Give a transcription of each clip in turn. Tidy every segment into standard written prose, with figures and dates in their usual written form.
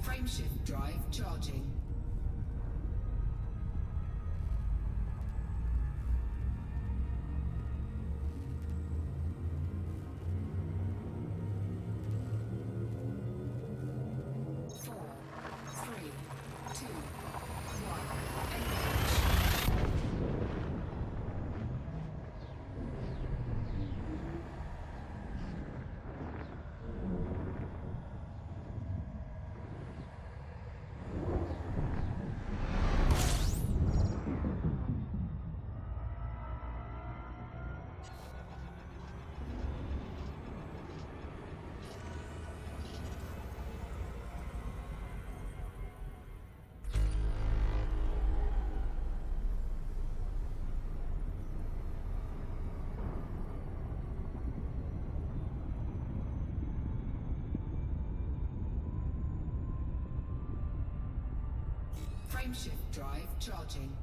Frameshift drive charging. Frameshift drive charging.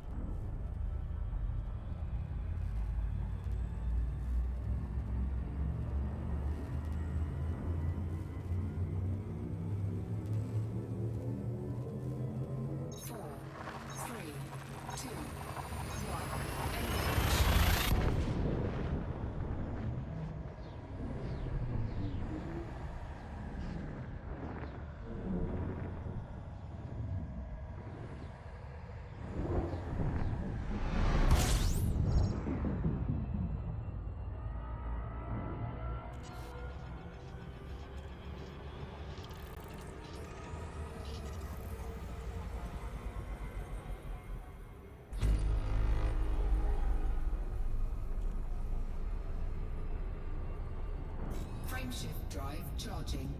Frameshift drive charging.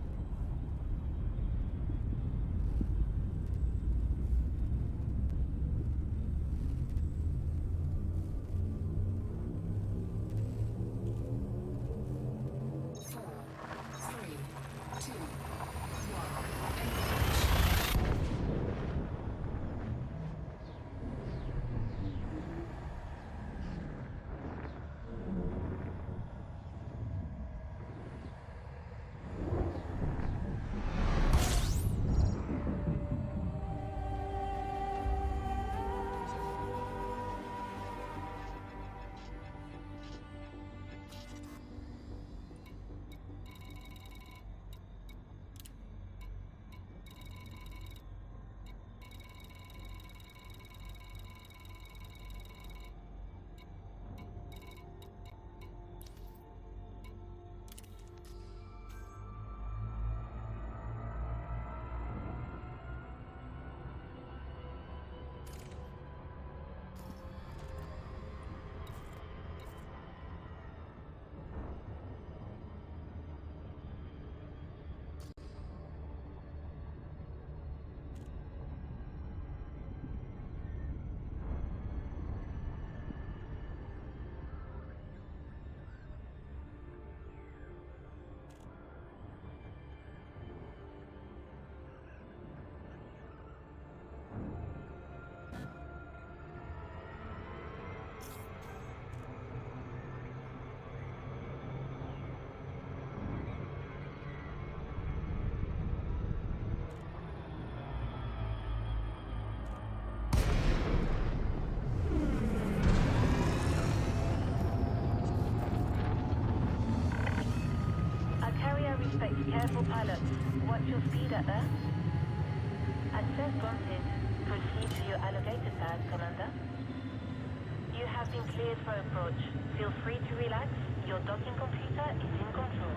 Careful, pilot. Watch your speed at Earth. Access granted. Proceed to your allocated pad, Commander. You have been cleared for approach. Feel free to relax. Your docking computer is in control.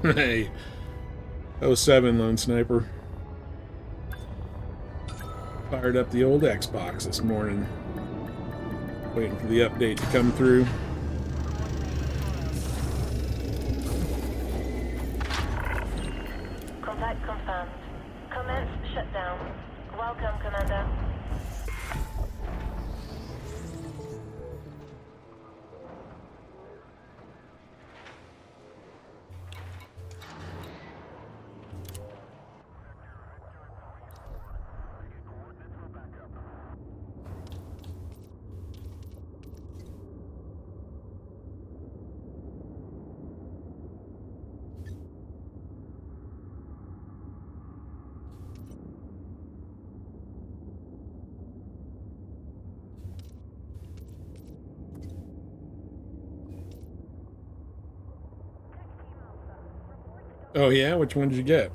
Hey, 07 Lone Sniper. Fired up the old Xbox this morning. Waiting for the update to come through. Contact confirmed. Commence shutdown. Welcome, Commander. Oh yeah? Which one did you get?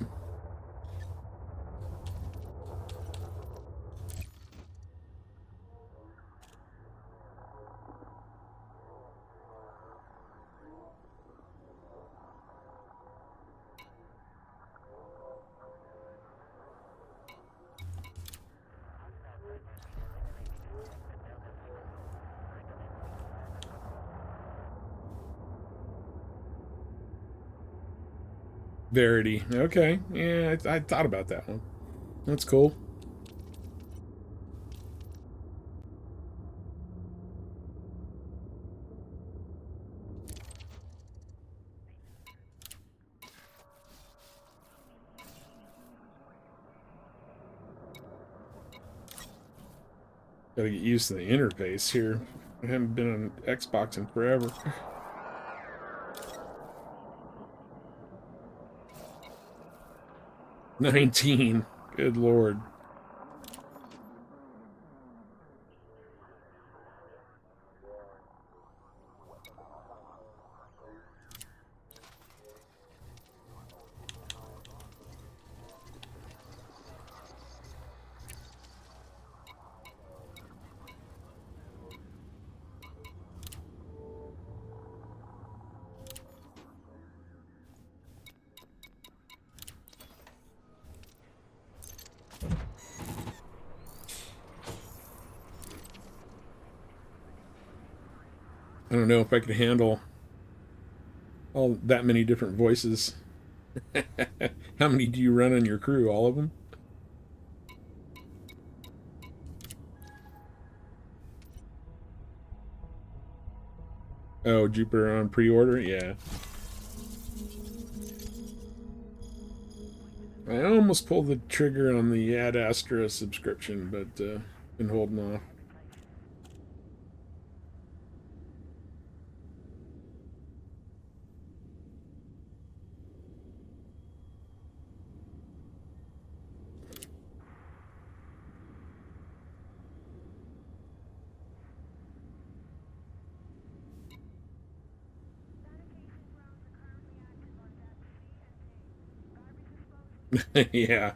Verity. Okay. Yeah, I thought about that one. That's cool. Gotta get used to the interface here. I haven't been on Xbox in forever. $19. Good lord. I don't know if I could handle all that many different voices. How many do you run on your crew? All of them? Oh, Jupiter on pre-order? Yeah. I almost pulled the trigger on the Ad Astra subscription, but been holding off. Yeah.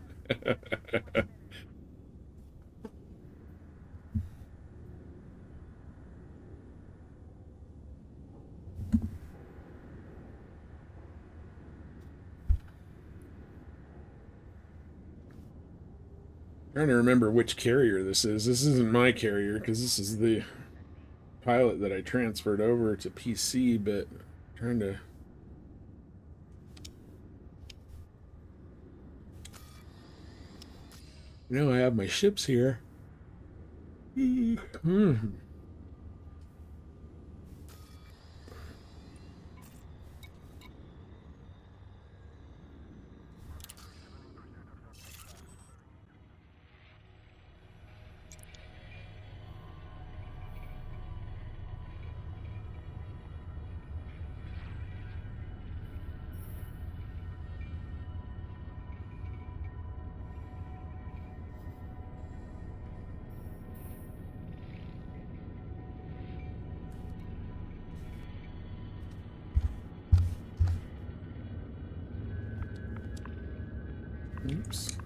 Trying to remember which carrier this is. This isn't my carrier because this is the pilot that I transferred over to PC, but trying to. You know, I have my ships here. Hmm. Oops.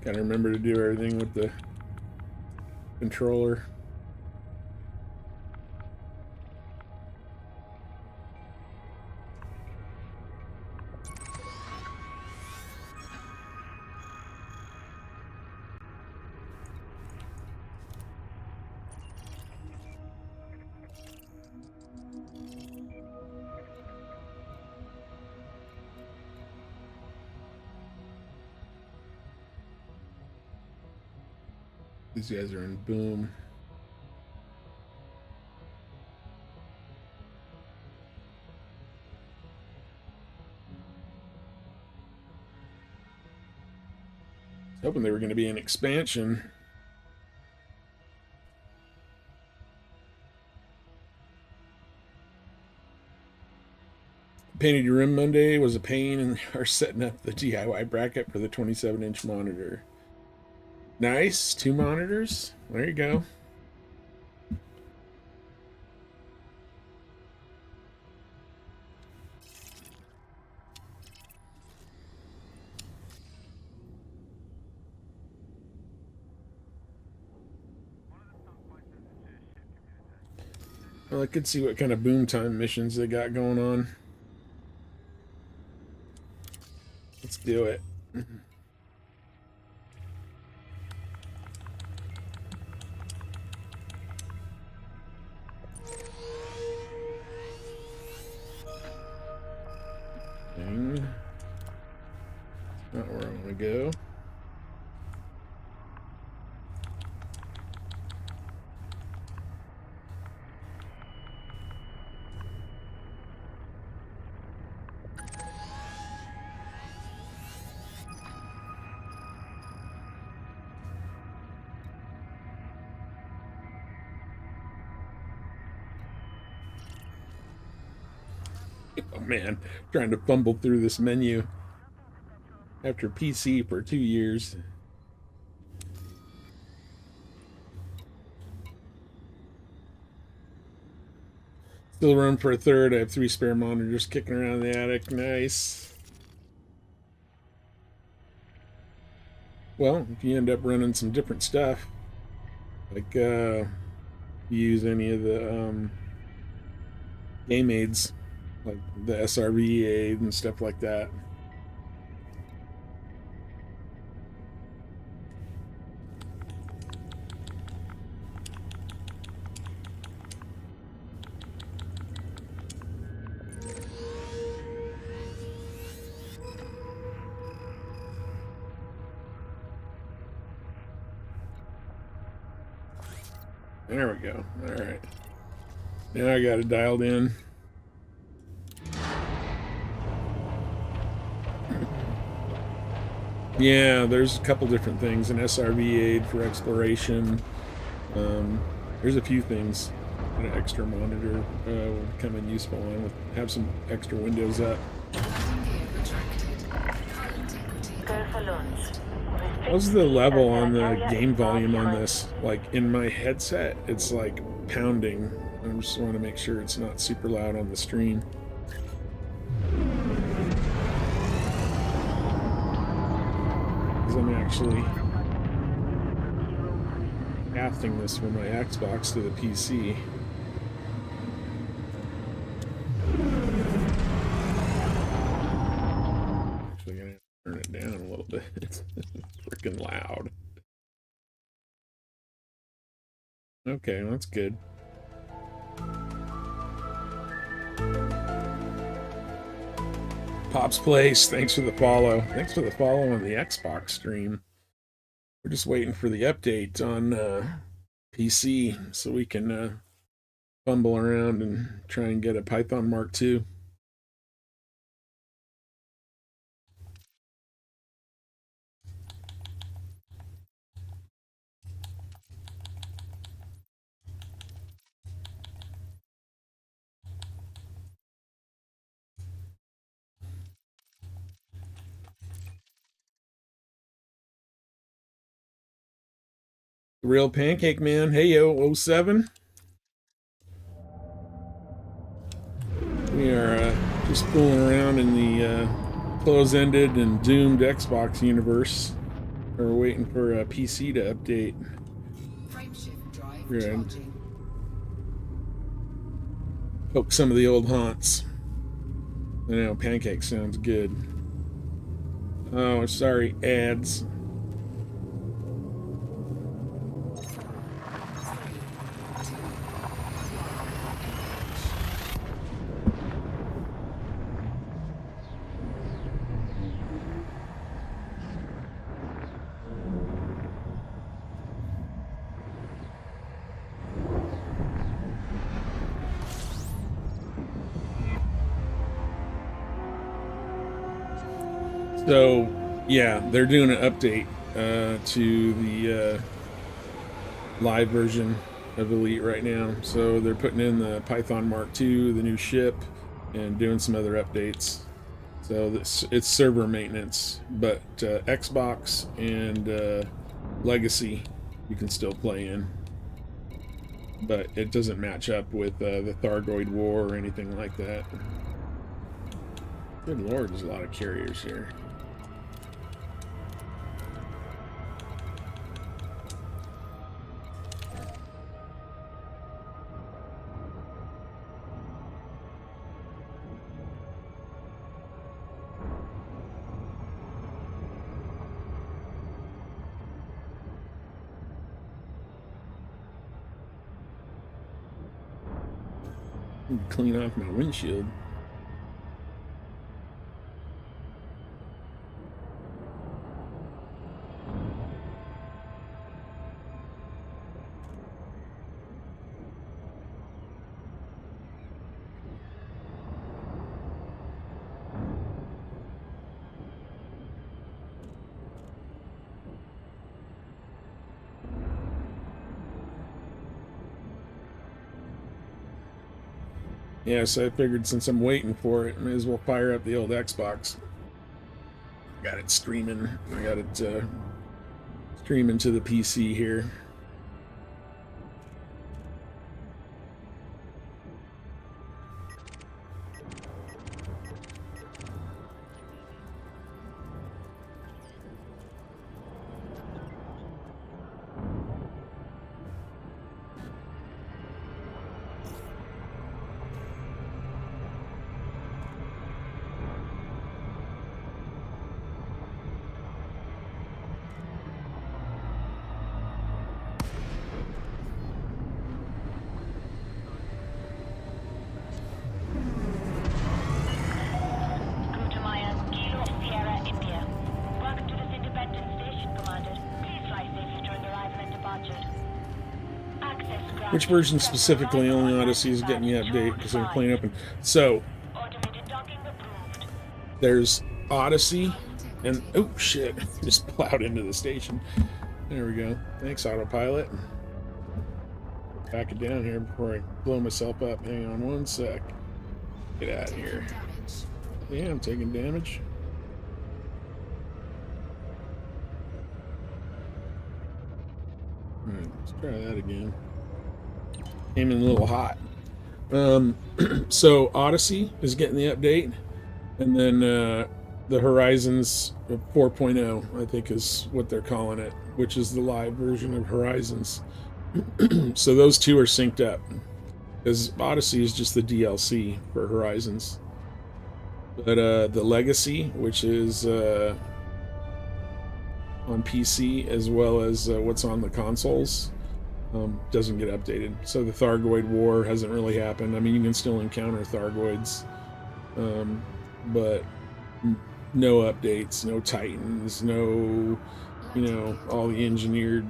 Gotta remember to do everything with the controller. These guys are in boom. Hoping they were going to be an expansion. Painted your rim Monday was a pain and are setting up the DIY bracket for the 27-inch monitor. Nice. 2 monitors. There you go. Well, I could see what kind of boom time missions they got going on. Let's do it. Not where I want to go. Oh man, trying to fumble through this menu after PC for 2 years. Still room for a third. I have 3 spare monitors kicking around in the attic. Nice. Well, if you end up running some different stuff, like use any of the game aids, like the SRV aid and stuff like that. There we go. All right. Now I got it dialed in. Yeah, there's a couple different things. An SRV aid for exploration. There's a few things. An extra monitor will come in useful and have some extra windows up. Go for launch. What's the level on the game volume on this? Like in my headset, it's like pounding. I just want to make sure it's not super loud on the stream. Because I'm actually casting this from my Xbox to the PC. Actually gonna turn it down a little bit. It's freaking loud. Okay, that's good. Pop's Place, thanks for the follow. Thanks for the follow on the Xbox stream. We're just waiting for the update on PC so we can fumble around and try and get a Python Mark II. Real Pancake Man, hey yo, 07. We are just fooling around in the close-ended and doomed Xbox universe. We're waiting for a PC to update. Frameshift drive Good. charging. Poke some of the old haunts. I know, Pancake sounds good. Oh, sorry, ads. So, yeah, they're doing an update to the live version of Elite right now. So they're putting in the Python Mark II, the new ship, and doing some other updates. So it's server maintenance, but Xbox and Legacy you can still play in, but it doesn't match up with the Thargoid War or anything like that. Good lord, there's a lot of carriers here. Clean off my windshield. Yeah, so I figured since I'm waiting for it, may as well fire up the old Xbox. Got it streaming. I got it streaming to the PC here. Which version specifically? Only Odyssey is getting the update because they're playing open. So there's Odyssey and oh shit, just plowed into the station. There we go. Thanks, Autopilot. Back it down here before I blow myself up. Hang on one sec. Get out of here. Yeah, I'm taking damage. Alright, let's try that again. Came in a little hot. So Odyssey is getting the update, and then the Horizons 4.0, I think is what they're calling it, which is the live version of Horizons. So those two are synced up, because Odyssey is just the DLC for Horizons. But the Legacy, which is on PC as well as what's on the consoles, doesn't get updated. So the Thargoid War hasn't really happened. I mean, you can still encounter Thargoids, but no updates, no Titans, no, you know, all the engineered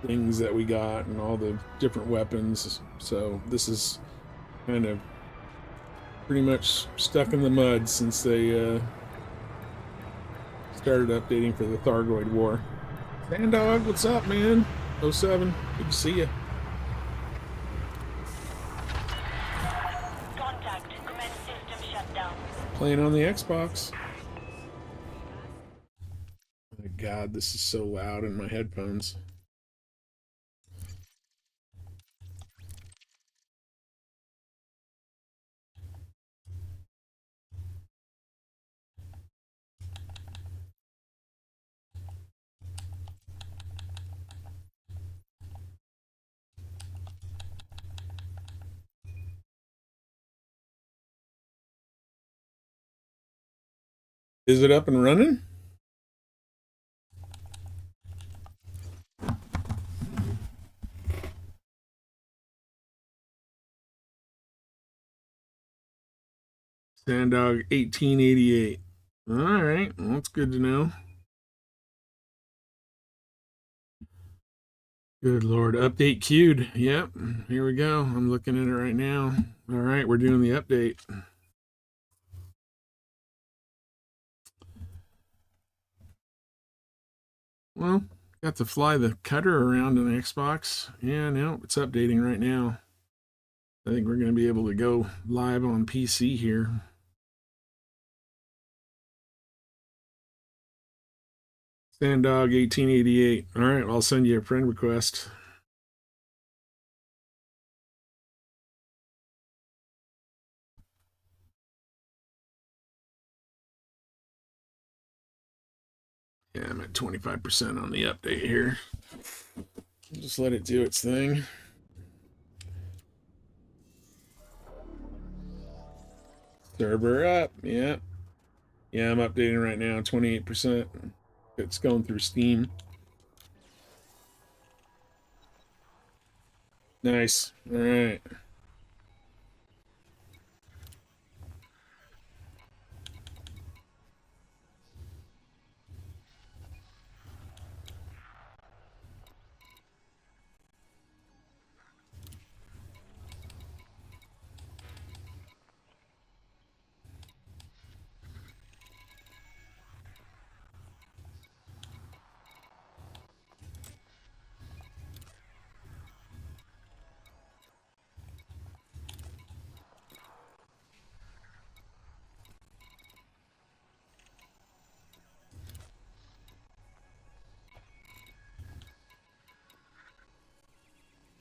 things that we got and all the different weapons. So this is kind of pretty much stuck in the mud since they started updating for the Thargoid War. Sandog, what's up, man? 07, good to see you. Contact. Commence system shutdown. Playing on the Xbox. Oh my god, this is so loud in my headphones. Is it up and running? Sandog 1888. All right, well, that's good to know. Good lord, update queued. Yep, here we go. I'm looking at it right now. All right, we're doing the update. Well, got to fly the cutter around on the Xbox. Yeah, no, it's updating right now. I think we're going to be able to go live on PC here. Sandog 1888. All right, I'll send you a friend request. Yeah, I'm at 25% on the update here. Just let it do its thing. Server up. Yeah. Yeah, I'm updating right now. 28%. It's going through Steam. Nice. All right.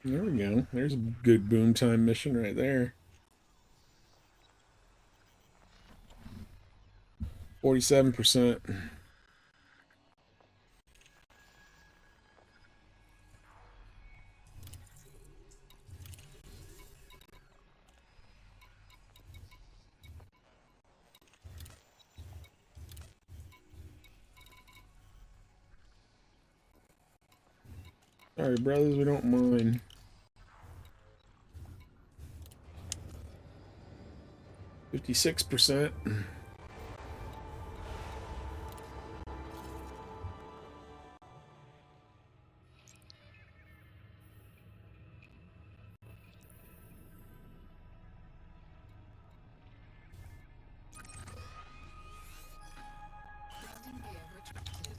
There we go. There's a good boom time mission right there. 47%. Sorry, brothers, we don't mind. 56%. Landing gear retracted.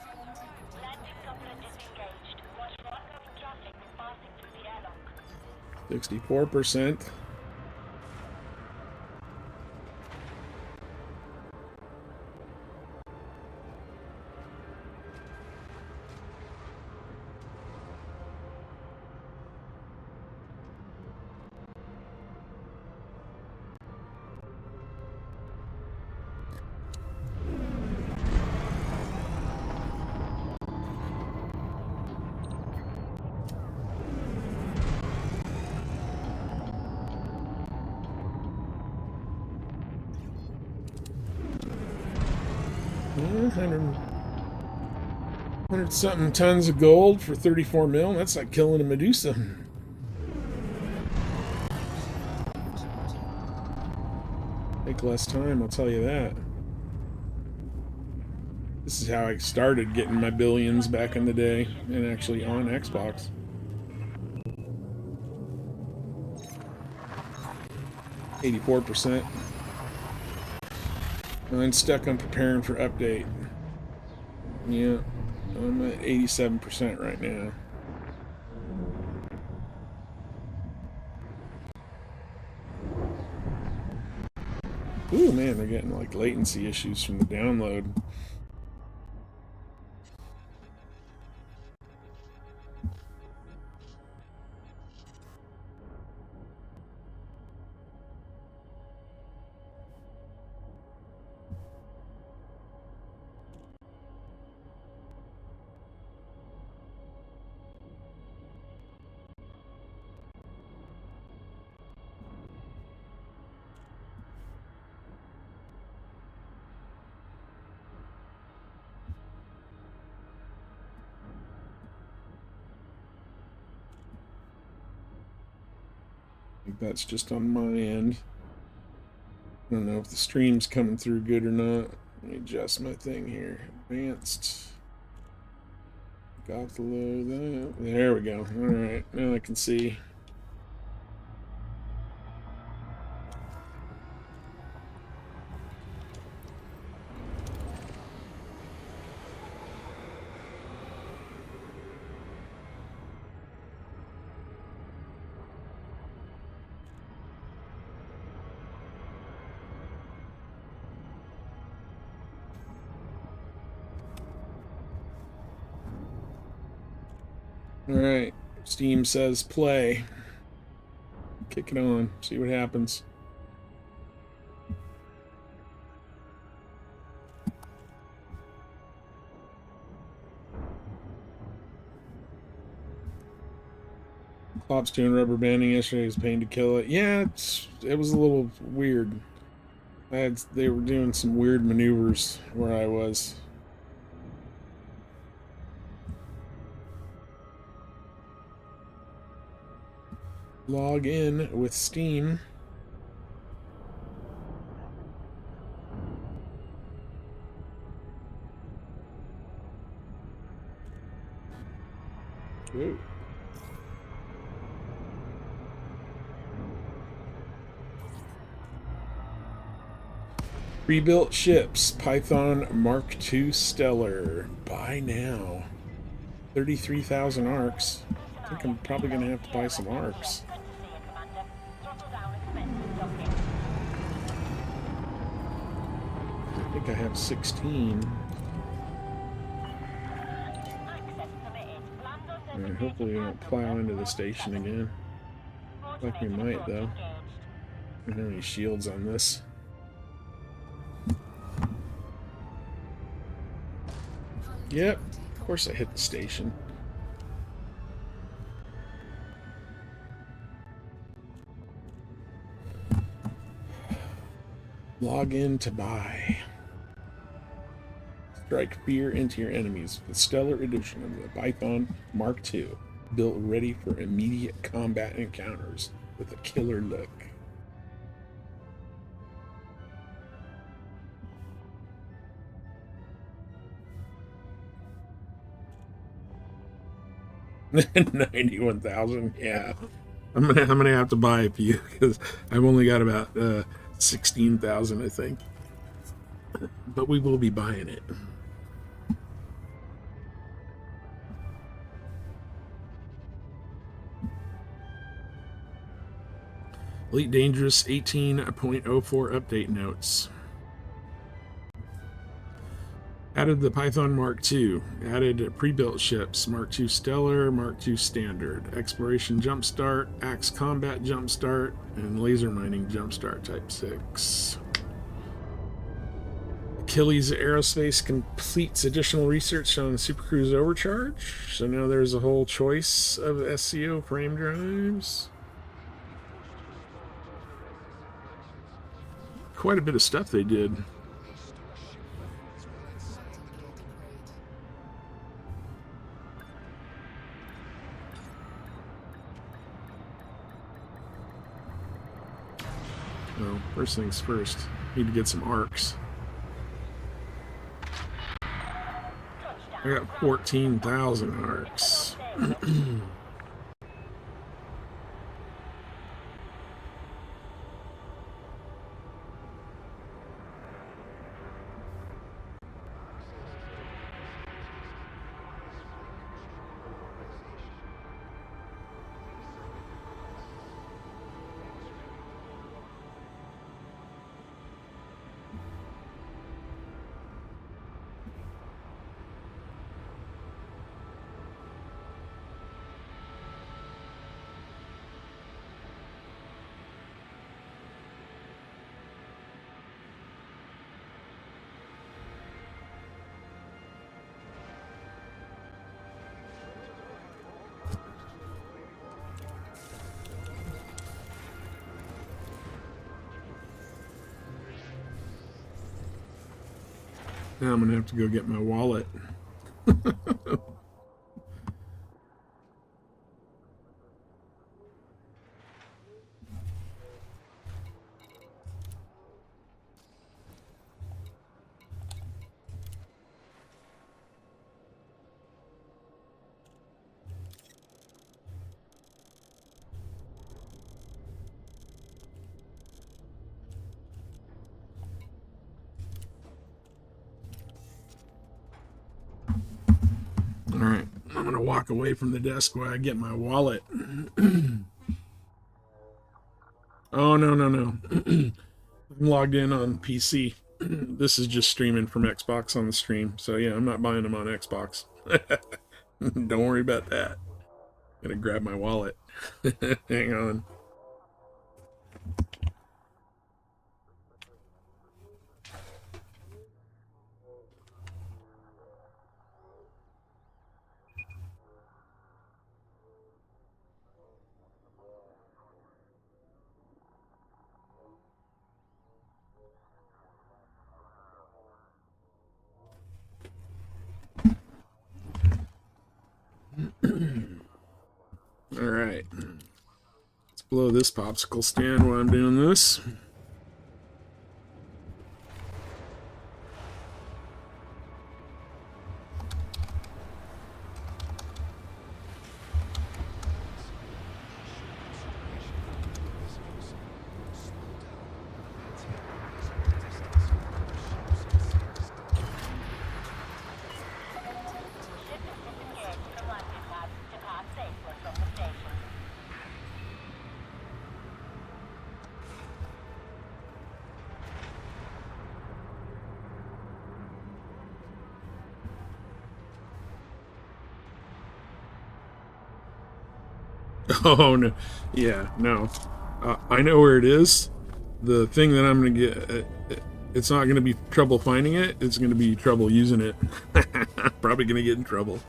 Fuel integrity. Landing doublet disengaged. Watch for oncoming traffic passing through the airlock. 64%. Yeah, 100 something tons of gold for 34 mil. That's like killing a Medusa. Take less time, I'll tell you that. This is how I started getting my billions back in the day, and actually on Xbox. %. Mine's stuck on preparing for update. Yeah, I'm at 87% right now. Ooh, man, they're getting like latency issues from the download. I think that's just on my end. I don't know if the stream's coming through good or not. Let me adjust my thing here. Advanced. Got to load that. There we go. Alright, now I can see. Alright. Steam says play. Kick it on. See what happens. Klopp's doing rubber banding yesterday. He was paying to kill it. Yeah, it was a little weird. They were doing some weird maneuvers where I was. Log in with Steam. Ooh. Rebuilt ships, Python Mark II Stellar. Buy now. 33,000 arcs. I think I'm probably going to have to buy some arcs. I think I have 16. And hopefully we don't plow into the station again. Like we might, though. I don't have any shields on this. Yep, of course I hit the station. Log in to buy. Strike fear into your enemies with the stellar edition of the Python Mark II, built ready for immediate combat encounters with a killer look. $91,000. Yeah, I'm gonna have to buy a few because I've only got about 16,000, I think. But we will be buying it. Elite Dangerous 18.04 update notes. Added the Python Mark II. Added pre-built ships. Mark II Stellar, Mark II Standard. Exploration Jumpstart, Axe Combat Jumpstart, and Laser Mining Jumpstart Type 6. Achilles Aerospace completes additional research on Super Cruise Overcharge. So now there's a whole choice of SCO frame drives. Quite a bit of stuff they did. Well, first things first, need to get some arcs. I got 14,000 arcs. Now I'm gonna have to go get my wallet. All right, I'm gonna walk away from the desk while I get my wallet. Oh, no. I'm logged in on PC. This is just streaming from Xbox on the stream. So yeah, I'm not buying them on Xbox. Don't worry about that. Gotta grab my wallet. Hang on. All right. Let's blow this popsicle stand while I'm doing this. Oh no, yeah, no. I know where it is. The thing that I'm gonna get, it's not gonna be trouble finding it. It's gonna be trouble using it. Probably gonna get in trouble.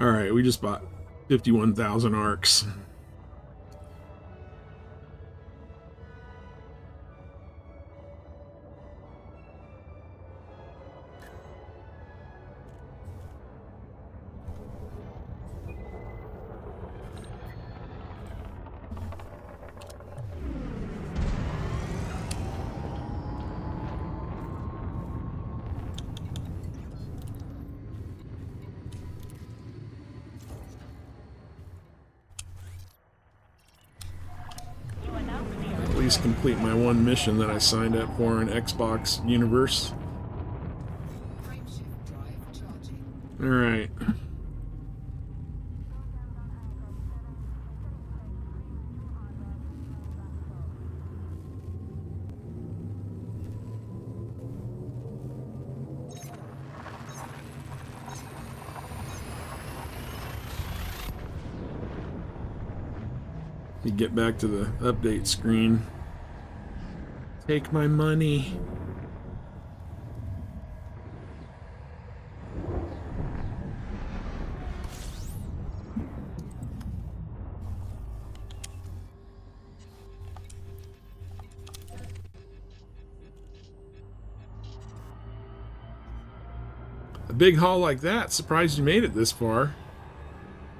All right, we just bought 51,000 arcs. At least complete my one mission that I signed up for in Xbox Universe. Frameshift drive charging. All right. You get back to the update screen. Take my money. A big haul like that. Surprised you made it this far.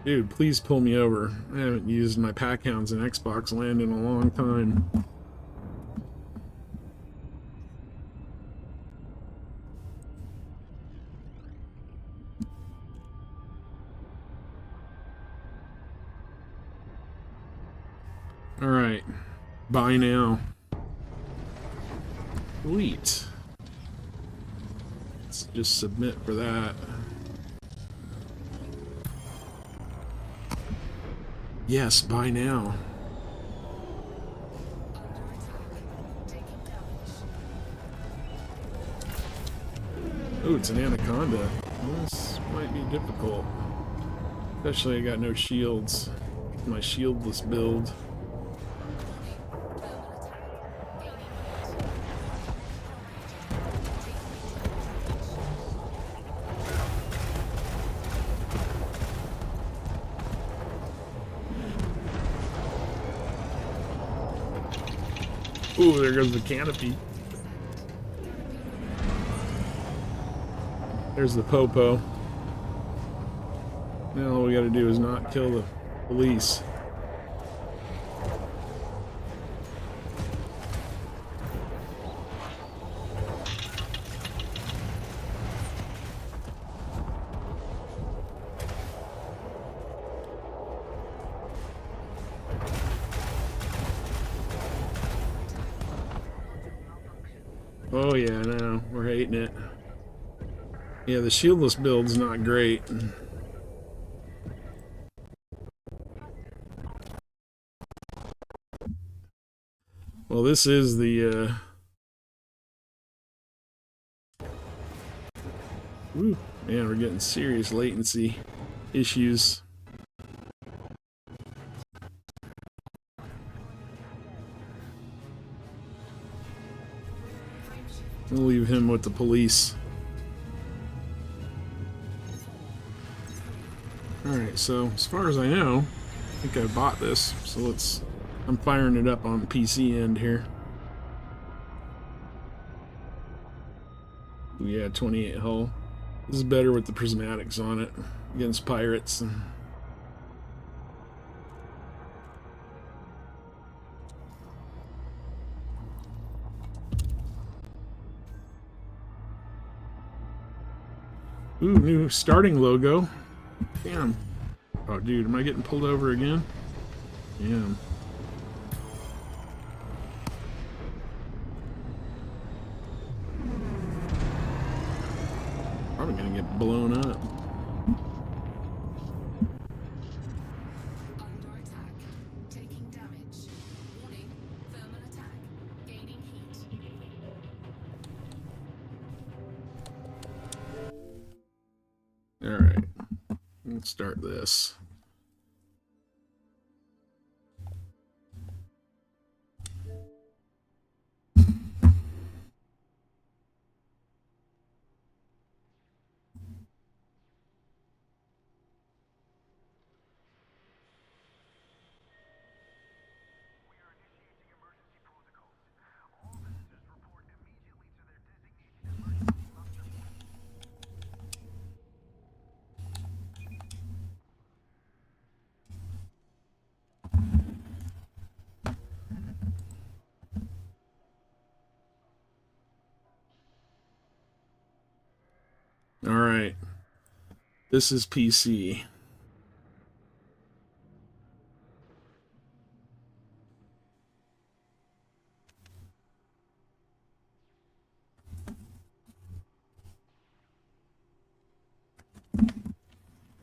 Dude, please pull me over. I haven't used my pack hounds in Xbox Land in a long time. Alright. Buy now. Sweet. Let's just submit for that. Yes, buy now. Under attack. Taking damage. Oh, it's an anaconda. This might be difficult. Especially I got no shields. My shieldless build. Ooh, there goes the canopy. There's the popo. Now all we gotta do is not kill the police. Oh yeah, no, we're hating it. Yeah, the shieldless build's not great. Well, this is the Ooh, man, we're getting serious latency issues. We'll leave him with the police. Alright, so as far as I know, I think I bought this, so I'm firing it up on the PC end here. Yeah, 28 hull. This is better with the prismatics on it against pirates. Ooh, new starting logo. Damn. Oh, dude, am I getting pulled over again? Damn. Probably gonna get blown up. Under attack. Taking damage. Warning. Thermal attack. Gaining heat. Alright. Let's start this. Alright. This is PC.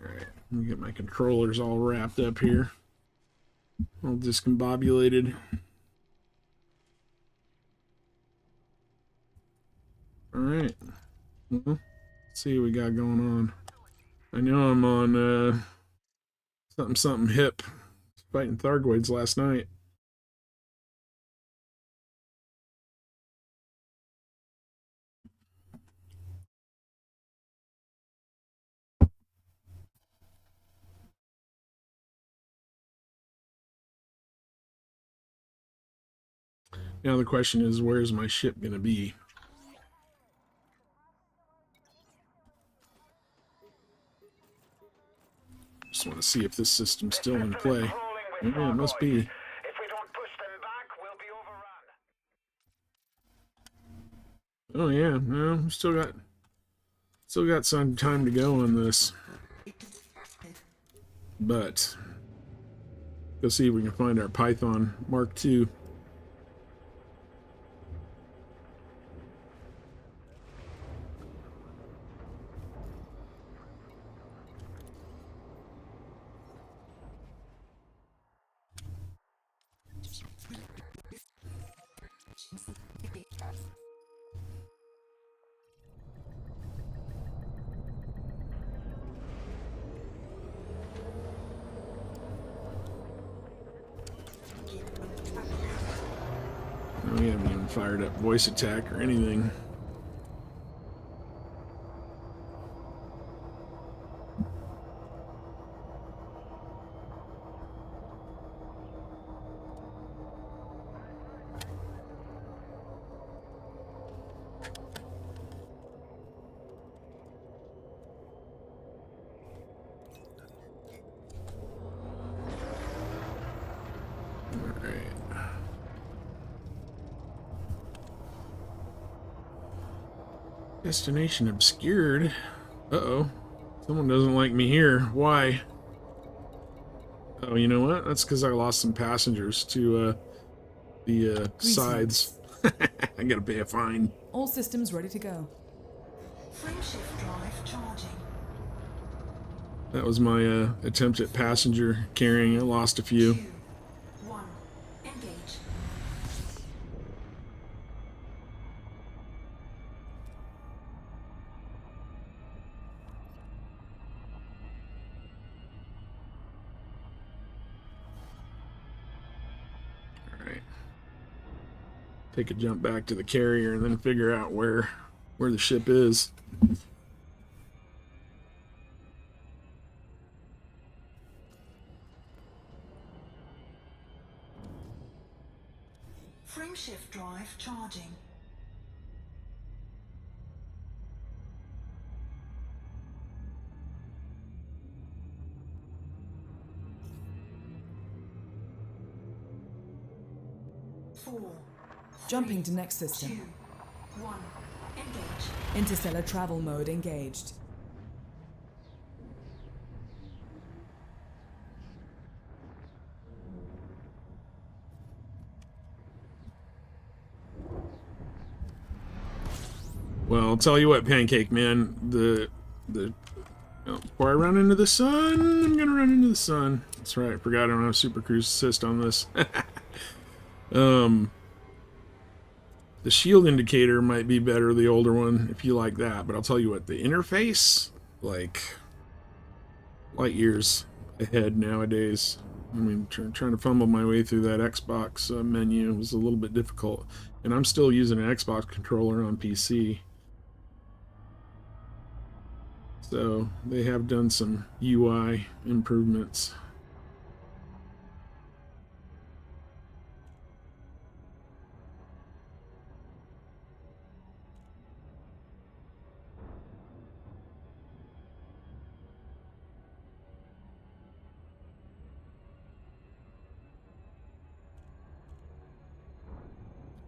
Alright, let me get my controllers all wrapped up here. All discombobulated. Alright. Well, let's see what we got going on. I know I'm on something hip fighting Thargoids last night. Now the question is, where's my ship gonna be? Just want to see if this system's still in play. Yeah, it must be. If we don't push them back, we'll be overrun. Oh yeah, no, we still got some time to go on this. But go see if we can find our Python Mark II. We haven't even fired up voice attack or anything. Destination obscured. Uh-oh. Someone doesn't like me here. Why? Oh, you know what? That's because I lost some passengers to the sides. I gotta pay a fine. All systems ready to go. Frameshift drive charging. That was my attempt at passenger carrying. I lost a few. 2, 1. Engage. take a jump back to the carrier and then figure out where the ship is. Frameshift drive charging. Jumping to next system. 2, 1, engage. Interstellar travel mode engaged. Well, I'll tell you what, Pancake Man, before I run into the sun, I'm gonna run into the sun. That's right, I forgot I don't have Super Cruise Assist on this. The shield indicator might be better, the older one, if you like that, but I'll tell you what, the interface, like, light years ahead nowadays. I mean, trying to fumble my way through that Xbox menu was a little bit difficult, and I'm still using an Xbox controller on PC. So they have done some UI improvements.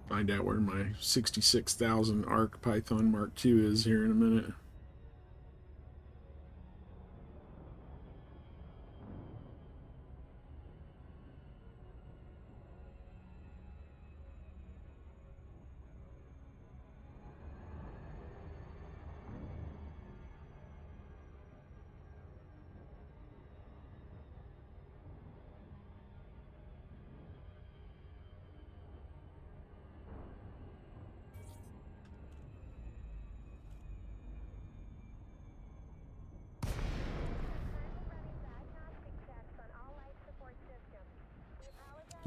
Find out where my 66,000 ARC Python Mark II is here in a minute.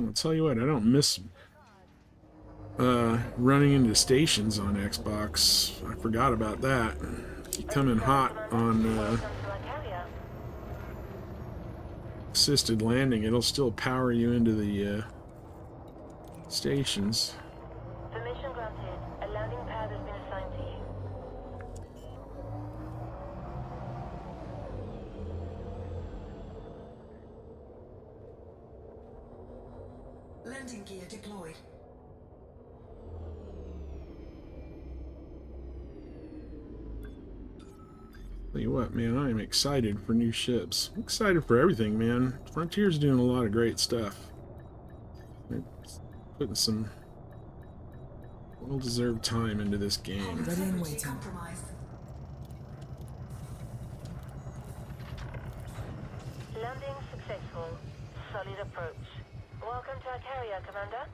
I'll tell you what, I don't miss running into stations on Xbox. I forgot about that. You come in hot on assisted landing, it'll still power you into the stations. Permission granted. A landing pad has been assigned to you. Landing gear deployed. Tell you what, man, I am excited for new ships. I'm excited for everything, man. Frontier's doing a lot of great stuff. They're putting some well-deserved time into this game. Ready and waiting. Compromised. Landing successful. Solid approach. Welcome to our carrier, Commander.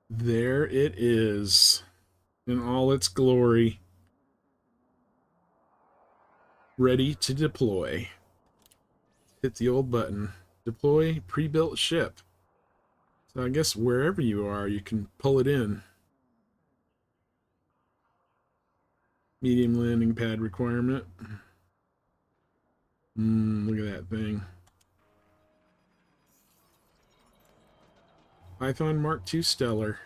There it is, in all its glory. Ready to deploy. Hit the old button. Deploy pre-built ship. So I guess wherever you are, you can pull it in. Medium landing pad requirement. Look at that thing. Python Mark II Stellar.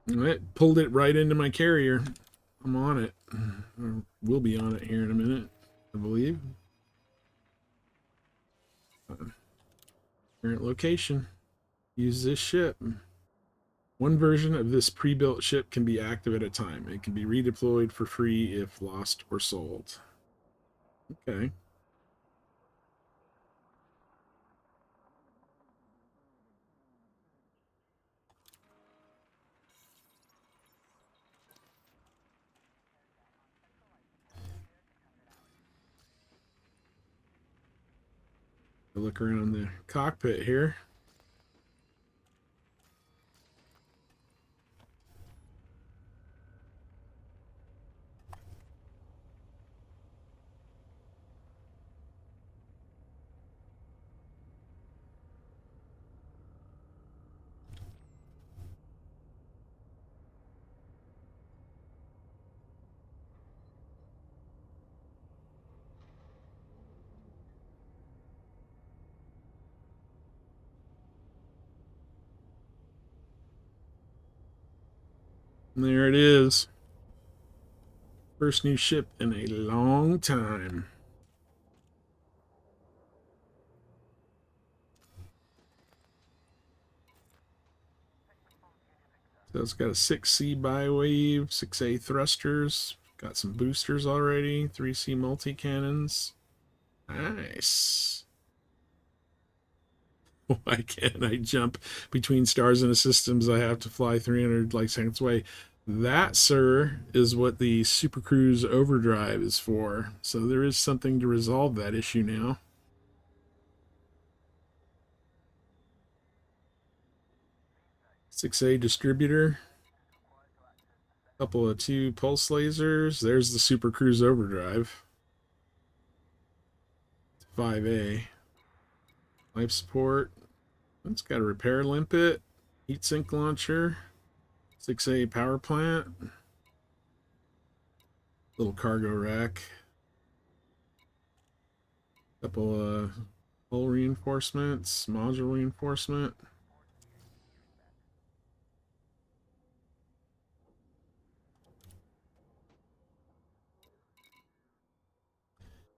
It pulled it right into my carrier. I'm on it. Or we'll be on it here in a minute, I believe. Current location. Use this ship. One version of this pre-built ship can be active at a time. It can be redeployed for free if lost or sold. Okay. Look around the cockpit here. And there it is. First new ship in a long time. So it's got a 6C bywave, 6A thrusters, got some boosters already, 3C multi-cannons. Nice. Why can't I jump between stars and systems? I have to fly 300 light seconds away. That, sir, is what the Super Cruise Overdrive is for. So there is something to resolve that issue now. Six A distributor. Couple of 2 pulse lasers. There's the Super Cruise Overdrive. 5A. Life support. It's got a repair limpet. Heatsink launcher. 6A power plant. Little cargo rack. Couple of hull reinforcements. Module reinforcement.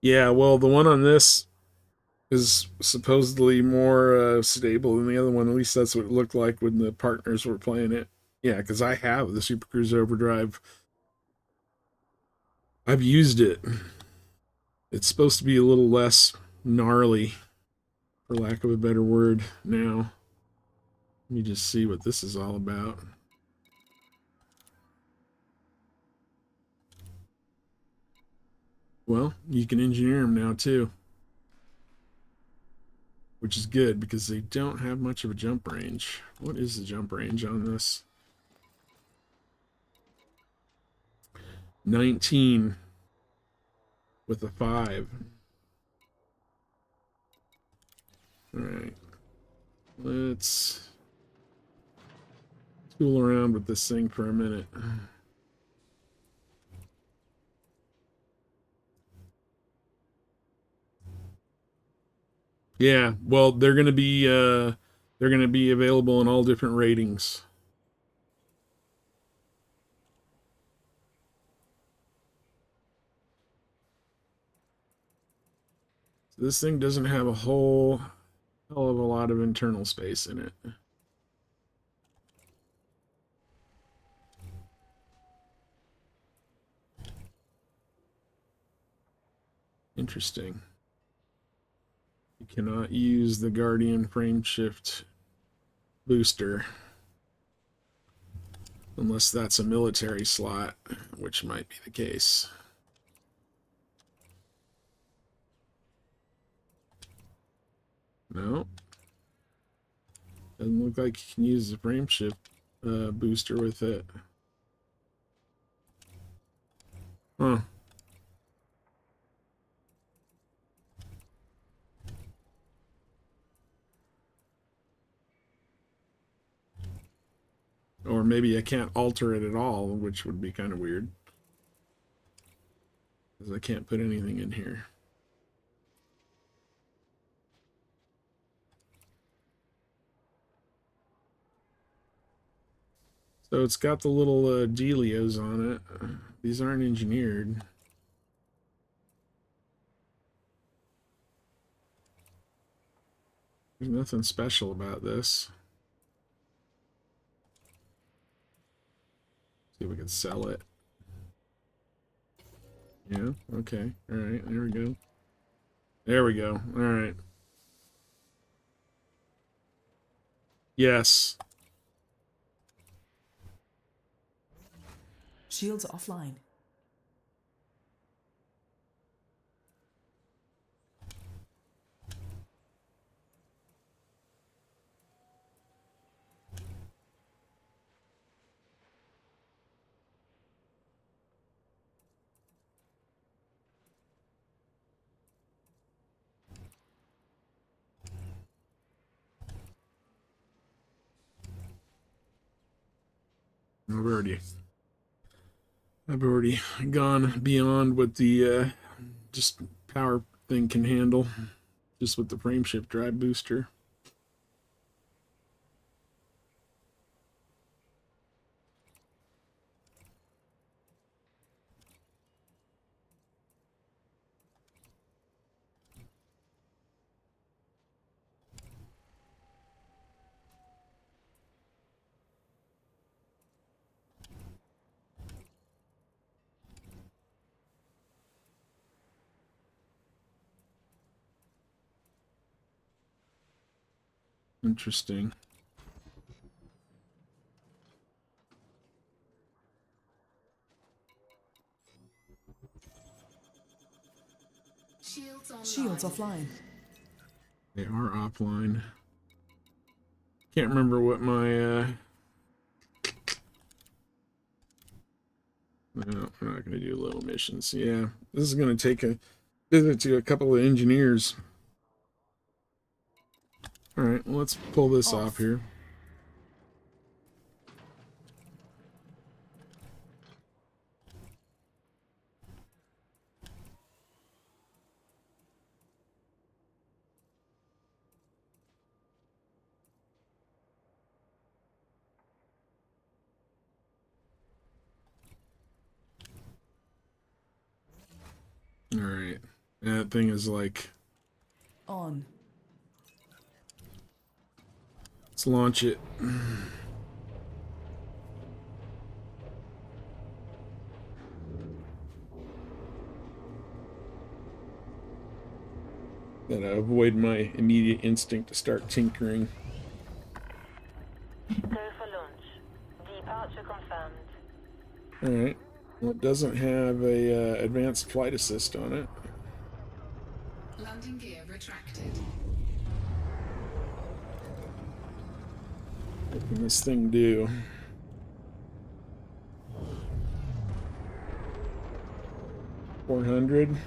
Yeah, well, the one on this is supposedly more stable than the other one. At least that's what it looked like when the partners were playing it. Yeah, because I have the Super Cruise Overdrive. I've used it. It's supposed to be a little less gnarly, for lack of a better word, now. Let me just see what this is all about. Well, you can engineer them now, too. Which is good, because they don't have much of a jump range. What is the jump range on this? 19 with a 5. Alright. Let's tool around with this thing for a minute. Yeah, well, they're gonna be available in all different ratings. So this thing doesn't have a whole hell of a lot of internal space in it. Interesting. You cannot use the Guardian frameshift booster unless that's a military slot, which might be the case. No. Doesn't look like you can use the frameshift booster with it. Huh. Or maybe I can't alter it at all, which would be kind of weird. Because I can't put anything in here. So it's got the little dealios on it. These aren't engineered. There's nothing special about this. See if we can sell it. Yeah, okay. Alright, there we go. There we go. Alright. Yes. Shields offline. I've already gone beyond what the just power thing can handle, just with the frameshift drive booster. Interesting. Shields online. Shields offline. They are offline. Can't remember what my no, we're not going to do low emissions. Yeah, this is going to take a visit to a couple of engineers. All right, well, let's pull this off here. All right, that thing is like, On. let's launch it. Gotta avoid my immediate instinct to start tinkering. Go for launch. Departure confirmed. All right. Well, it doesn't have a advanced flight assist on it. Landing gear retracted. What can this thing do? $400.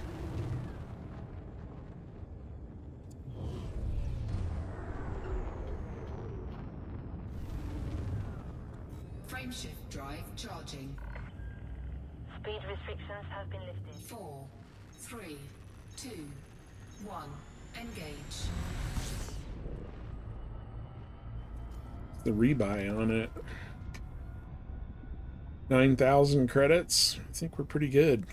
Frameshift drive charging. Speed restrictions have been lifted. 4, 3, 2, 1. Engage. The rebuy on it. 9,000 credits. I think we're pretty good.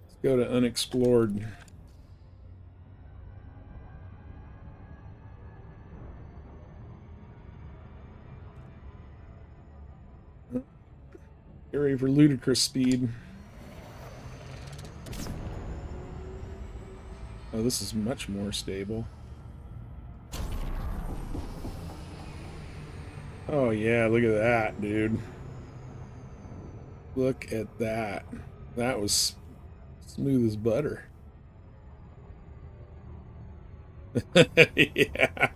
Let's go to unexplored. Get ready for ludicrous speed. Oh, this is much more stable. Oh yeah, look at that, dude. Look at that. That was smooth as butter. Yeah.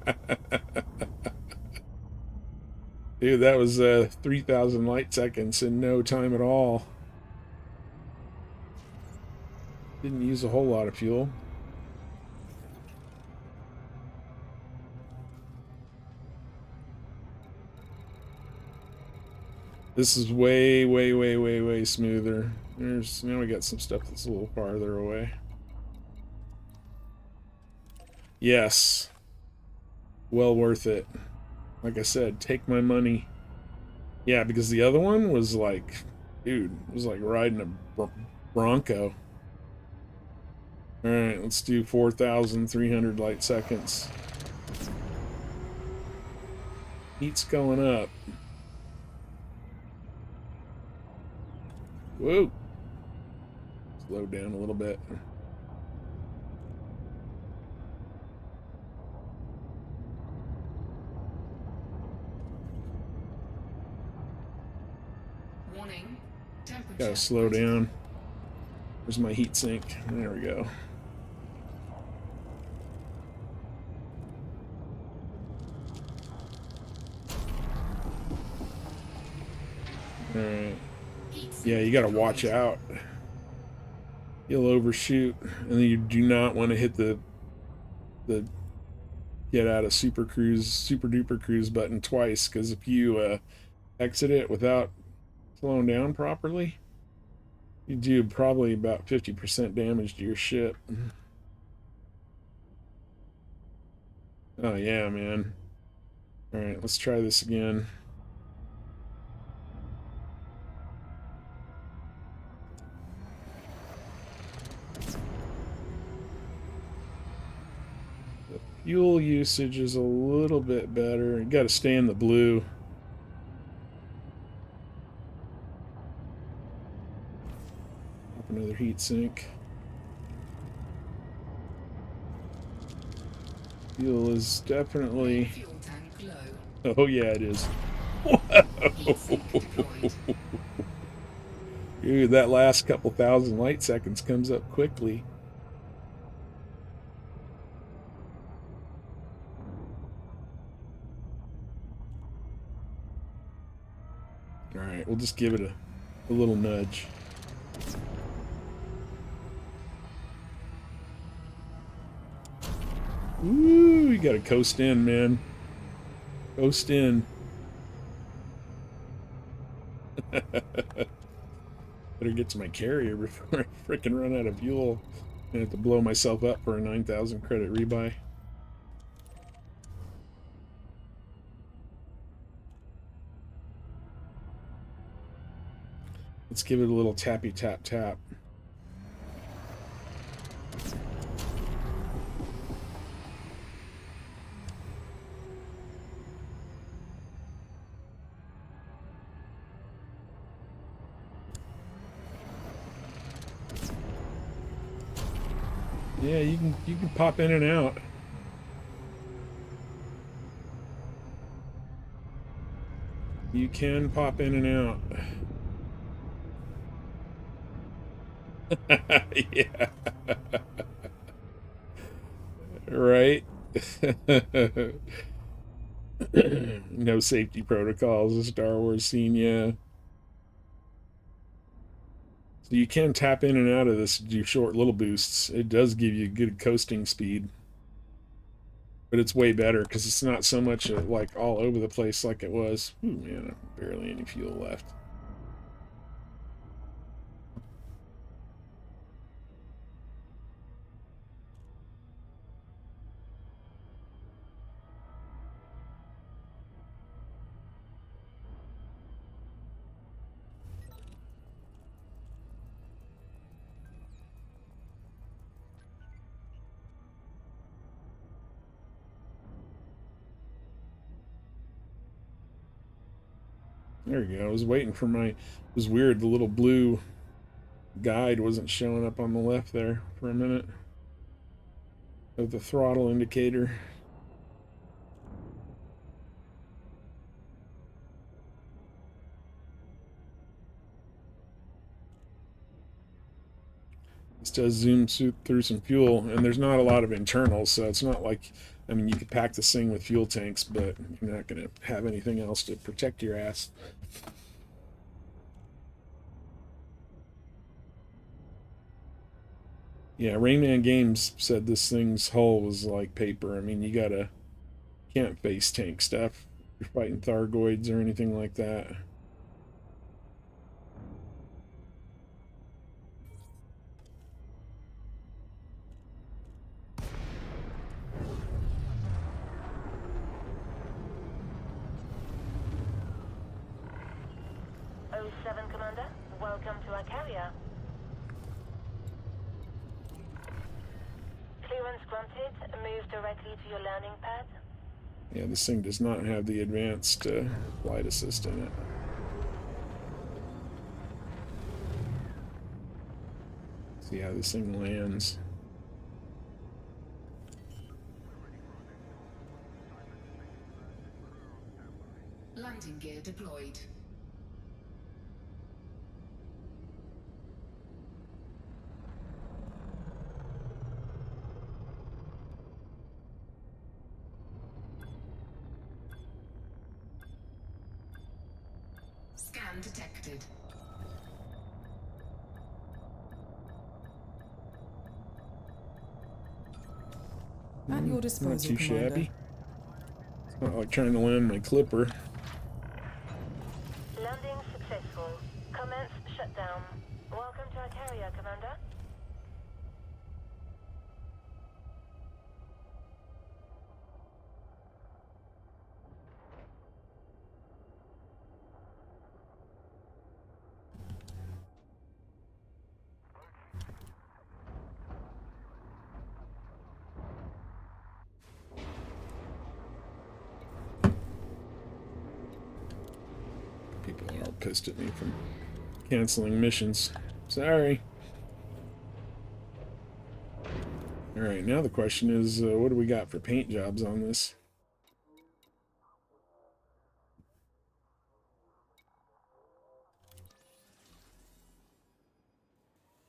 Dude, that was 3,000 light seconds in no time at all. Didn't use a whole lot of fuel. This is way, way, way, way, way smoother. Now we got some stuff that's a little farther away. Yes. Well worth it. Like I said, take my money. Yeah, because the other one was like, dude, it was like riding a Bronco. Alright, let's do 4,300 light seconds. Heat's going up. Whoa. Slow down a little bit. Warning. Temperature. Gotta slow down. Where's my heat sink? There we go. Alright. Yeah, you gotta watch out. You'll overshoot, and then you do not want to hit the get out of super duper cruise button twice, because if you exit it without slowing down properly, you do probably about 50% damage to your ship. Oh yeah, man. All right, let's try this again. The fuel usage is a little bit better. You got to stay in the blue. another heat sink. Fuel is definitely... Fuel tank low. Oh yeah, it is. Heat sink deployed. Dude, that last couple thousand light seconds comes up quickly. Alright, we'll just give it a little nudge. Ooh, you gotta coast in, man. Coast in. Better get to my carrier before I frickin' run out of fuel. I have to blow myself up for a 9,000 credit rebuy. Let's give it a little tappy tap tap. Yeah, you can pop in and out. You can pop in and out. Yeah. Right? No safety protocols, a Star Wars scene, yeah. So you can tap in and out of this to do short little boosts. It does give you good coasting speed. But it's way better because it's not so much like all over the place like it was. Ooh, man, barely any fuel left. There we go. I was waiting for my... It was weird. The little blue guide wasn't showing up on the left there for a minute. Of the throttle indicator. This does zoom through some fuel, and there's not a lot of internals, so it's not like... I mean, you could pack this thing with fuel tanks, but you're not going to have anything else to protect your ass. Yeah, Rayman Games said this thing's hull was like paper. I mean, can't face tank stuff. You're fighting Thargoids or anything like that. O7 Commander, welcome to our carrier. Clearance granted. Move directly to your landing pad. Yeah, this thing does not have the advanced flight assist in it. See how this thing lands. Landing gear deployed. Scan detected. At your Not disposal, too Commander. shabby. It's not like trying to land my clipper. Landing successful. Commence shutdown. Welcome to our carrier, Commander. People are all pissed at me from canceling missions. Sorry. All right, now the question is, what do we got for paint jobs on this?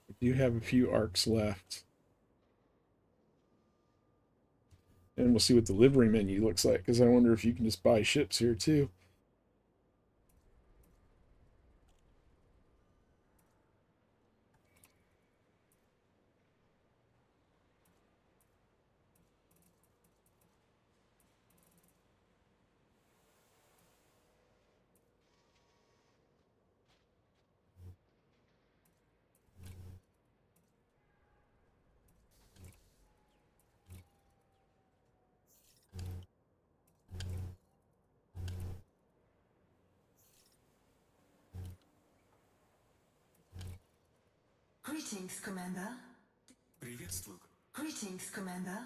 We do have a few arcs left. And we'll see what the livery menu looks like, because I wonder if you can just buy ships here too. Greetings, Commander. Приветствую. Greetings, Commander.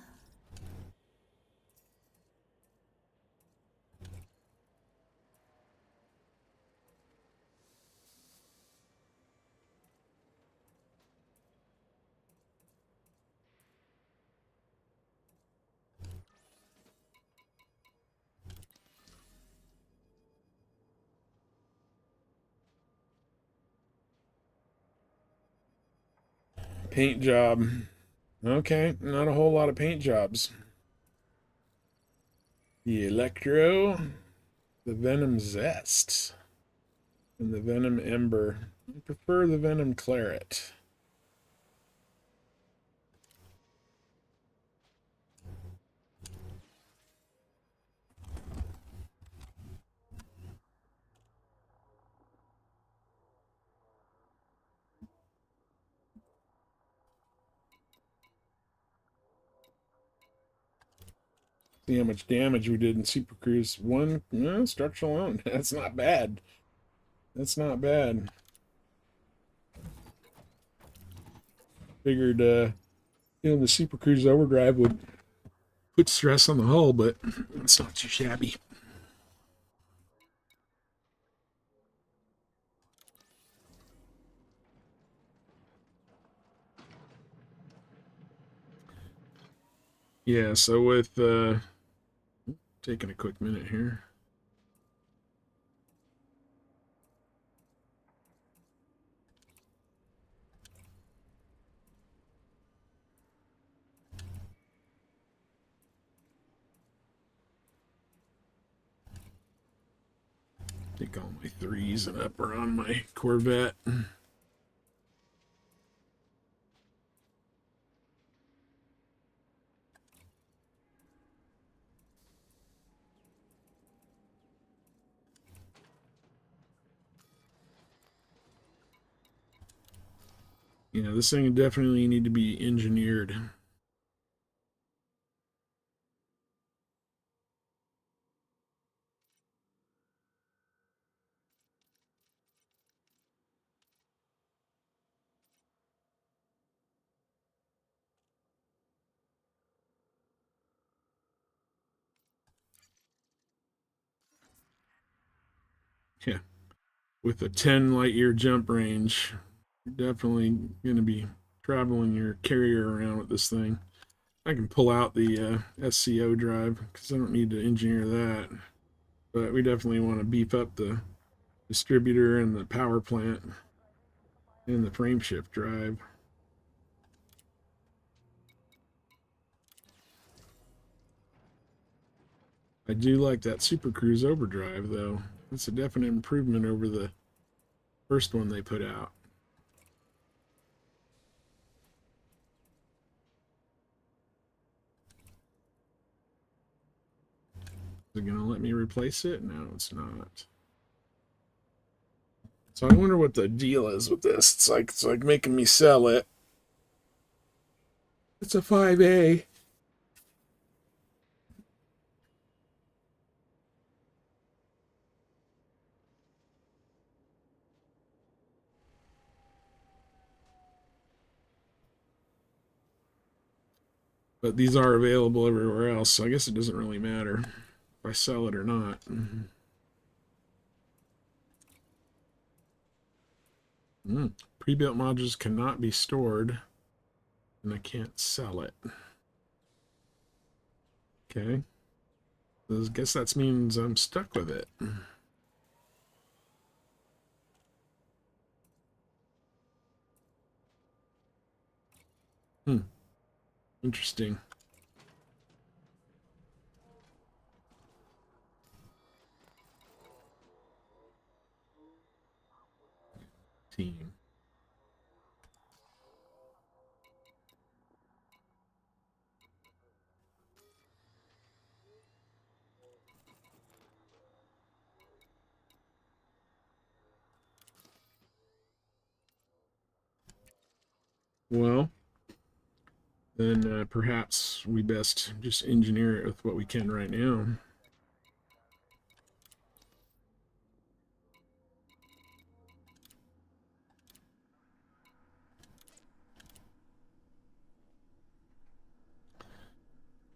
Paint job. Okay, not a whole lot of paint jobs. The Electro, the Venom Zest, and the Venom Ember. I prefer the Venom Claret. See how much damage we did in Super Cruise 1. No, structural alone. That's not bad. That's not bad. Figured doing the Super Cruise Overdrive would put stress on the hull, but it's not too shabby. Yeah, so with taking a quick minute here. I think all my 3s and up are on my Corvette. You know, this thing would definitely need to be engineered. Yeah, with a 10 light year jump range, you're definitely going to be traveling your carrier around with this thing. I can pull out the SCO drive because I don't need to engineer that. But we definitely want to beef up the distributor and the power plant and the frameshift drive. I do like that Super Cruise Overdrive, though. It's a definite improvement over the first one they put out. Is it going to let me replace it? No, it's not. So I wonder what the deal is with this. It's like making me sell it. It's a 5A. But these are available everywhere else, so I guess it doesn't really matter if I sell it or not. Pre-built modules cannot be stored, and I can't sell it. Okay. I guess that means I'm stuck with it. Interesting. Team. Well, then perhaps we best just engineer it with what we can right now.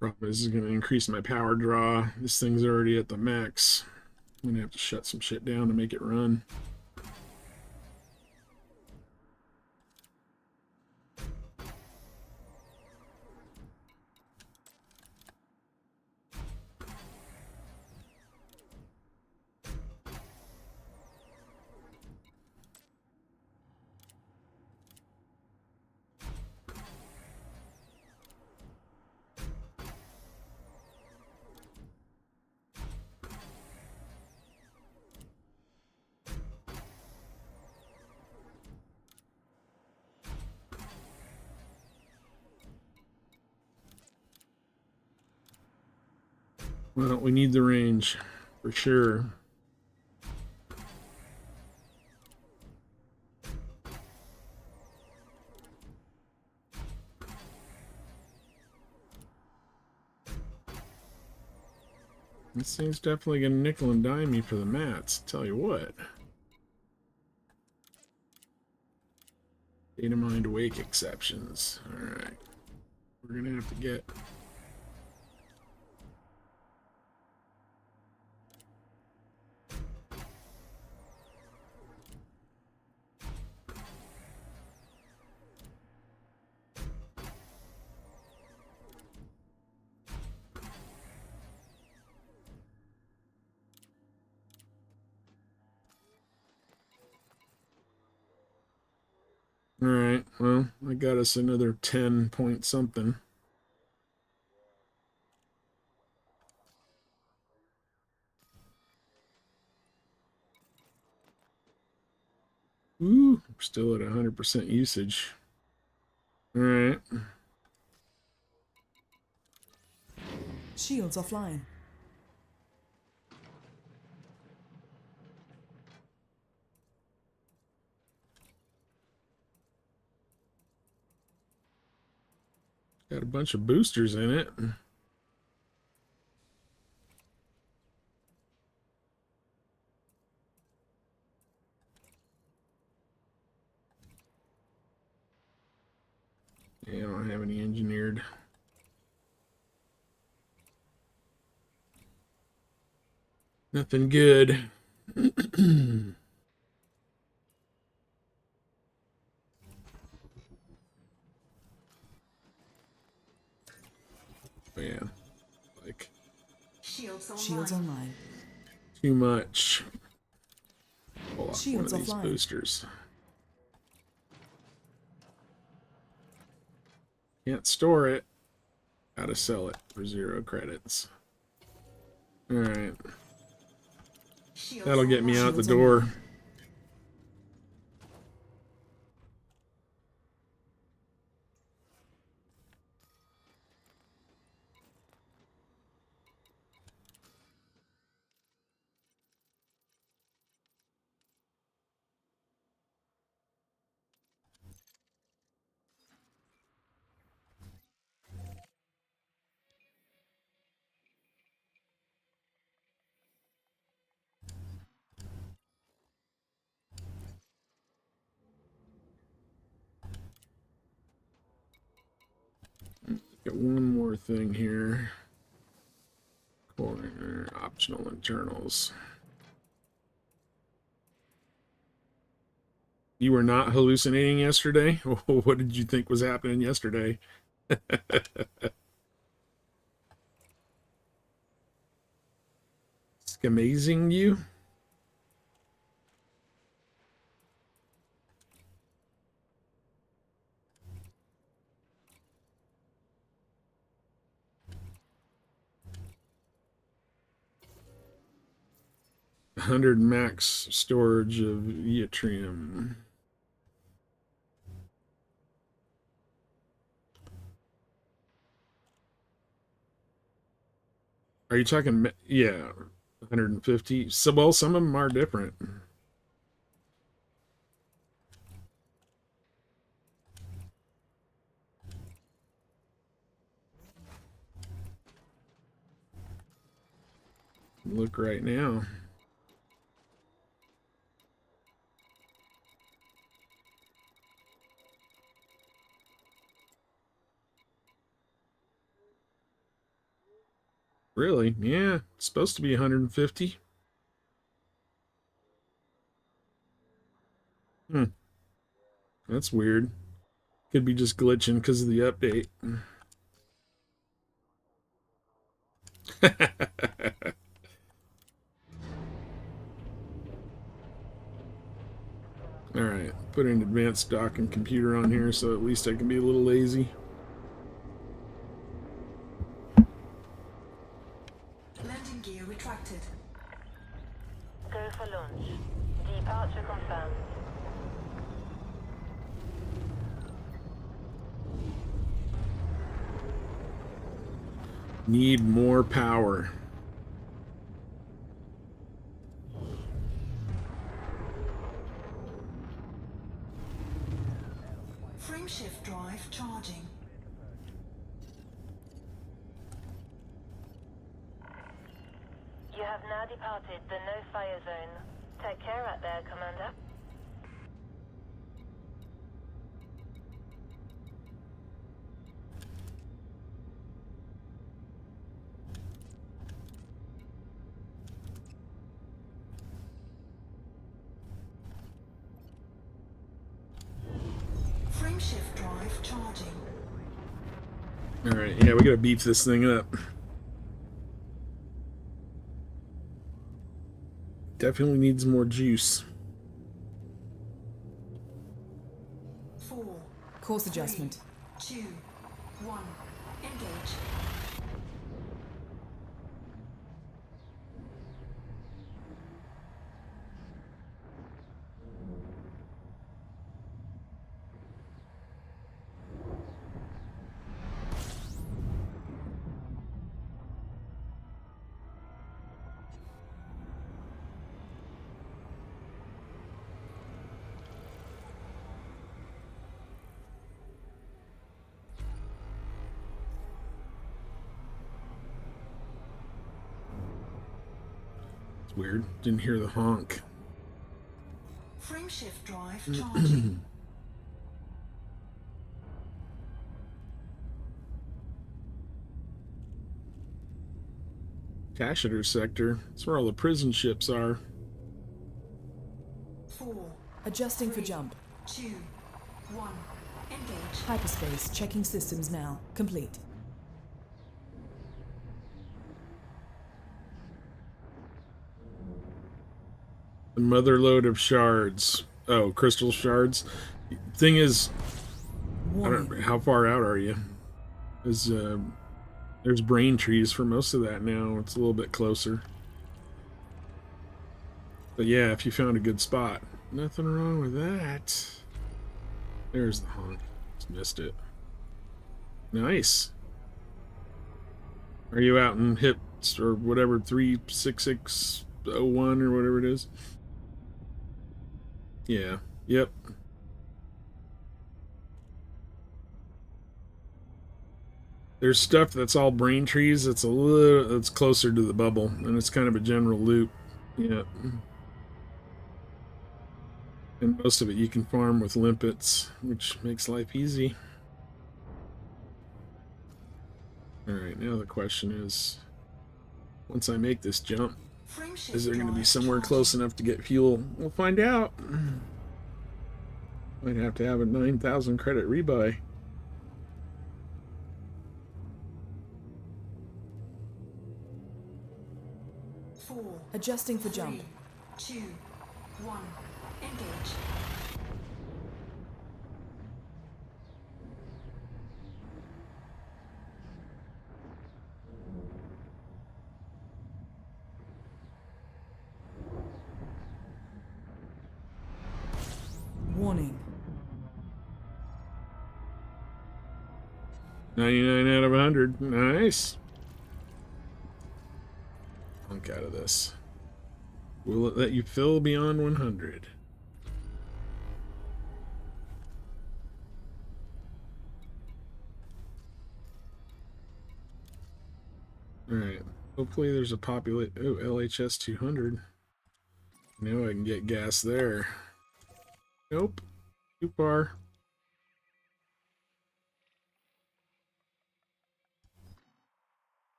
Problem is, this is going to increase my power draw. This thing's already at the max. I'm going to have to shut some shit down to make it run. Well, we need the range for sure. This thing's definitely gonna nickel and dime me for the mats. Tell you what. Data mined awake exceptions. Alright. We're gonna have to get Alright, well, I got us another 10 point something. Ooh, we're still at 100% usage. Alright. Shields offline. Got a bunch of boosters in it. Yeah, I don't have any engineered. Nothing good. Yeah, like Shields online. Shields online. too much. Pull off one of Shields these offline. boosters. Can't store it. Gotta sell it for 0 credits. Alright. Shields That'll get me online. out the Shields door. online. Get one more thing here. Corner, optional internals. You were not hallucinating yesterday? What did you think was happening yesterday? amazing you. $100 max storage of yttrium. Are you talking? Yeah, 150. So, well, some of them are different. Look right now. Really? Yeah, it's supposed to be 150. Hmm. That's weird. Could be just glitching because of the update. Alright, put an advanced dock and computer on here so at least I can be a little lazy. Landing gear retracted. Go for launch. Departure confirmed. Need more power. Frameshift drive charging. You have now departed the no-fire zone. Take care out there, Commander. Frameshift drive charging. Alright, yeah, we gotta beef this thing up. Definitely needs more juice. 4, Course adjustment. 2, 1. Engage. It's weird. Didn't hear the honk. Frameshift drive charging. Tacitor sector. That's where all the prison ships are. 4, Adjusting for jump. 2, 1. Engage. Hyperspace. Checking systems now. Complete. The motherload of shards. Oh, crystal shards. Thing is, I don't know, how far out are you? There's brain trees for most of that now. It's a little bit closer. But yeah, if you found a good spot. Nothing wrong with that. There's the honk. Just missed it. Nice. Are you out in hits or whatever, 36601 or whatever it is? Yeah. Yep. There's stuff that's all brain trees that's a little that's closer to the bubble, and it's kind of a general loop. Yeah. And most of it you can farm with limpets, which makes life easy. Alright, now the question is, once I make this jump, Frameshift is there going to be drive somewhere charging. close enough to get fuel? We'll find out. Might have to have a 9,000 credit rebuy. 4, Adjusting for 3, jump. 2, 1. Engage. Warning. 99 out of 100. Nice. Hunk out of this. Will it let you fill beyond 100? Alright. Hopefully there's a populate. Oh, LHS 200. Now I can get gas there. Nope. Too far.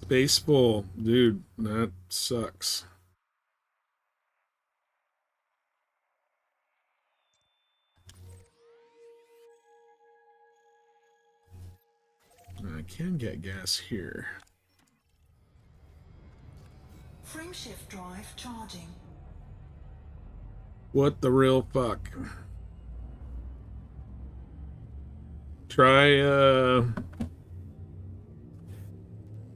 Space full. Dude, that sucks. I can get gas here. Frame shift drive charging. What the real fuck? Try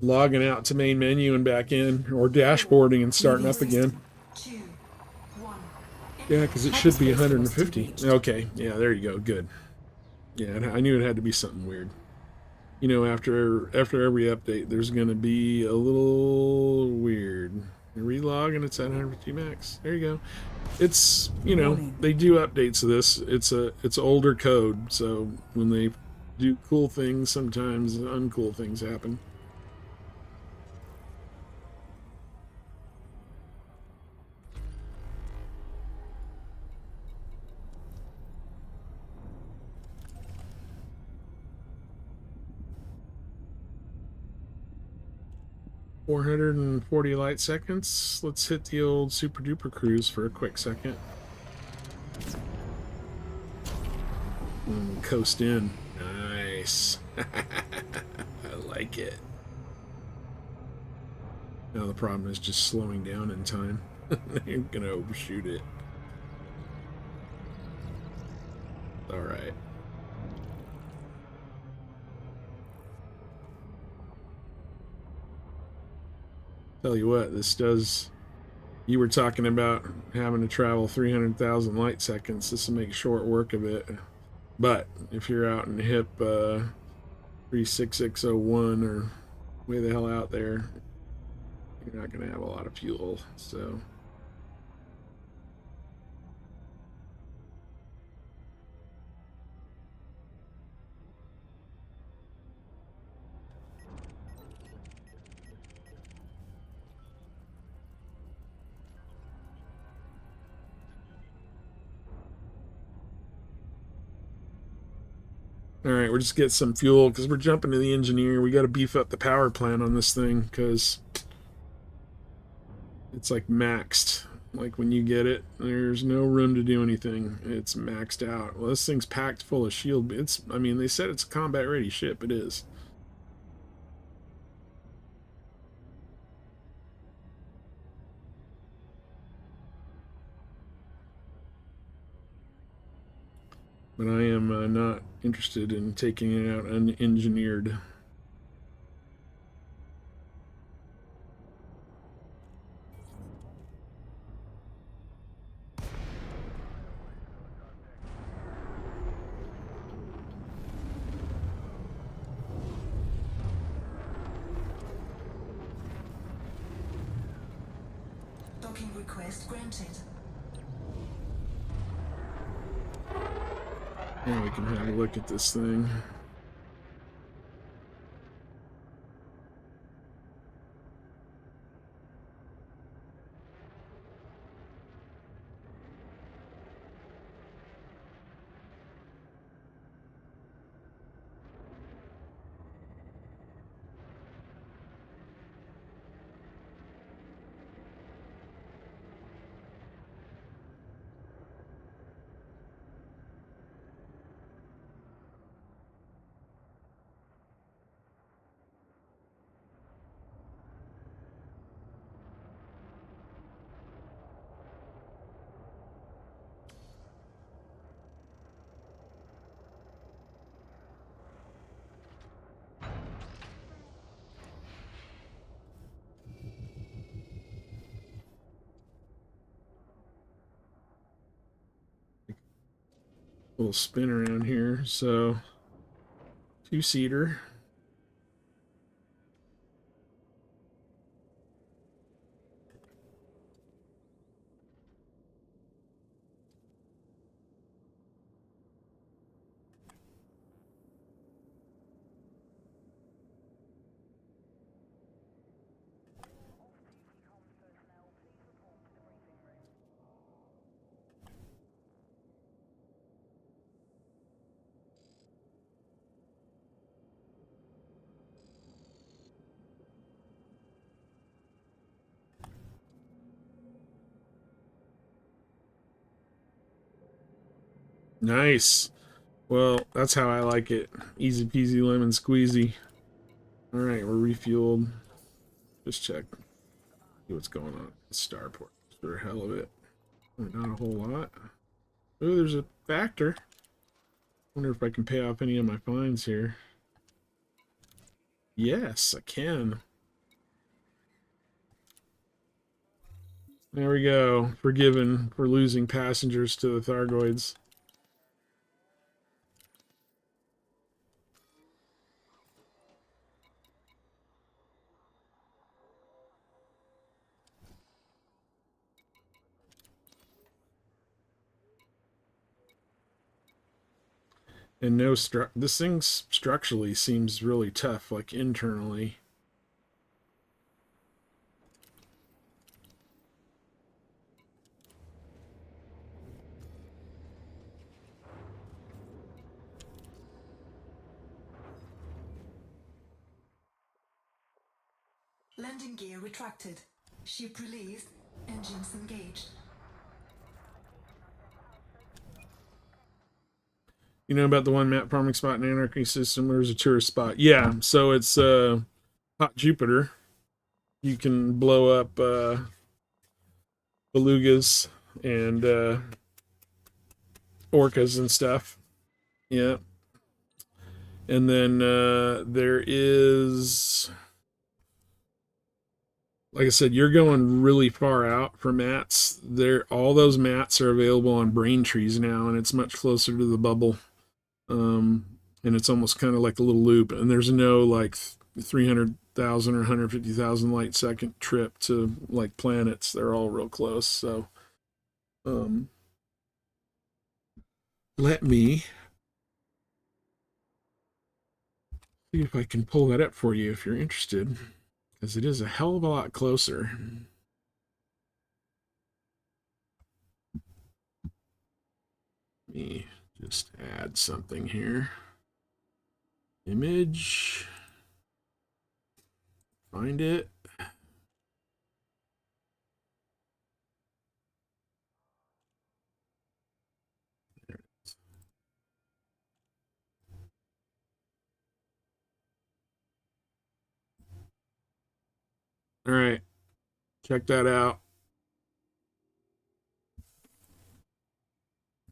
logging out to main menu and back in, or dashboarding and starting up again. 2, 1. Yeah, because it should be 150. Okay, yeah, there you go. Good. Yeah, I knew it had to be something weird. You know, after every update, there's gonna be a little weird. Relog and it's at 150 max. There you go. It's, you know, they do updates of this. It's older code, so when they do cool things, sometimes uncool things happen. $440 light seconds. Let's hit the old super duper cruise for a quick second. Coast in. Nice. I like it. Now the problem is just slowing down in time. You're gonna overshoot it. Alright. Tell you what, this does. You were talking about having to travel 300,000 light seconds. This will make short work of it. But if you're out in HIP 36601 or way the hell out there, you're not going to have a lot of fuel. So. All right, we're just getting some fuel because we're jumping to the engineer. We got to beef up the power plant on this thing because it's like maxed. Like when you get it, there's no room to do anything. It's maxed out. Well, this thing's packed full of shield. I mean, they said it's a combat ready ship. It is. But I am not interested in taking it out unengineered. Docking request granted. Now we can have a look at this thing. little spin around here. So, two-seater. Nice. Well, that's how I like it. Easy peasy lemon squeezy. All right, we're refueled. Just check. See what's going on. Starport. For the hell of it. Not a whole lot. Oh, there's a factor. Wonder if I can pay off any of my fines here. Yes, I can. There we go. Forgiven for losing passengers to the Thargoids. And no this thing structurally seems really tough, like internally. Landing gear retracted. Ship released. Engines engaged. You know about the one map farming spot in Anarchy system? There's a tourist spot. Yeah, so it's Hot Jupiter. You can blow up belugas and orcas and stuff. Yeah. And then there is, like I said, you're going really far out for mats. All those mats are available on Braintrees now, and it's much closer to the bubble. And it's almost kind of like a little loop. And there's no like 300,000 or 150,000 light second trip to like planets. They're all real close. So, let me see if I can pull that up for you if you're interested, because it is a hell of a lot closer. Let me just add something here. Image. Find it. All right. Check that out.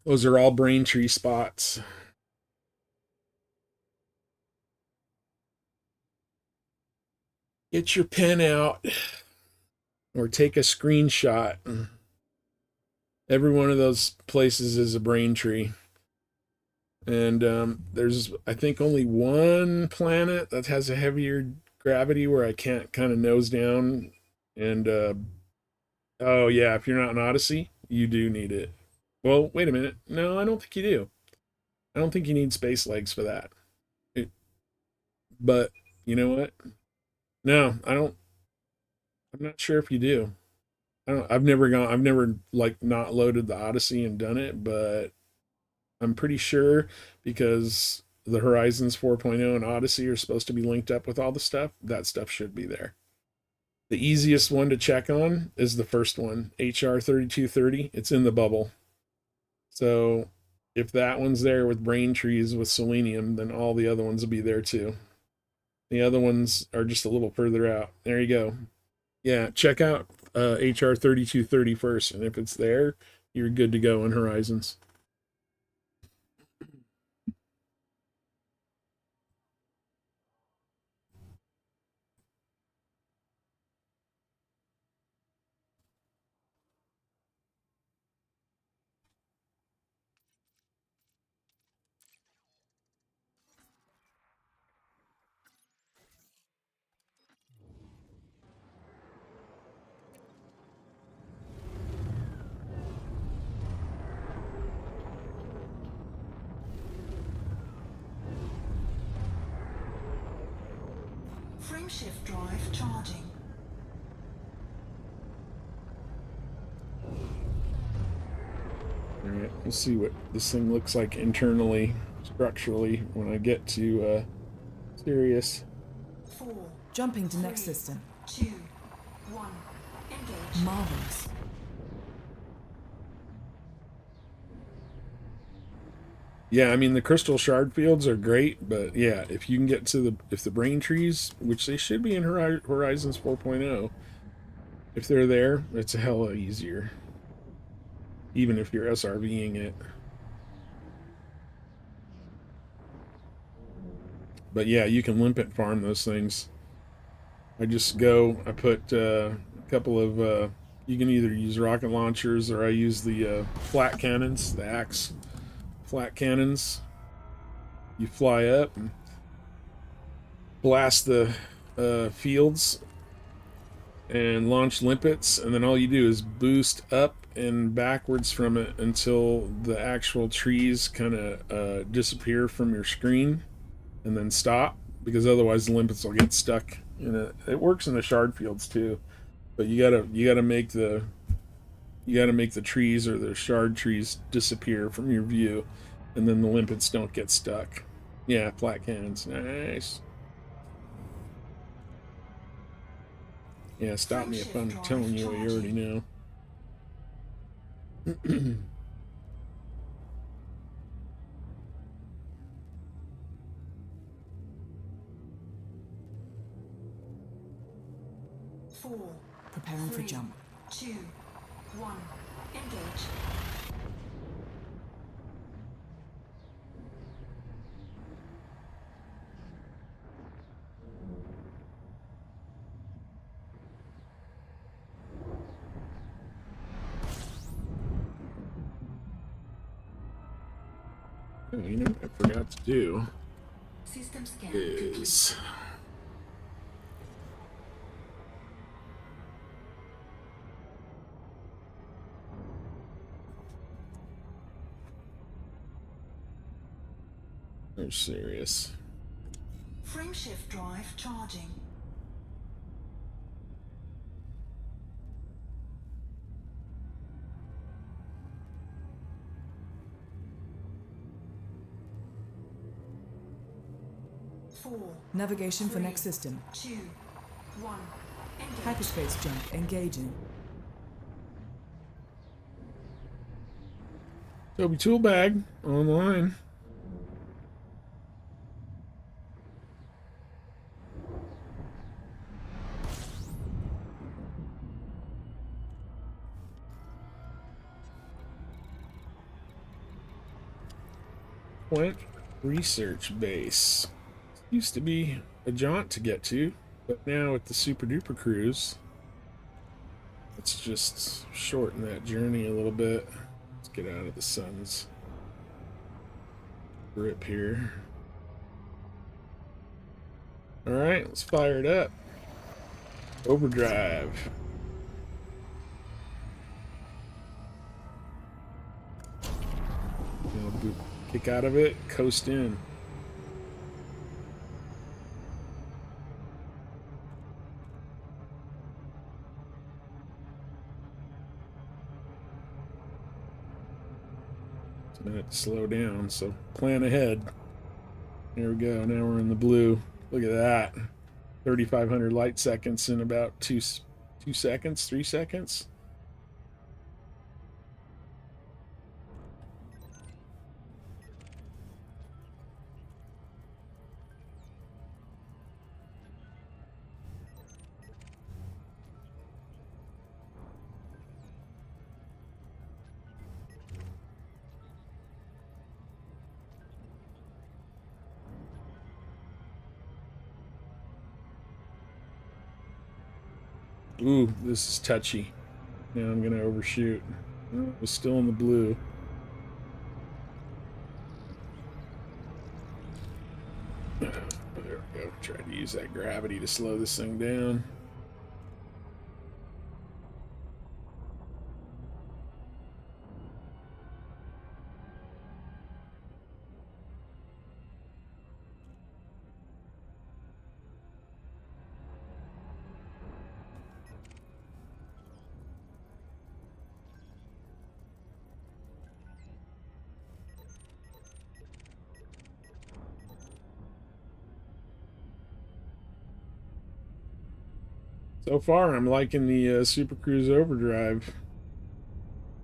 Those are all Braintree spots. Get your pen out or take a screenshot. Every one of those places is a Braintree. And there's, I think, only one planet that has a heavier gravity where I can't kind of nose down. And, oh, yeah, if you're not in Odyssey, you do need it. Well, wait a minute. No, I don't think you do. I don't think you need space legs for that. But you know what? No, I don't. I'm not sure if you do. I don't. I've never like not loaded the Odyssey and done it, but I'm pretty sure because the Horizons 4.0 and Odyssey are supposed to be linked up with all the stuff. That stuff should be there. The easiest one to check on is the first one, HR 3230. It's in the bubble. So if that one's there with Braintrees with selenium, then all the other ones will be there too. The other ones are just a little further out. There you go. Yeah, check out HR 3230 first, and if it's there, you're good to go in Horizons. Frameshift drive charging. Alright, we'll see what this thing looks like internally, structurally, when I get to Sirius. 4, Jumping to next system. 2, 1. Engage. Marvelous. Yeah, I mean the crystal shard fields are great, but yeah, if you can get to if the brain trees, which they should be in Horizons 4.0, if they're there, it's a hella easier. Even if you're SRVing it. But yeah, you can limpet farm those things. I put a couple of, you can either use rocket launchers or I use the flat cannons, the axe flat cannons. You fly up and blast the fields and launch limpets, and then all you do is boost up and backwards from it until the actual trees kind of disappear from your screen, and then stop, because otherwise the limpets will get stuck in it. It works in the shard fields too, but you gotta make the trees or the shard trees disappear from your view, and then the limpets don't get stuck. Yeah, flat cannons, nice. Yeah, stop me if I'm telling you what you already know. Four, Preparing for jump. 2, 1. Engage. Oh, you know what I forgot to do System scan is oh, serious. Frameshift drive charging. Four, Navigation for next system. 2, 1. Engage. Hyperspace jump engaging. Toby tool bag online. Plant research base. Used to be a jaunt to get to, but now with the super duper cruise, let's just shorten that journey a little bit. Let's get out of the sun's grip here. All right, let's fire it up. Overdrive. Kick out of it, coast in. It's a minute to slow down, so plan ahead. There we go, now we're in the blue. Look at that. 3,500 light seconds in about 2 seconds, 3 seconds. Ooh, this is touchy. Now I'm gonna overshoot. Oh, it's still in the blue. There we go. Try to use that gravity to slow this thing down. So far, I'm liking the Super Cruise Overdrive.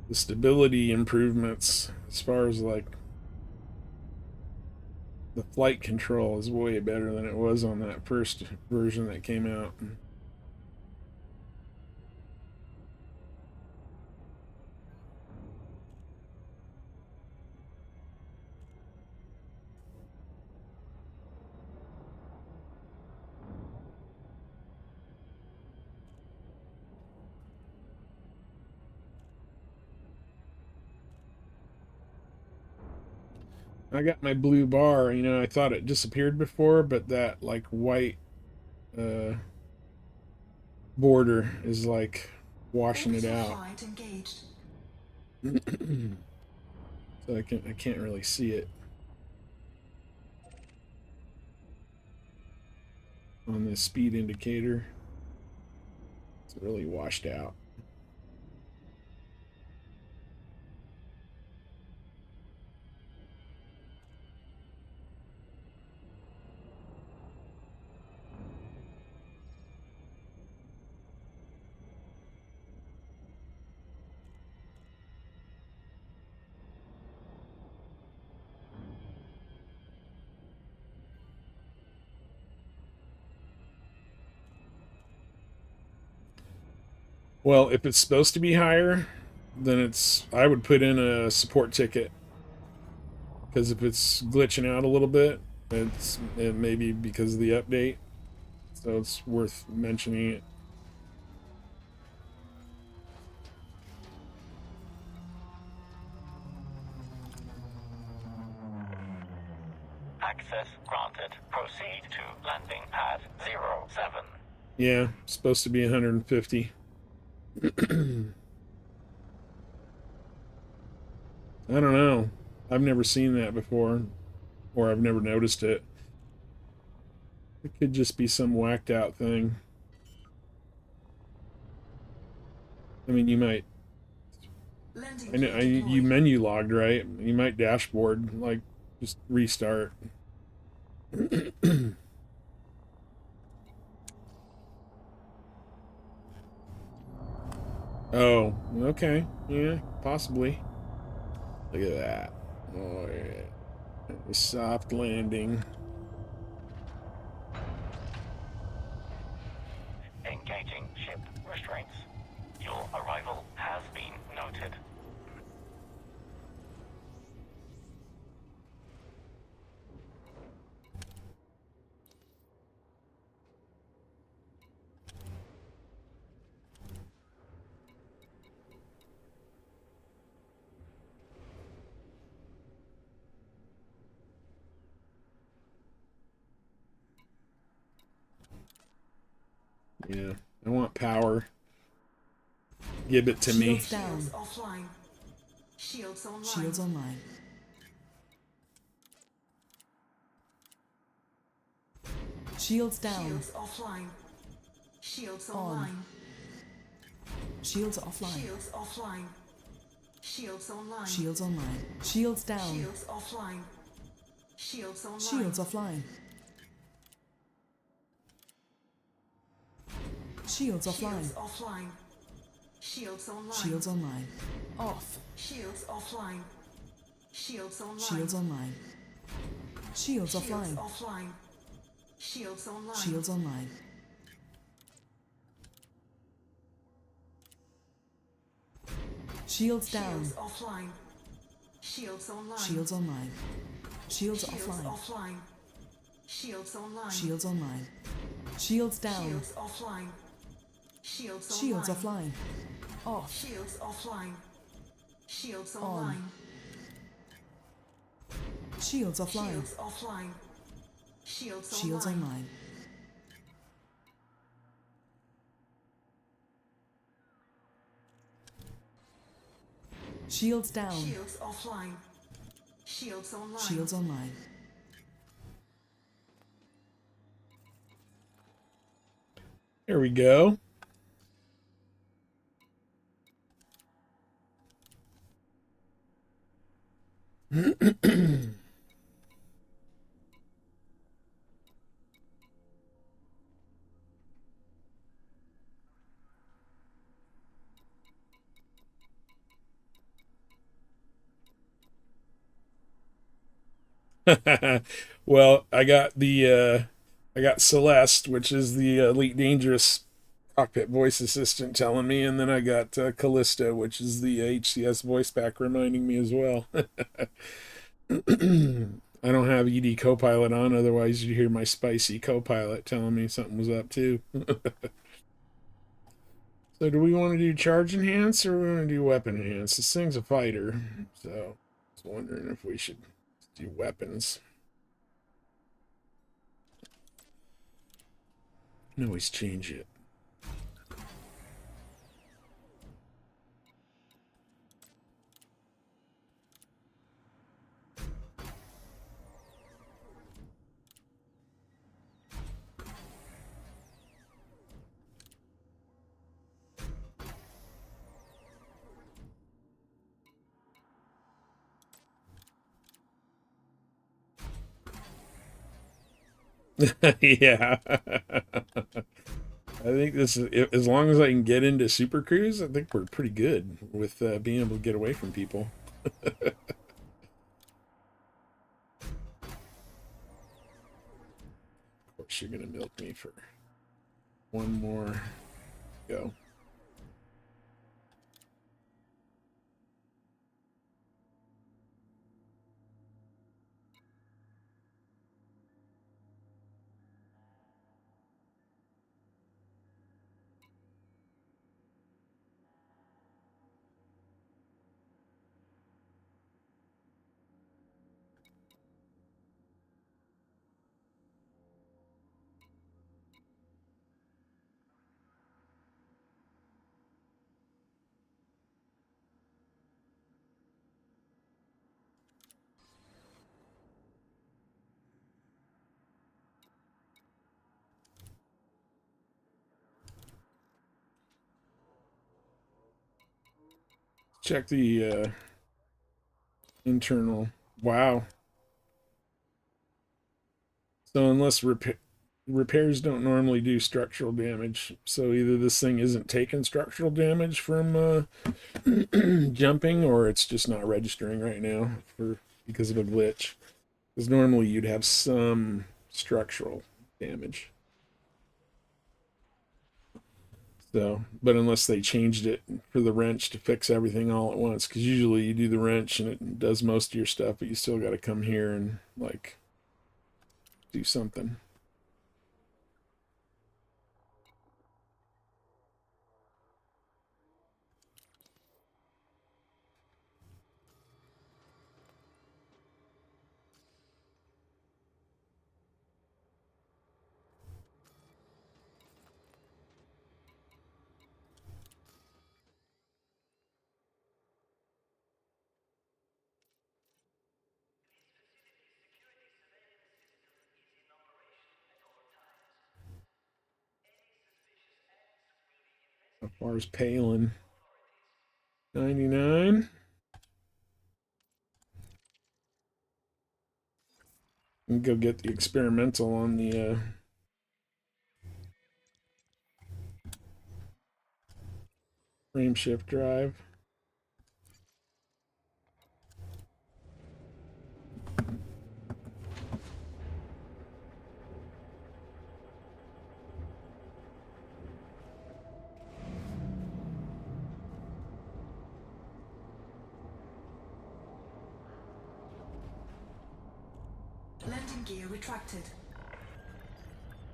The stability improvements, as far as like the flight control, is way better than it was on that first version that came out. I got my blue bar. You know, I thought it disappeared before, but that like white uh, border is like washing it Orbital out. flight engaged. So I can't really see it on the speed indicator. It's really washed out. Well, if it's supposed to be higher, then I would put in a support ticket. Because if it's glitching out a little bit, it may be because of the update. So it's worth mentioning it. Access granted. Proceed to landing pad 07. Yeah, it's supposed to be 150. I don't know. I've never seen that before, or I've never noticed it. It could just be some whacked out thing. I mean, you might. Landing I know gear you deployed. menu logged, right? You might dashboard, like just restart. Oh, okay. Yeah, possibly. Look at that. Oh, yeah. A soft landing. Engaging ship restraints. Your arrival has been noted. Yeah, I want power. Give it to me. Shields down. Shields offline. Shields online. Shields online. Shields down. Shields offline. Shields On. online. Shields offline. Shields offline. Shields online. Shields online. Shields down. Shields offline. Shields online. Shields offline. Shields offline. Shields offline. Shields online. Shields online. Off. Shields offline. Shields online. Shields online. Shields offline. offline. Shields online. Shields online. Shields down. Shields offline. Shields online. Shields online. Shields Shields offline. offline. Shields online. Shields online. Shields down. Shields offline. Shields online. Shields offline. Off. Shields offline. Shields On. online. Shields offline. Shields offline. Shields Shields online. online. Shields down. Shields offline. Shields online. Shields online. There we go. Well, I got Celeste, which is the Elite Dangerous cockpit voice assistant telling me, and then I got Callisto, which is the HCS voice pack reminding me as well. I don't have EDCopilot on, otherwise you'd hear my spicy Copilot telling me something was up too. So do we want to do charge enhance or we want to do weapon enhance? This thing's a fighter, so I was wondering if we should do weapons. I can always change it. Yeah. I think this is, as long as I can get into Super Cruise, I think we're pretty good with being able to get away from people. Of course, you're going to milk me for one more go. Check the internal. Wow. So unless repairs don't normally do structural damage, so either this thing isn't taking structural damage from jumping, or it's just not registering right now because of a glitch. Because normally you'd have some structural damage. So, but unless they changed it for the wrench to fix everything all at once, because usually you do the wrench and it does most of your stuff, but you still got to come here and like do something. How far is Palin? 99. And go get the experimental on the frame shift drive. Landing gear retracted.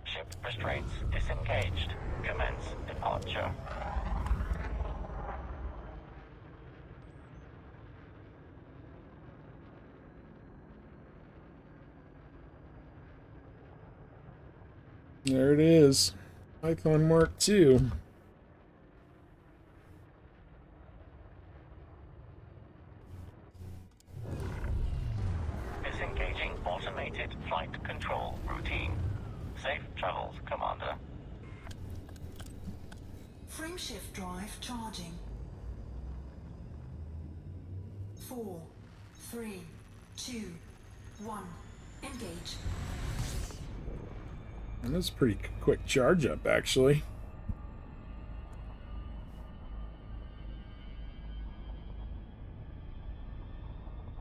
Ship restraints disengaged. Commence departure. There it is. Python Mark II. Disengaging automated flight control routine. Safe travels, Commander. Frame shift drive charging. 4, 3, 2, 1. Engage. And that's a pretty quick charge up, actually.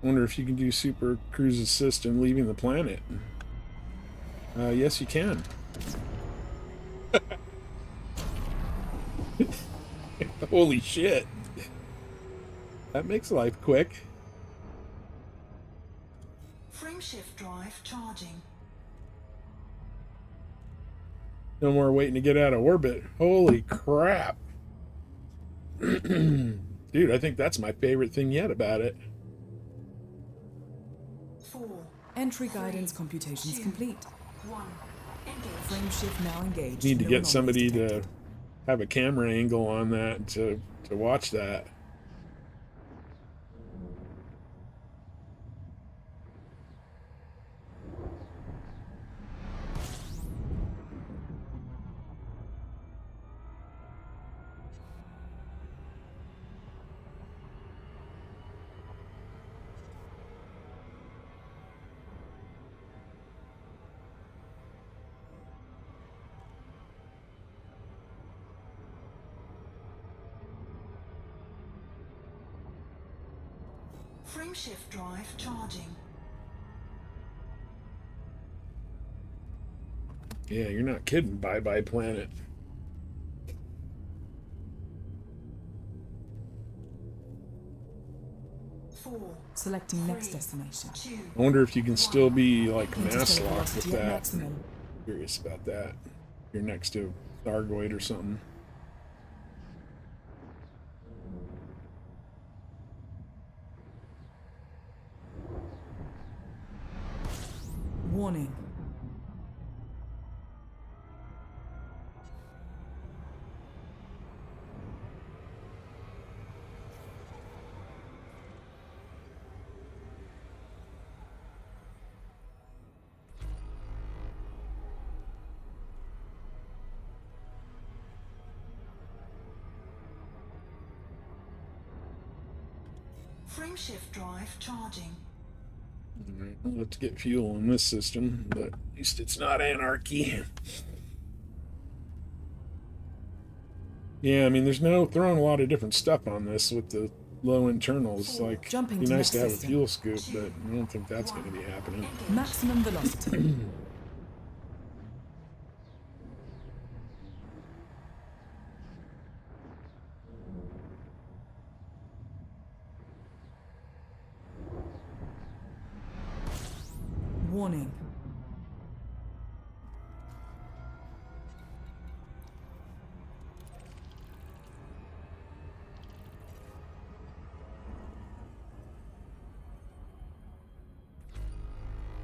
Wonder if you can do Super Cruise Assist and leaving the planet. Yes, you can. Holy shit. That makes life quick. Frameshift drive charging. No more waiting to get out of orbit. Holy crap. Dude, I think that's my favorite thing yet about it. 4, Entry guidance computations complete. 1. Engage. Frameshift now engaged. Need to No get anomalies somebody detected. to have a camera angle on that to watch that. Frameshift drive charging. Yeah, you're not kidding. Bye-bye planet. Four, Selecting next 3, destination. 2. I wonder if you can still be like mass Interstellar locked with velocity at that. maximum. Curious about that. You're next to Stargoid or something. Warning. Frameshift drive charging. Alright, let's get fuel in this system, but at least it's not anarchy. Yeah, I mean, there's no throwing a lot of different stuff on this with the low internals. Like, Jumping be to nice to have next a system. fuel scoop, but I don't think that's going to be happening. Maximum velocity. Warning.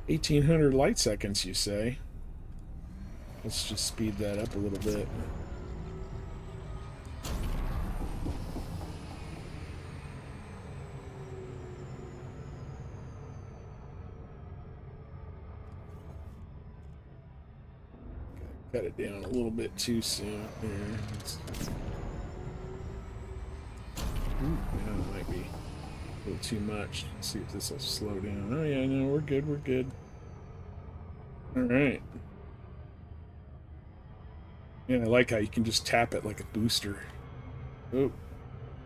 $1,800 light seconds, you say? Let's just speed that up a little bit. Got it down a little bit too soon. There. Ooh, yeah, it might be a little too much. Let's see if this will slow down. Oh yeah, no, we're good, we're good. Alright. Yeah, I like how you can just tap it like a booster. Oh,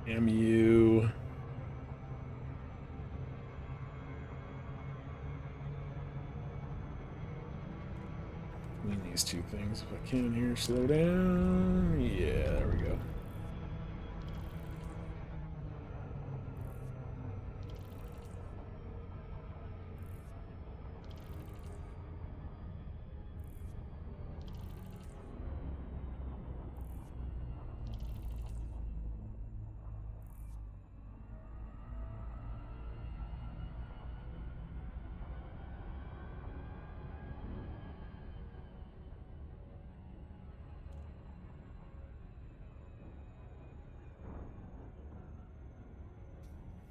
damn you. Between these two things, if I can here, slow down. Yeah, there we go.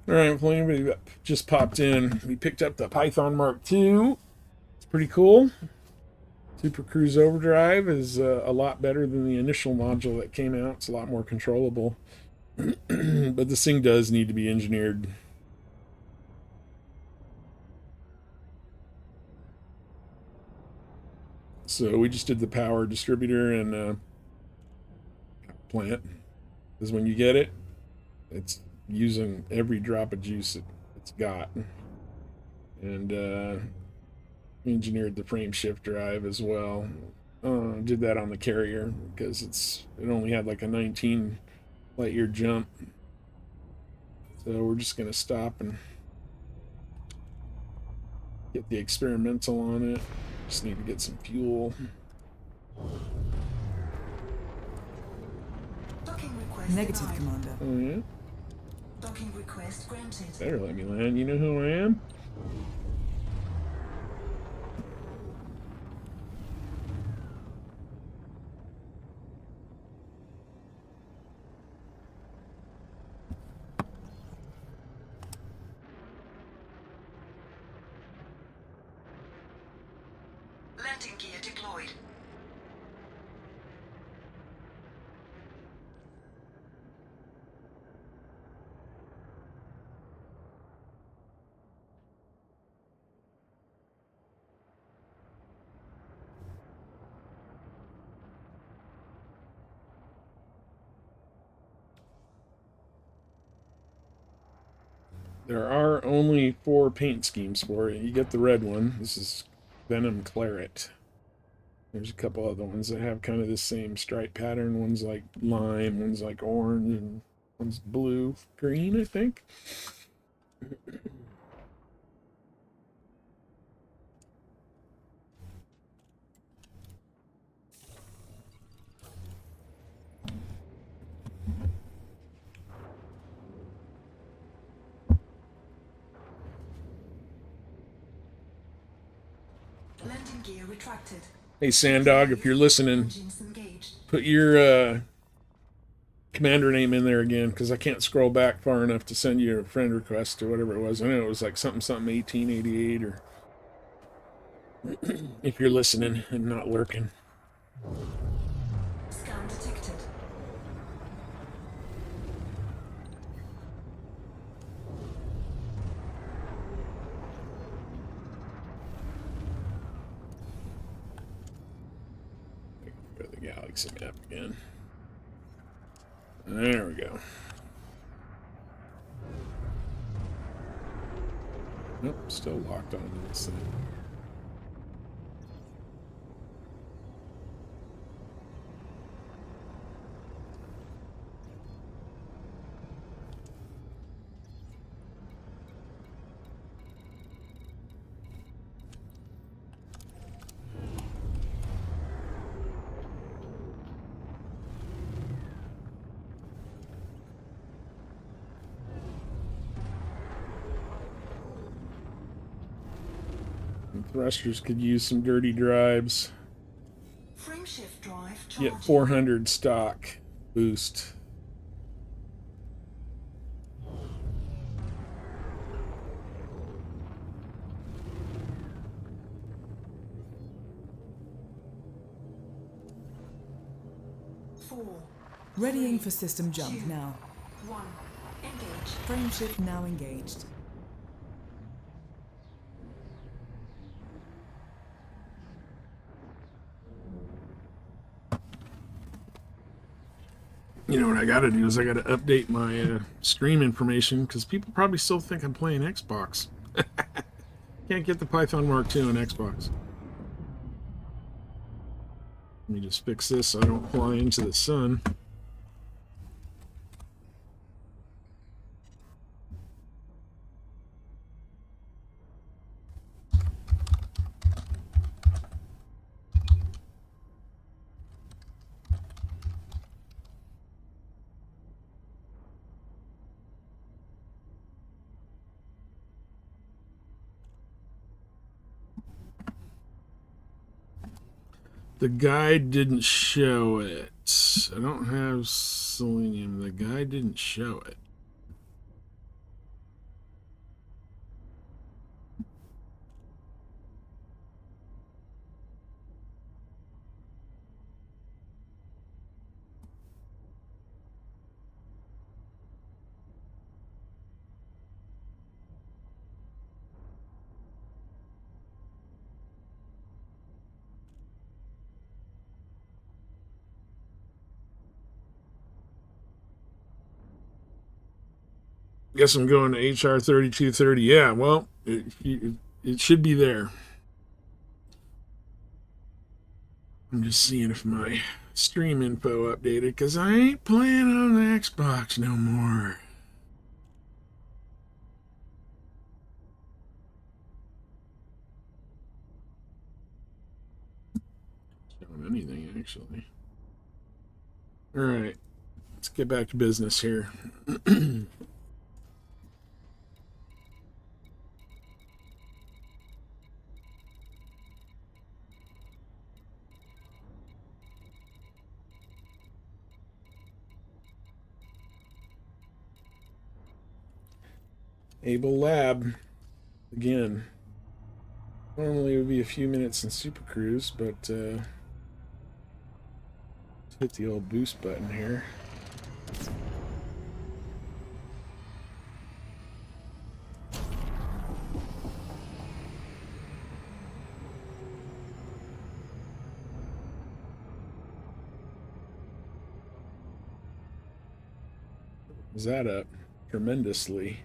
All right, well, anybody that just popped in, we picked up the Python Mark II. It's pretty cool. Super Cruise Overdrive is a lot better than the initial module that came out. It's a lot more controllable. But this thing does need to be engineered. So we just did the power distributor and plant. Because when you get it, it's using every drop of juice it's got. and engineered the frame shift drive as well. Did that on the carrier because it only had like a 19 light year jump. So we're just gonna stop and get the experimental on it. Just need to get some fuel. Docking request Negative, denied. Commander. Oh yeah? Docking request granted. Better let me land. You know who I am? Landing gear deployed. There are only 4 paint schemes for it. You get the red one. This is Venom Claret. There's a couple other ones that have kind of the same stripe pattern. One's like lime, one's like orange, and one's blue, green, I think. Landing gear retracted. Hey, Sandog, if you're listening, Engines engaged. put your commander name in there again, because I can't scroll back far enough to send you a friend request or whatever it was. I know it was like something 1888, or if you're listening and not lurking. Scan detected. Go to the galaxy map again. There we go. Nope, still locked onto this thing. Thrusters could use some dirty drives. Frame shift drive charging. Get 400 stock boost. Four, Readying for system jump two, now. 1. Engage. Frame shift now engaged. You know what I gotta do is I gotta update my stream information, because people probably still think I'm playing Xbox. Can't get the Python Mark II on Xbox. Let me just fix this so I don't fly into the sun. The guide didn't show it. I don't have selenium. The guide didn't show it. Guess I'm going to HR 3230. Yeah, well, it should be there. I'm just seeing if my stream info updated, because I ain't playing on the Xbox no more. Showing anything, actually. All right, let's get back to business here. Able Lab, again. Normally it would be a few minutes in Super Cruise, but let's hit the old boost button here. Is that up tremendously?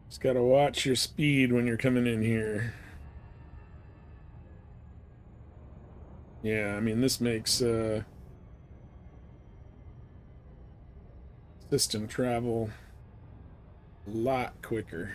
Just gotta watch your speed when you're coming in here. Yeah, I mean, this makes system travel a lot quicker.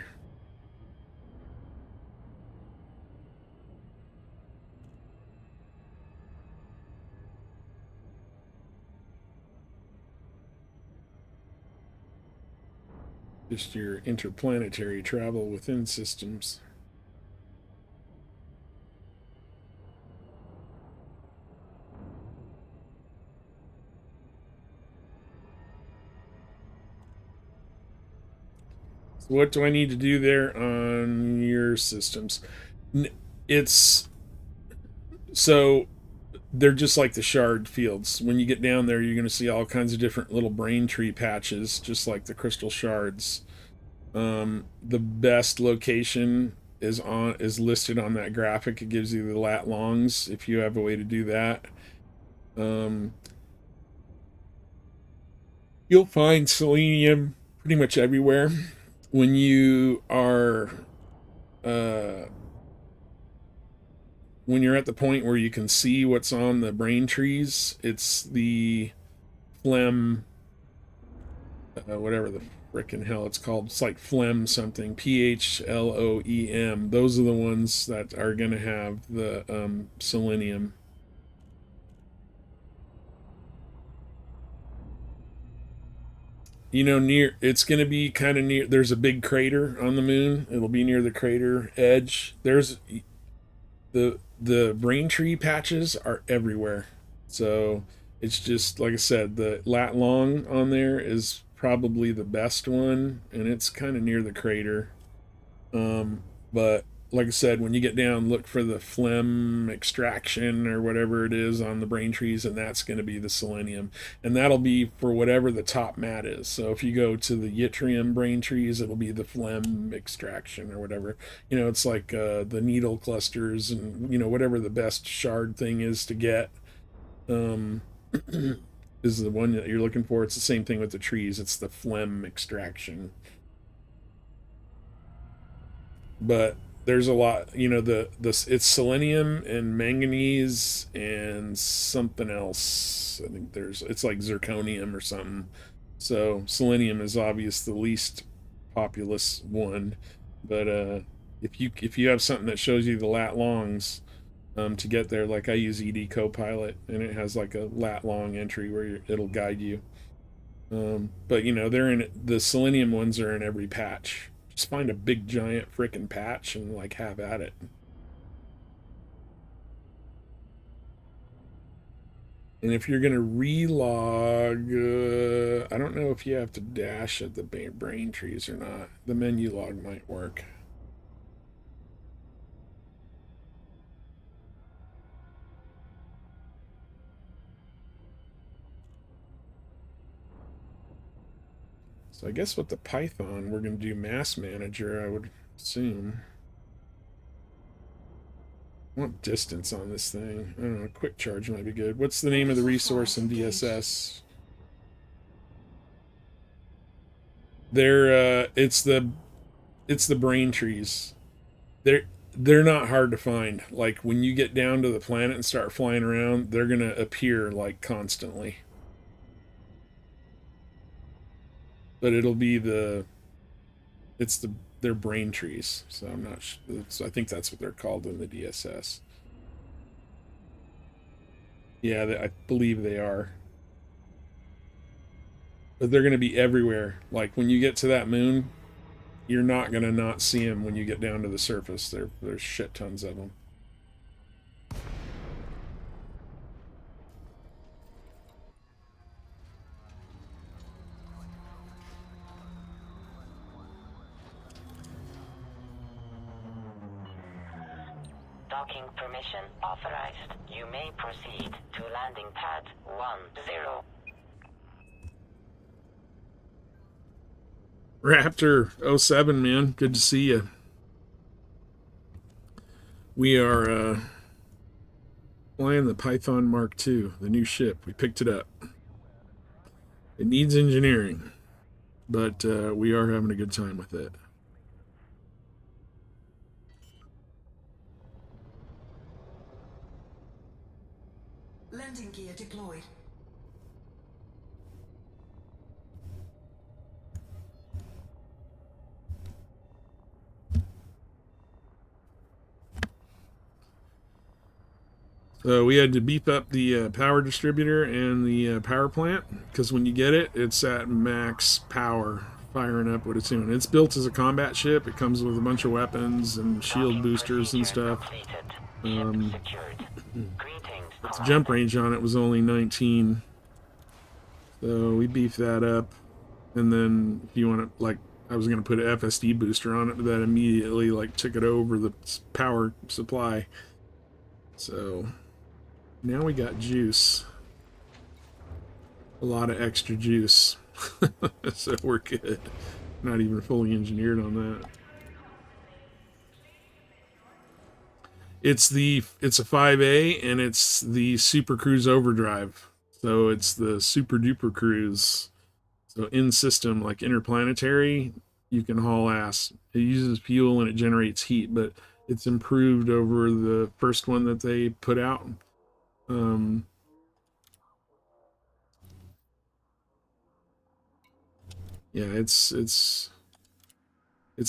Just your interplanetary travel within systems. So what do I need to do there on your systems? It's so they're just like the shard fields. When you get down there, you're going to see all kinds of different little brain tree patches, just like the crystal shards. The best location is listed on that graphic. It gives you the lat longs if you have a way to do that. You'll find selenium pretty much everywhere. When you are when you're at the point where you can see what's on the brain trees, it's the phlegm, whatever the frickin' hell it's called. It's like phlegm something, PHLOEM. Those are the ones that are going to have the selenium. You know, near, it's going to be kind of near, there's a big crater on the moon. It'll be near the crater edge. There's the brain tree patches are everywhere. So it's just like I said, the lat long on there is probably the best one, and it's kind of near the crater. But like I said, when you get down, look for the phlegm extraction or whatever it is on the brain trees, and that's going to be the selenium, and that'll be for whatever the top mat is. So if you go to the yttrium brain trees, it'll be the phlegm extraction or whatever. You know, it's like the needle clusters, and you know, whatever the best shard thing is to get. Is the one that you're looking for. It's the same thing with the trees. It's the phlegm extraction. But there's a lot, you know, it's selenium and manganese and something else. I think it's like zirconium or something. So selenium is obvious the least populous one, but if you have something that shows you the lat longs to get there, like I use EDCopilot, and it has like a lat long entry where it'll guide you. But you know, the selenium ones are in every patch. Just find a big giant frickin' patch and like have at it. And if you're gonna relog, I don't know if you have to dash at the brain trees or not. The menu log might work. So I guess with the Python, we're going to do mass manager, I would assume. I want distance on this thing. I don't know, quick charge might be good. What's the name of the resource in DSS? It's the brain trees. They're not hard to find. Like when you get down to the planet and start flying around, they're gonna appear like constantly. But it'll be their brain trees. So I'm not. I think that's what they're called in the DSS. Yeah, I believe they are. But they're gonna be everywhere. Like when you get to that moon, you're not gonna not see them when you get down to the surface. There's shit tons of them. Docking permission authorized. You may proceed to landing pad 10. Raptor 07, man. Good to see you. We are flying the Python Mark II, the new ship. We picked it up. It needs engineering, but we are having a good time with it. Landing gear deployed. So we had to beef up the power distributor and the power plant because when you get it, it's at max power, firing up what it's doing. It's built as a combat ship. It comes with a bunch of weapons and shield boosters and stuff. Its jump range on it was only 19, so we beefed that up. And then if you want to, like, I was going to put an FSD booster on it, but that immediately like took it over the power supply. So now we got juice. A lot of extra juice. So we're good. Not even fully engineered on that. It's a 5A and it's the Super Cruise Overdrive. So it's the Super Duper Cruise. So in system, like interplanetary, you can haul ass. It uses fuel and it generates heat, but it's improved over the first one that they put out. Yeah, it's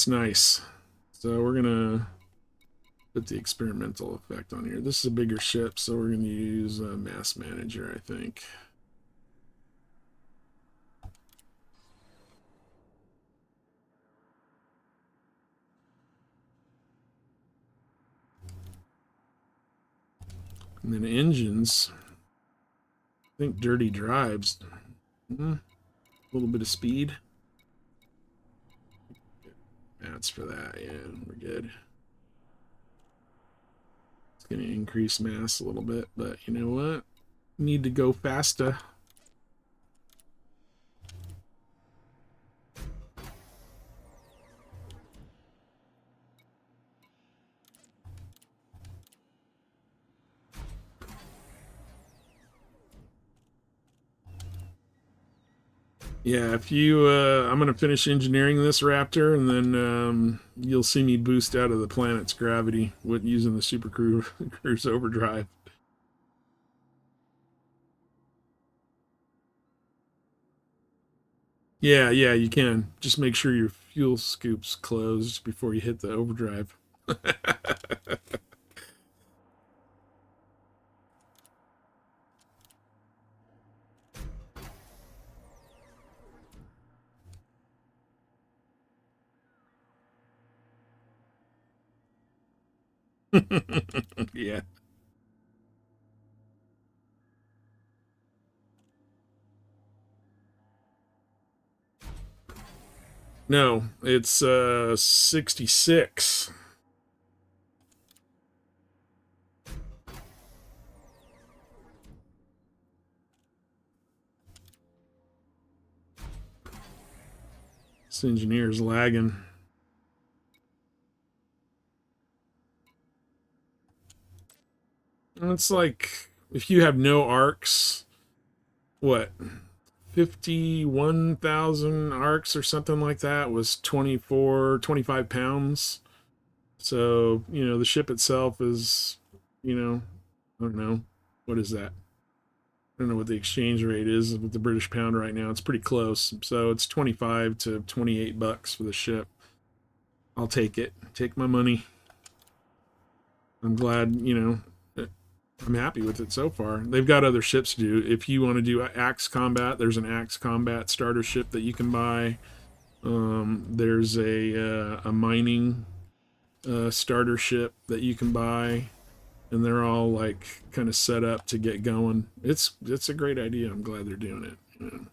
nice. So we're gonna put the experimental effect on here. This is a bigger ship, so we're gonna use a mass manager, I think. And then engines. I think dirty drives. A little bit of speed. That's for that. Yeah, we're good. It's going to increase mass a little bit, but you know what? Need to go faster. Yeah, if you, I'm going to finish engineering this Raptor, and then you'll see me boost out of the planet's gravity with using the Super Cruise Overdrive. Yeah, you can. Just make sure your fuel scoop's closed before you hit the overdrive. Yeah. No, it's 66. This engineer's lagging. And it's like, if you have no arcs, what, 51,000 arcs or something like that was 25 pounds. So, you know, the ship itself is, you know, I don't know. What is that? I don't know what the exchange rate is with the British pound right now. It's pretty close. So it's 25 to 28 bucks for the ship. I'll take it. Take my money. I'm glad, you know, I'm happy with it so far. They've got other ships to do. If you want to do Axe Combat, there's an Axe Combat starter ship that you can buy. There's a mining starter ship that you can buy, and they're all like kind of set up to get going. It's a great idea. I'm glad they're doing it. You know?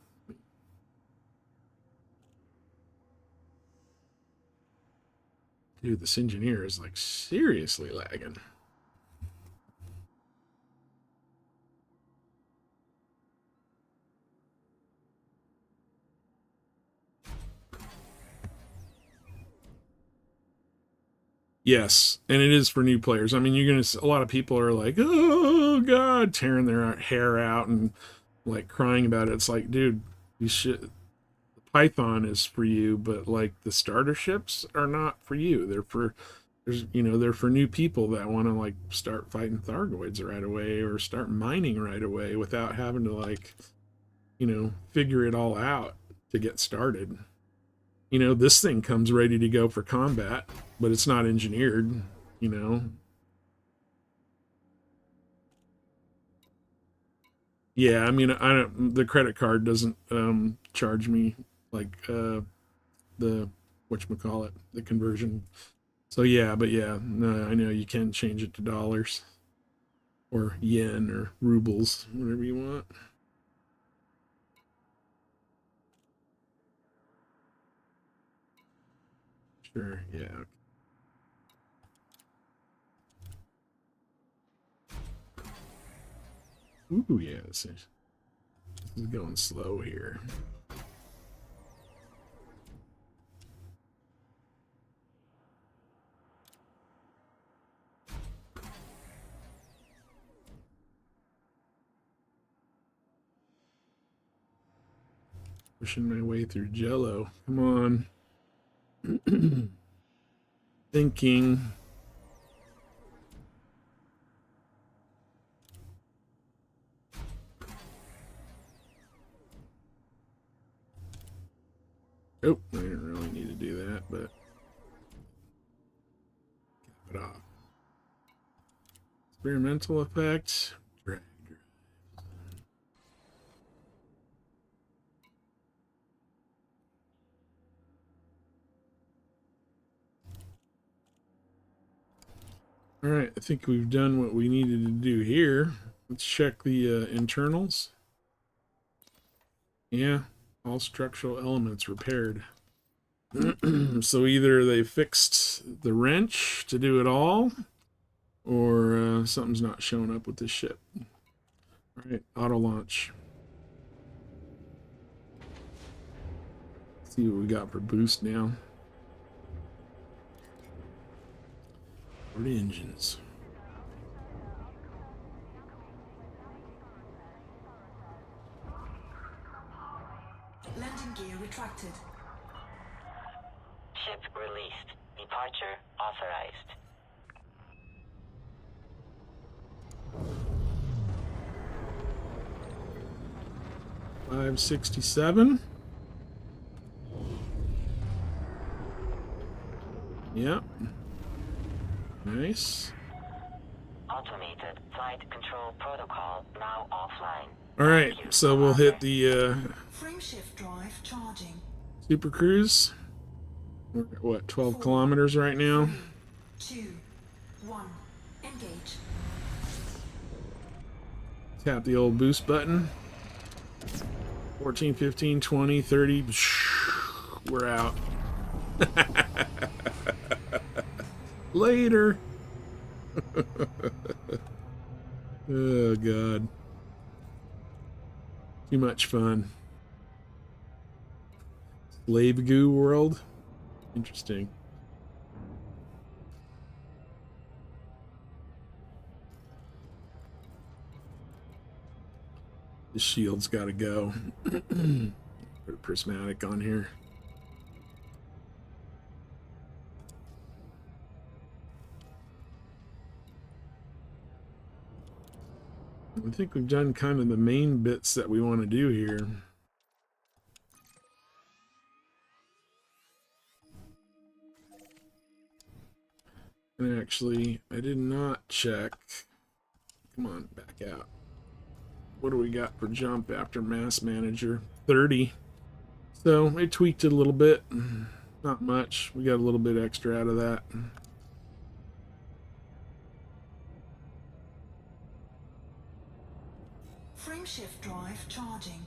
Dude, this engineer is like seriously lagging. Yes, and it is for new players. I mean, you're gonna. A lot of people are like, "Oh God," tearing their hair out and like crying about it. It's like, dude, you should. Python is for you, but like the starter ships are not for you. They're for they're for new people that want to like start fighting Thargoids right away or start mining right away without having to like figure it all out to get started. This thing comes ready to go for combat, but it's not engineered, you know. Yeah, I mean, I don't. The credit card doesn't charge me like the whatchamacallit, the conversion. So yeah, but yeah, no, I know you can change it to dollars or yen or rubles, whatever you want. Sure, yeah. Ooh, yeah, this is going slow here. Pushing my way through Jello. Come on. Thinking. Oh, I didn't really need to do that, but cap it off. Experimental effect. Drag. All right, I think we've done what we needed to do here. Let's check the internals. Yeah, all structural elements repaired. So either they fixed the wrench to do it all, or something's not showing up with this ship. All right, auto launch. Let's see what we got for boost now. 40 engines. Landing gear retracted. Ship released. Departure authorized. $567. Yep. Nice. Automated flight control protocol now offline. All right, so we'll hit the Frameshift drive charging. Super Cruise. We're at what, 12 kilometers right now? 3, 2, 1. Engage. Tap the old boost button. 14, 15, 20, 30. We're out. Later. Oh, God. Too much fun. Slave goo world. Interesting. The shield's got to go. Put a prismatic on here. I think we've done kind of the main bits that we want to do here. And actually, I did not check. Come on, back out. What do we got for jump after Mass Manager? 30. So I tweaked it a little bit. Not much. We got a little bit extra out of that. Frameshift drive charging.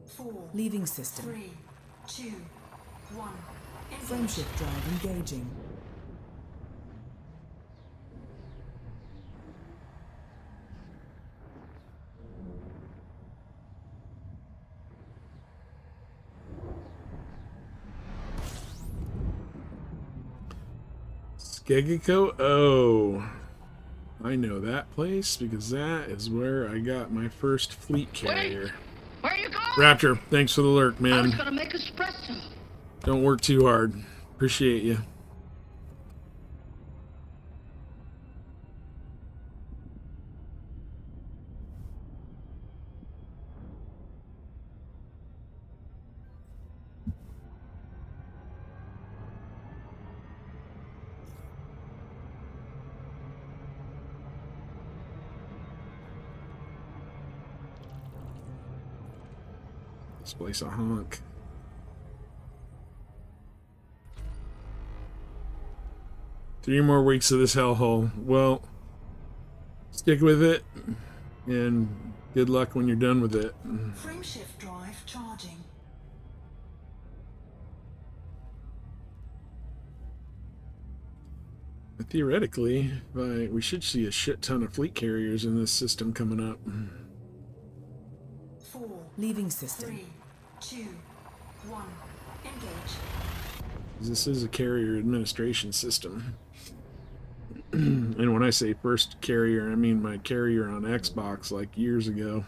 Four, Leaving system. 3, 2, 1. Frameshift drive engaging. Skegiko? Oh. I know that place because that is where I got my first fleet carrier. Where are you going? Raptor, thanks for the lurk, I was man. gonna make espresso. Don't work too hard. Appreciate you. This place a honk. Three more weeks of this hellhole. Well, stick with it, and good luck when you're done with it. Frameshift drive charging. But theoretically, we should see a shit ton of fleet carriers in this system coming up. 4, Leaving system. 3, 2, 1. Engage. This is a carrier administration system. And when I say first carrier, I mean my carrier on Xbox like years ago.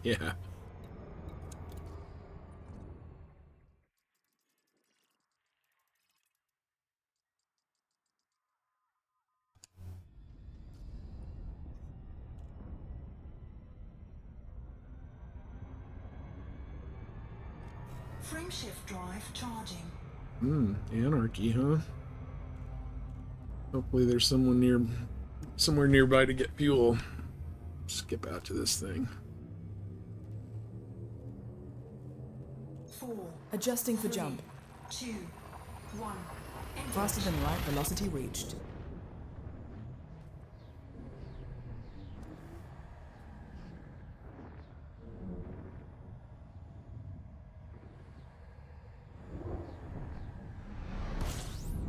Yeah. Frameshift drive charging. Anarchy, huh? Hopefully there's somewhere nearby to get fuel. Skip out to this thing. 4, Adjusting for jump. 2, 1. Engage. Faster than light, velocity reached.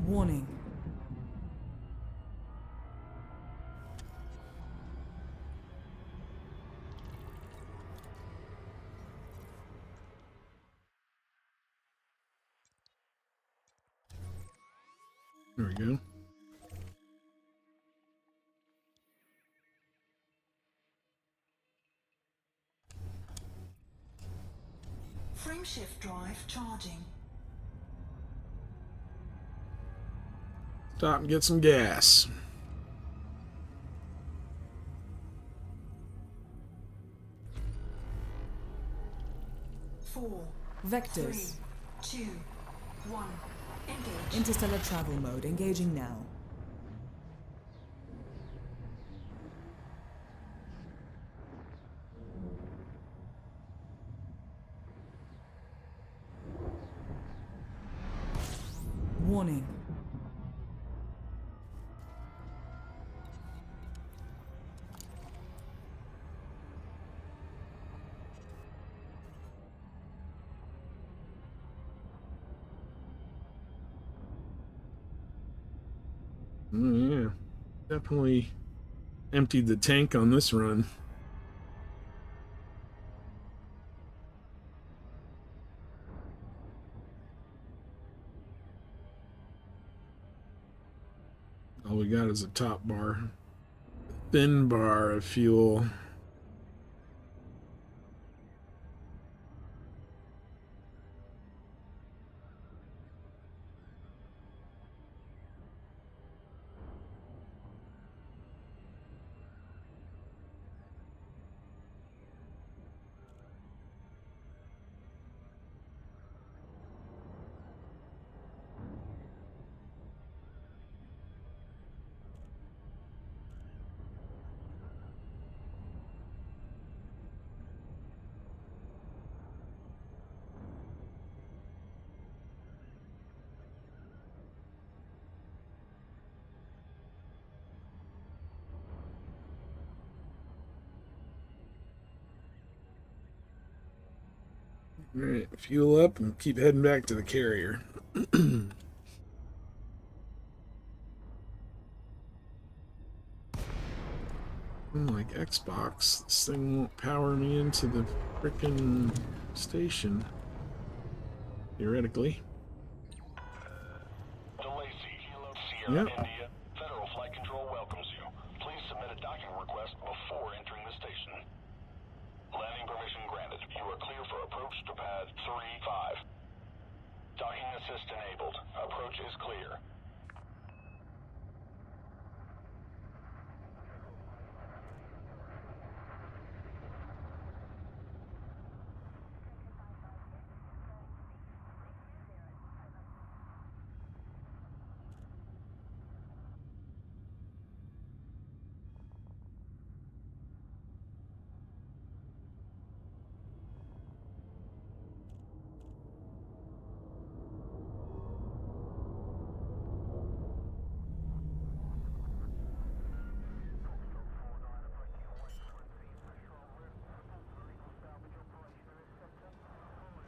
Warning. There we go. Frameshift drive charging. Stop and get some gas. Four, Vectors. 3, 2, 1. Engage. Interstellar travel mode engaging now. Warning. Yeah, definitely emptied the tank on this run. All we got is a top bar, thin bar of fuel. All right, fuel up and keep heading back to the carrier. Unlike Xbox, this thing won't power me into the frickin' station. Theoretically. DeLacy, Sierra, Yep. India. Federal Flight Control welcomes you. Please submit a docking request before entering the station. Landing permission granted. You are clear for approach to pad 3-5. Docking assist enabled. Approach is clear.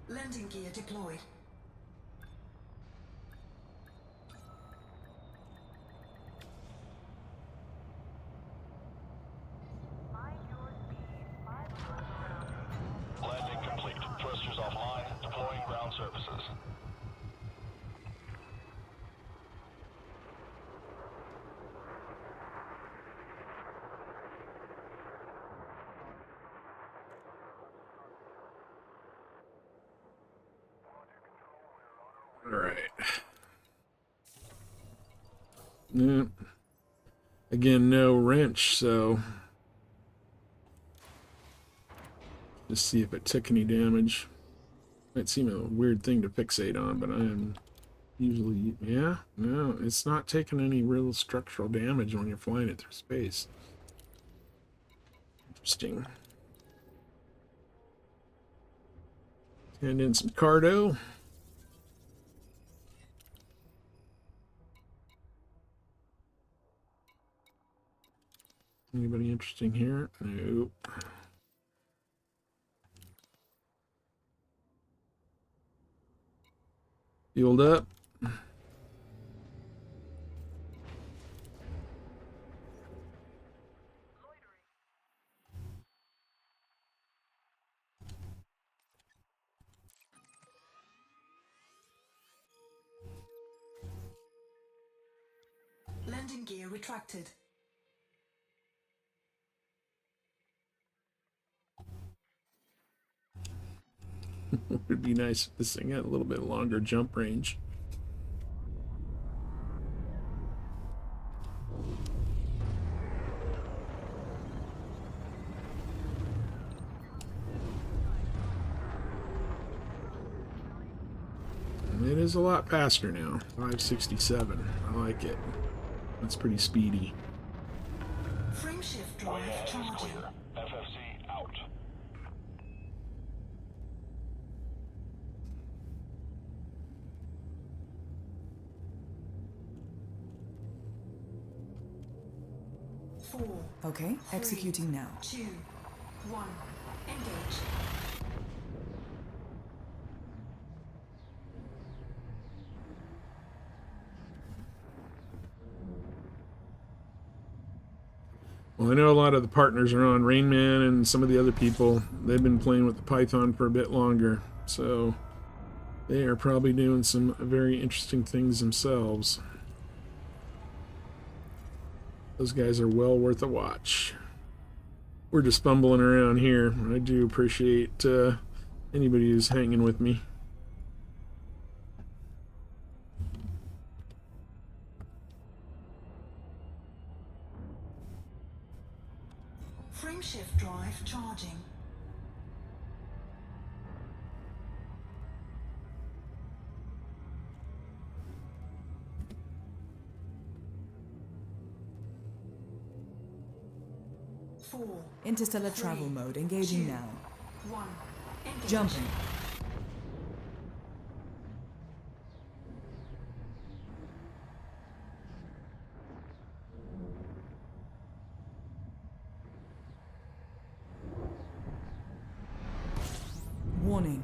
Landing gear deployed. Landing complete. Thrusters offline. Deploying ground services. All right. Yeah. Again, no wrench, so just see if it took any damage. Might seem a weird thing to fixate on, but I am usually, yeah, no, it's not taking any real structural damage when you're flying it through space. Interesting. Hand in some cardo. Anybody interesting here? Nope. Fueled up. Landing gear retracted. Would be nice if this thing had a little bit longer jump range. It is a lot faster now. 567. I like it. That's pretty speedy. Frame shift drive charging. FFC out. 4, Okay, executing now. 2, 1. Engage. Well, I know a lot of the partners are on. Rain Man and some of the other people, they've been playing with the Python for a bit longer. So they are probably doing some very interesting things themselves. Those guys are well worth a watch. We're just fumbling around here. I do appreciate anybody who's hanging with me. Frameshift drive charging. Four, Interstellar travel mode engaging 2, now. 1. Engage. Jumping. Warning.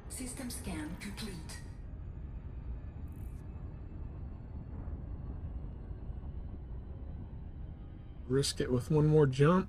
System scan complete. Risk it with one more jump.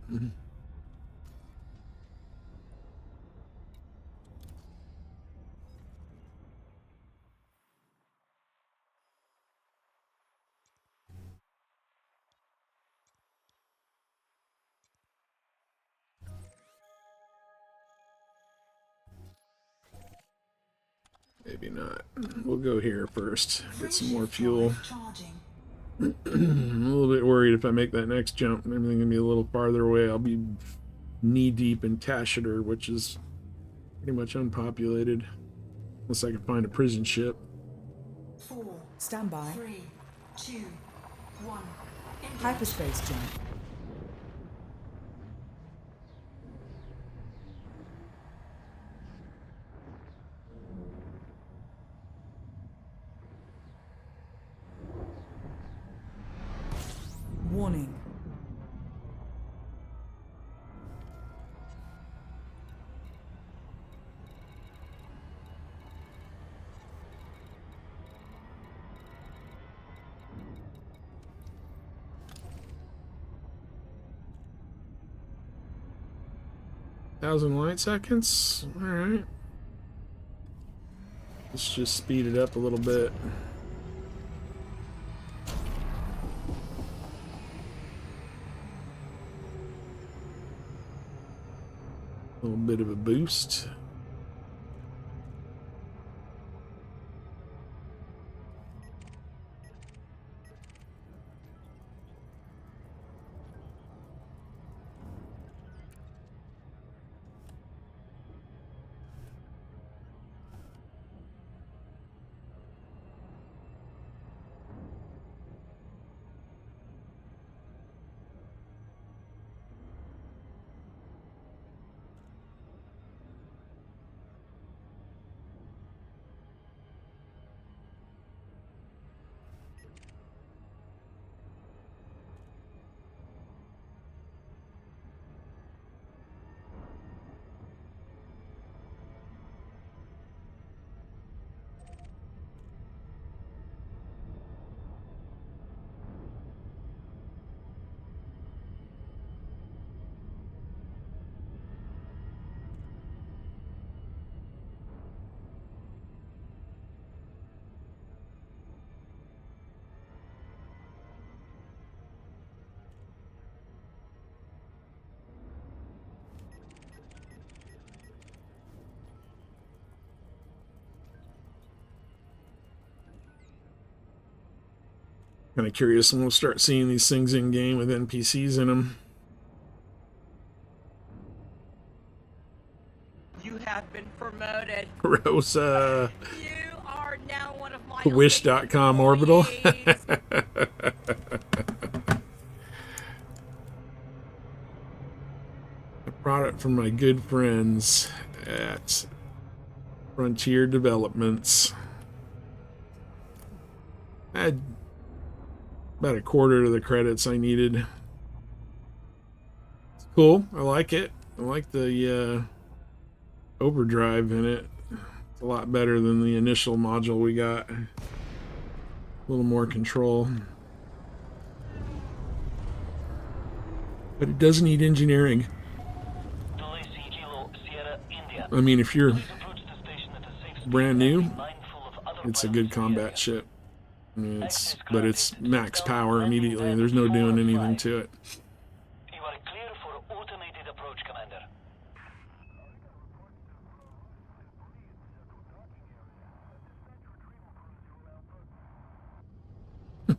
Maybe not. We'll go here first. Get some more fuel. Charging. I'm a little bit worried if I make that next jump, everything gonna be a little farther away. I'll be knee deep in Tashiter, which is pretty much unpopulated. Unless I can find a prison ship. 4, Stand by. 3, 2, 1. Engage. Hyperspace jump. Warning. Thousand light seconds? Alright. Let's just speed it up a little bit. A little bit of a boost. Kind of curious when we'll start seeing these things in game with NPCs in them. You have been promoted. Rosa. You are now one of my Wish.com orbital. employees. I brought it from my good friends at Frontier Developments. I had about a quarter of the credits I needed. It's cool. I like it. I like the overdrive in it. It's a lot better than the initial module we got. A little more control. But it does need engineering. I mean, if you're brand new, it's a good combat ship. I mean, but it's max power immediately. There's no doing anything to it. You are clear for automated approach, Commander.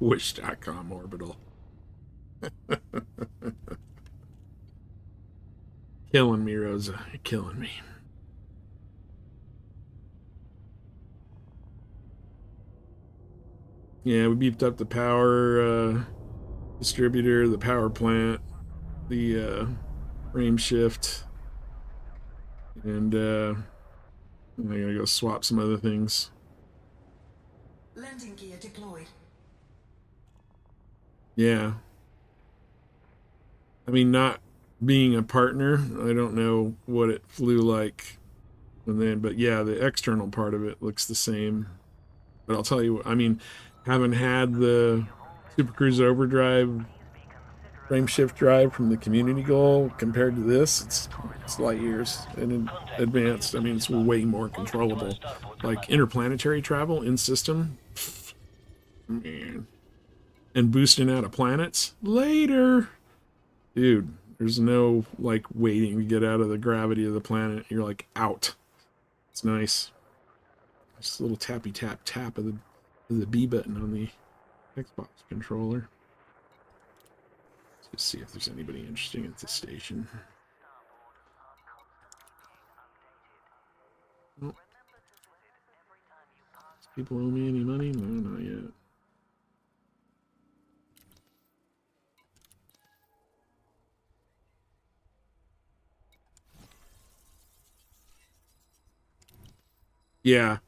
Wish.com orbital. Killing me, Rosa. You're killing me. Yeah, we beefed up the power distributor, the power plant, the frame shift, and I gotta go swap some other things. Landing gear deployed. Yeah. I mean, not being a partner, I don't know what it flew like. But yeah, the external part of it looks the same. But I'll tell you, I mean, having had the Super Cruise Overdrive frame shift drive from the community goal compared to this, it's light years and advanced. I mean, it's way more controllable. Like interplanetary travel in system, man, and boosting out of planets later, dude. There's no like waiting to get out of the gravity of the planet. You're like out. It's nice. Just a little tappy tap of the B button on the Xbox controller. Let's just see if there's anybody interesting at this station. Oh. Does people owe me any money? No, not yet. Yeah.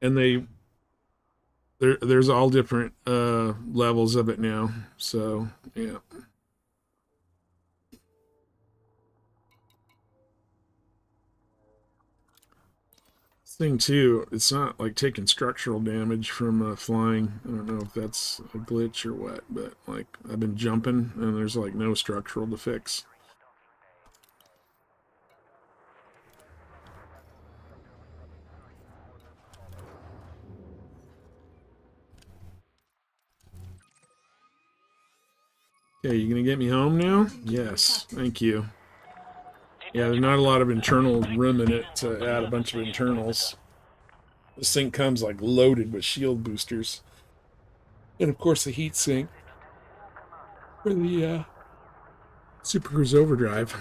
And there's all different levels of it now. So, yeah. Thing too, it's not like taking structural damage from flying. I don't know if that's a glitch or what, but like I've been jumping and there's like no structural to fix. Okay, you gonna get me home now? Yes, thank you. Yeah, there's not a lot of internal room in it to add a bunch of internals. This thing comes like loaded with shield boosters. And of course the heat sink for the Super Cruise Overdrive.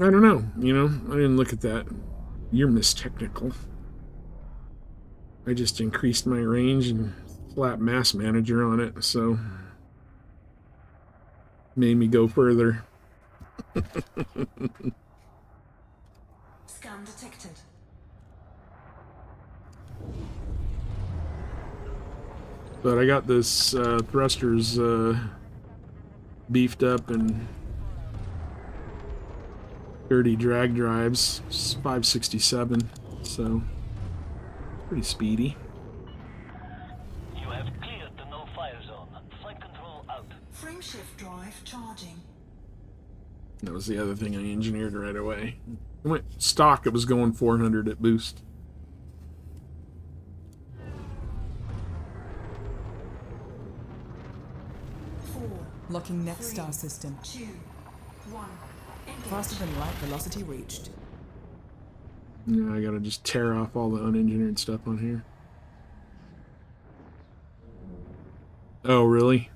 I don't know, I didn't look at that. You're Miss Technical. I just increased my range and slapped Mass Manager on it, so made me go further. Scan detected. But I got this thrusters beefed up and dirty drag drives. It's 567, so pretty speedy. You have cleared the no-fire zone. Flight control out. Frameshift drive charging. That was the other thing I engineered right away. It went stock, it was going 400 at boost. Locking next star system. 2, 1. Faster than light velocity reached. Now I gotta just tear off all the unengineered stuff on here. Oh, really?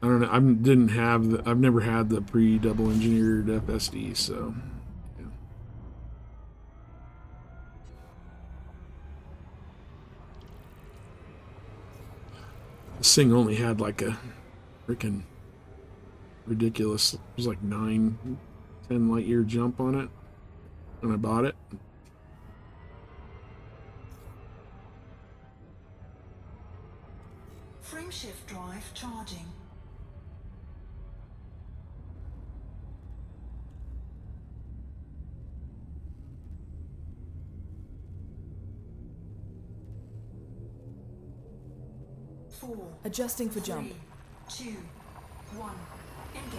I don't know. I've never had the pre-double engineered FSD, so yeah. This thing only had like a freaking ridiculous. It was like 9, 10 light year jump on it when I bought it. Frameshift drive charging. Four, Adjusting for jump. 3, 2, 1. Engage.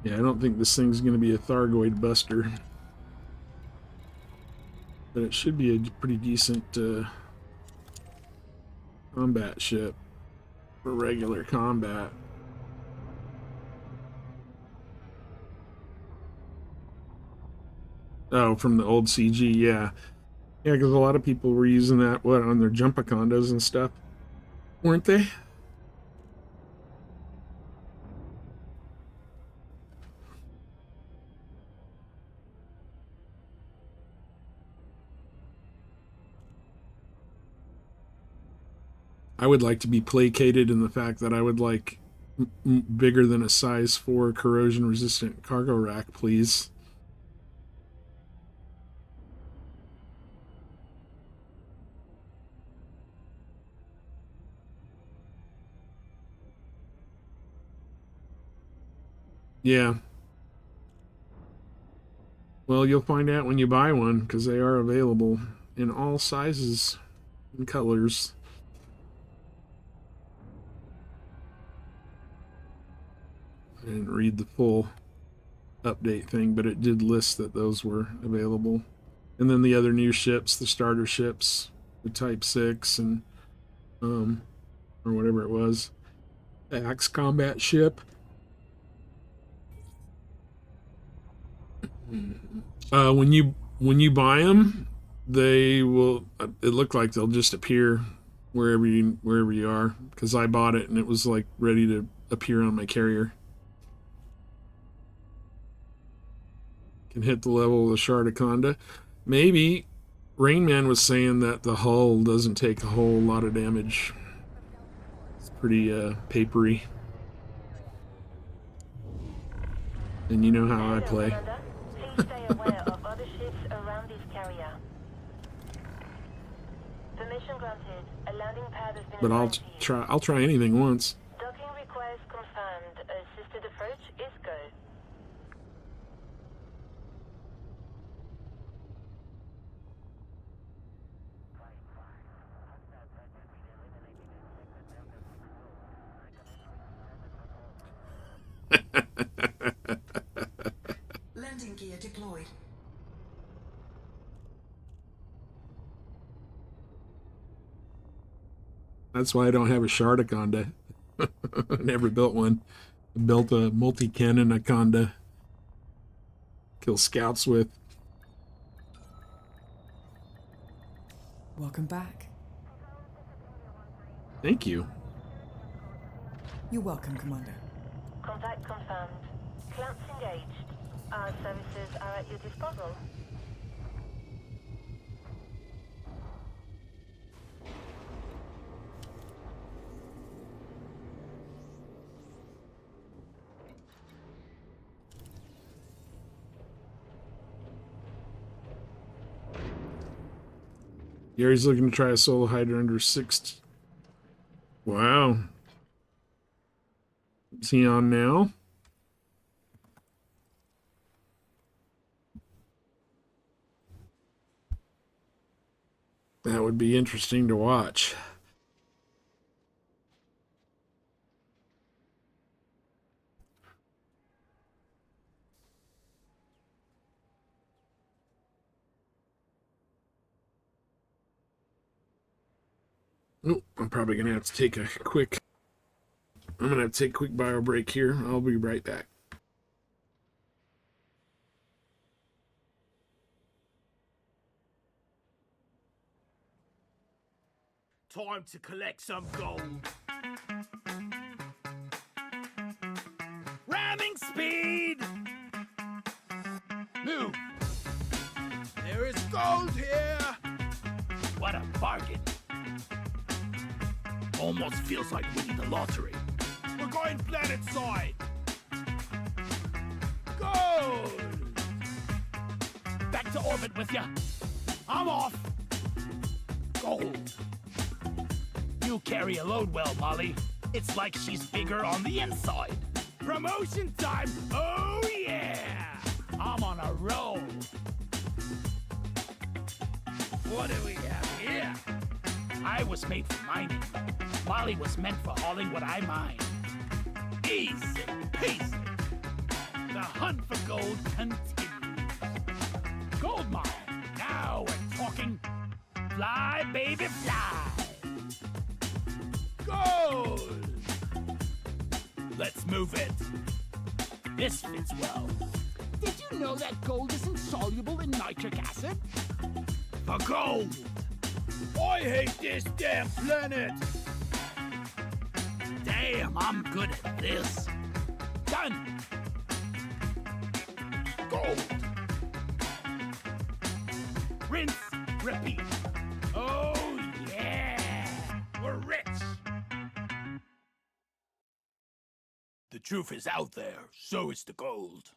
Yeah, I don't think this thing's going to be a Thargoid buster. But it should be a pretty decent combat ship for regular combat. Oh, from the old CG, yeah. Yeah, because a lot of people were using that, what, on their Jumpacondas and stuff, weren't they? I would like to be placated in the fact that I would like bigger than a size 4 corrosion resistant cargo rack, please. Yeah. Well, you'll find out when you buy one, because they are available in all sizes and colors. I didn't read the full update thing, but it did list that those were available. And then the other new ships, the starter ships, the Type 6 and or whatever it was, the Axe combat ship. When you buy them, they will. It looked like they'll just appear wherever you are. Because I bought it and it was like ready to appear on my carrier. Can hit the level of the Shardaconda. Maybe Rainman was saying that the hull doesn't take a whole lot of damage. It's pretty papery. And you know how I play. Commander, please stay aware of other ships around this carrier. Permission granted. A landing pad has been But assigned to you. I'll try anything once. Docking request confirmed. Assisted approach is go. Landing gear deployed. That's why I don't have a Shardaconda. Never built one. I built a multi-cannon Aconda. Kill scouts with. Welcome back. Thank you. You're welcome, Commander. Contact confirmed. Clamps engaged. Our services are at your disposal. Gary's looking to try a solo hider under 6. Wow. Is he on now? That would be interesting to watch. Oh, I'm probably going to have to take a quick... I'm going to have to take a quick bio break here. I'll be right back. Time to collect some gold. speed! Move! There is gold here! What a bargain! Almost feels like winning the lottery. We're going planet side! Gold! Back to orbit with ya. I'm off! Gold! You carry a load well, Molly. It's like she's bigger on the inside. Promotion time! Oh yeah! I'm on a roll. What do we have here? I was made for mining. Molly was meant for hauling what I mine. Easy peasy. The hunt for gold continues. Gold mine. Now we're talking. Fly, baby, fly. Gold! Let's move it. This fits well. Did you know that gold is insoluble in nitric acid? For gold! I hate this damn planet! Damn, I'm good at this. Done! Gold! Rinse, repeat. Oh yeah! We're rich! The truth is out there, so is the gold.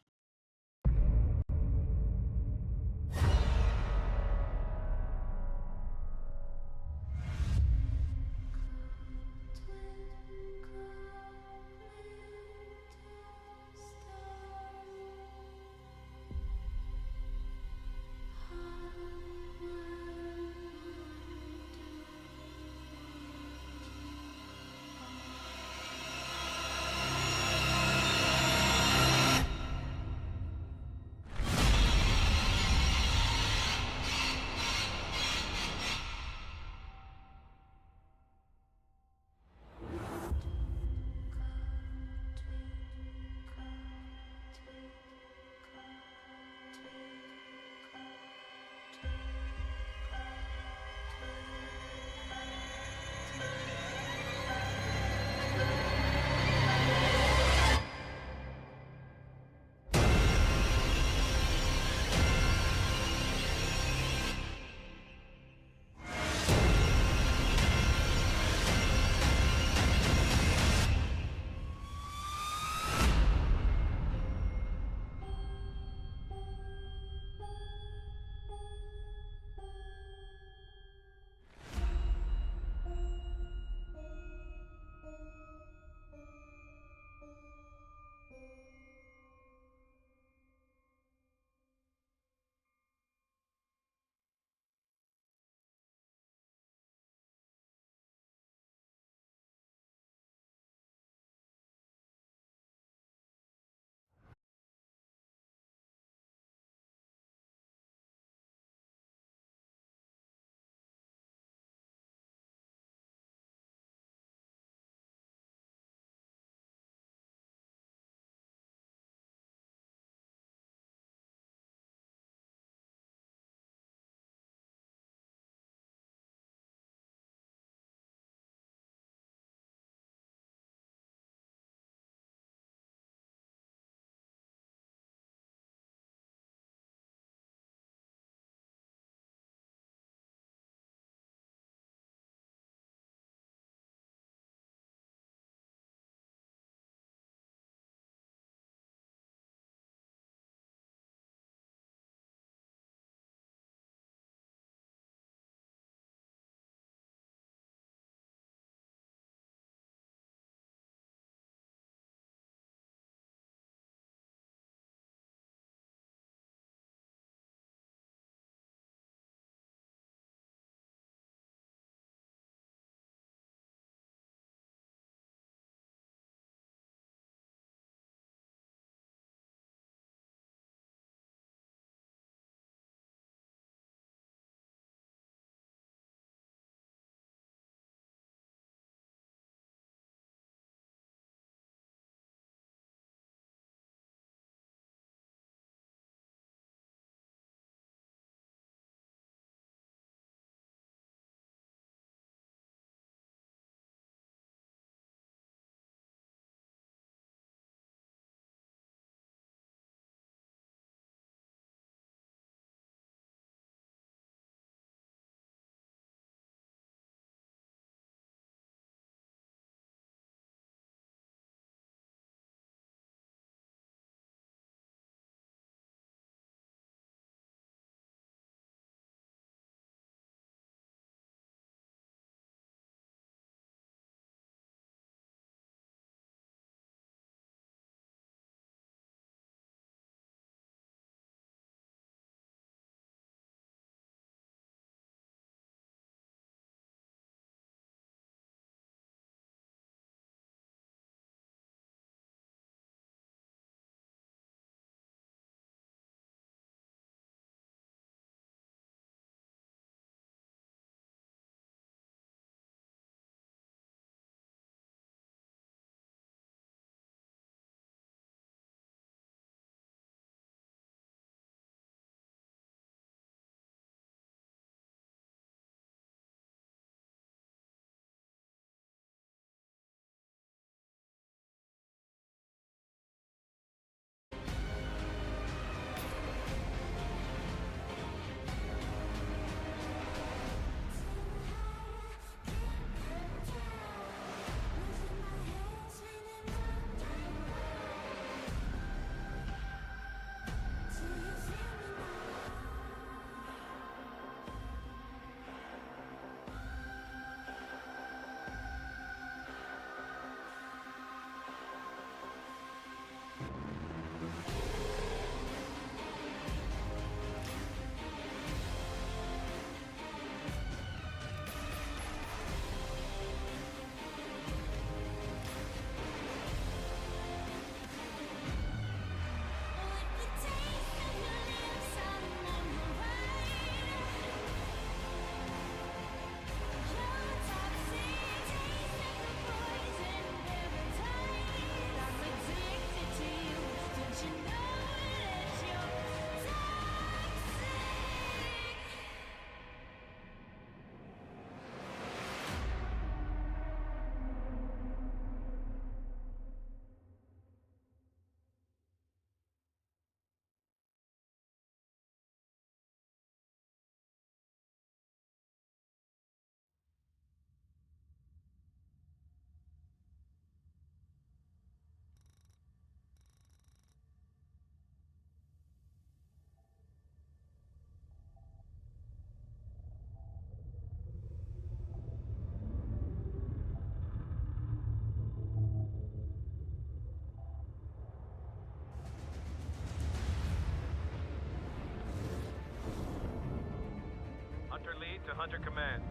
Hunter Command.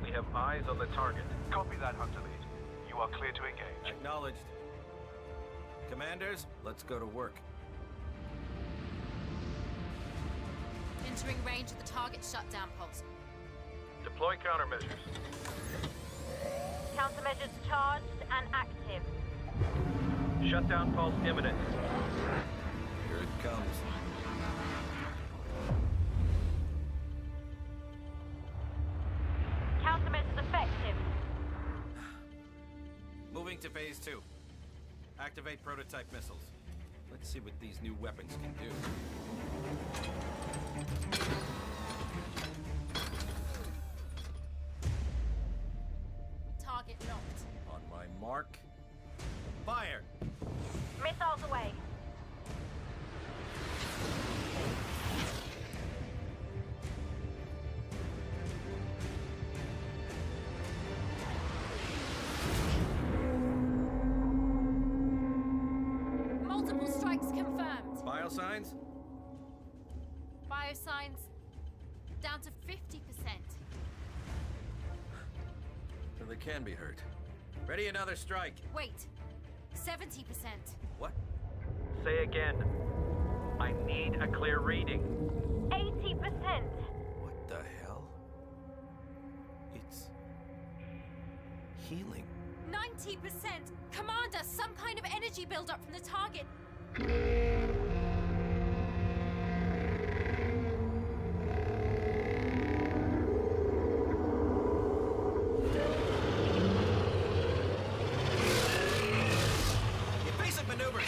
We have eyes on the target. Copy that, Hunter Lead. You are clear to engage. Acknowledged. Commanders, let's go to work. Entering range of the target shutdown pulse. Deploy countermeasures. Countermeasures charged and active. Shutdown pulse imminent. Here it comes. Countermeasures effective. Moving to phase 2. Activate prototype missiles. Let's see what these new weapons can do. Target locked. On my mark. Fire! Missiles away. Multiple strikes confirmed. Biosigns? Biosigns down to 50%. So they can be hurt. Ready another strike. Wait, 70%. What? Say again. I need a clear reading. 80%. What the hell? It's healing. 90%. Commander, some kind of energy buildup from the target. Evasive maneuvers!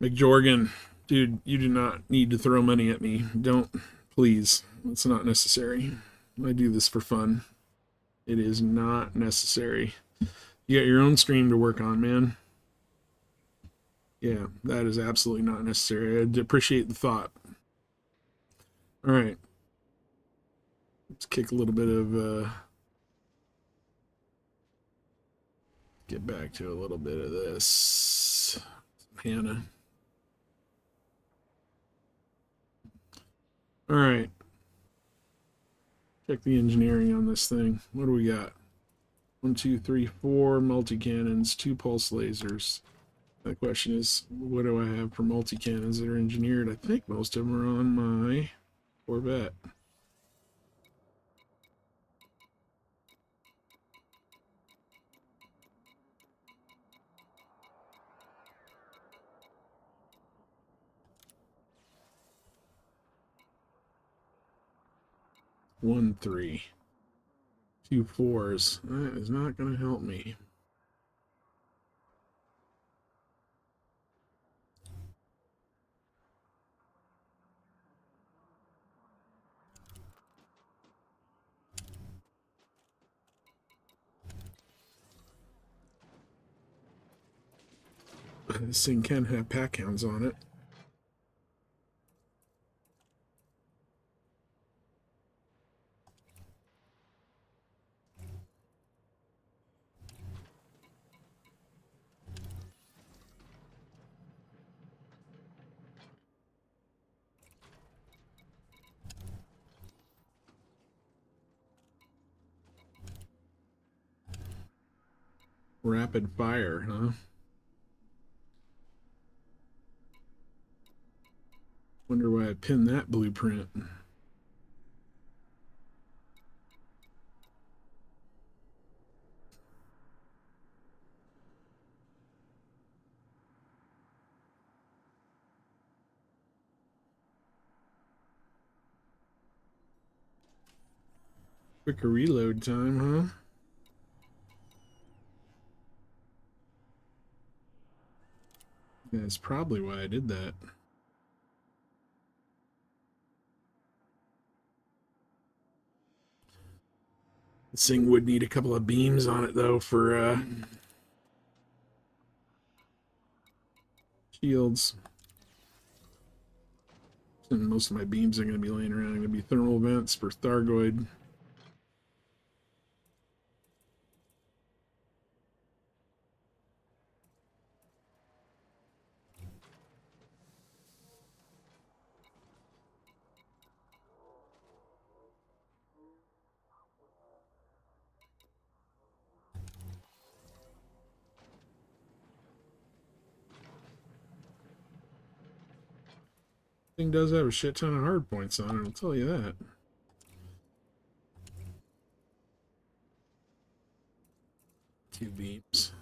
McJorgen, dude, you do not need to throw money at me. Don't, please. It's not necessary. I do this for fun. It is not necessary. You got your own stream to work on, man. Yeah, that is absolutely not necessary. I appreciate the thought. All right. Let's kick a little bit of get back to a little bit of this. Hannah. All right. Check the engineering on this thing. What do we got? 1, 2, 3, 4 multi-cannons, 2 pulse lasers. The question is, what do I have for multi-cannons that are engineered? I think most of them are on my Corvette. One, 3. 2 4s. That is not going to help me. This thing can have pack hounds on it. Rapid fire, huh? Wonder why I pinned that blueprint. Quicker reload time, huh? That's probably why I did that. This thing would need a couple of beams on it, though, for shields. And most of my beams are going to be laying around. Going to be thermal vents for Thargoid. Thing does have a shit ton of hard points on it, I'll tell you that. Two beams.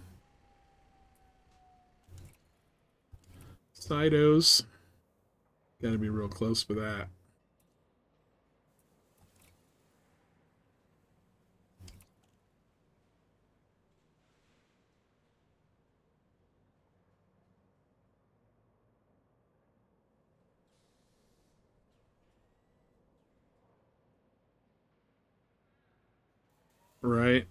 Sidos. Gotta be real close with that. Right.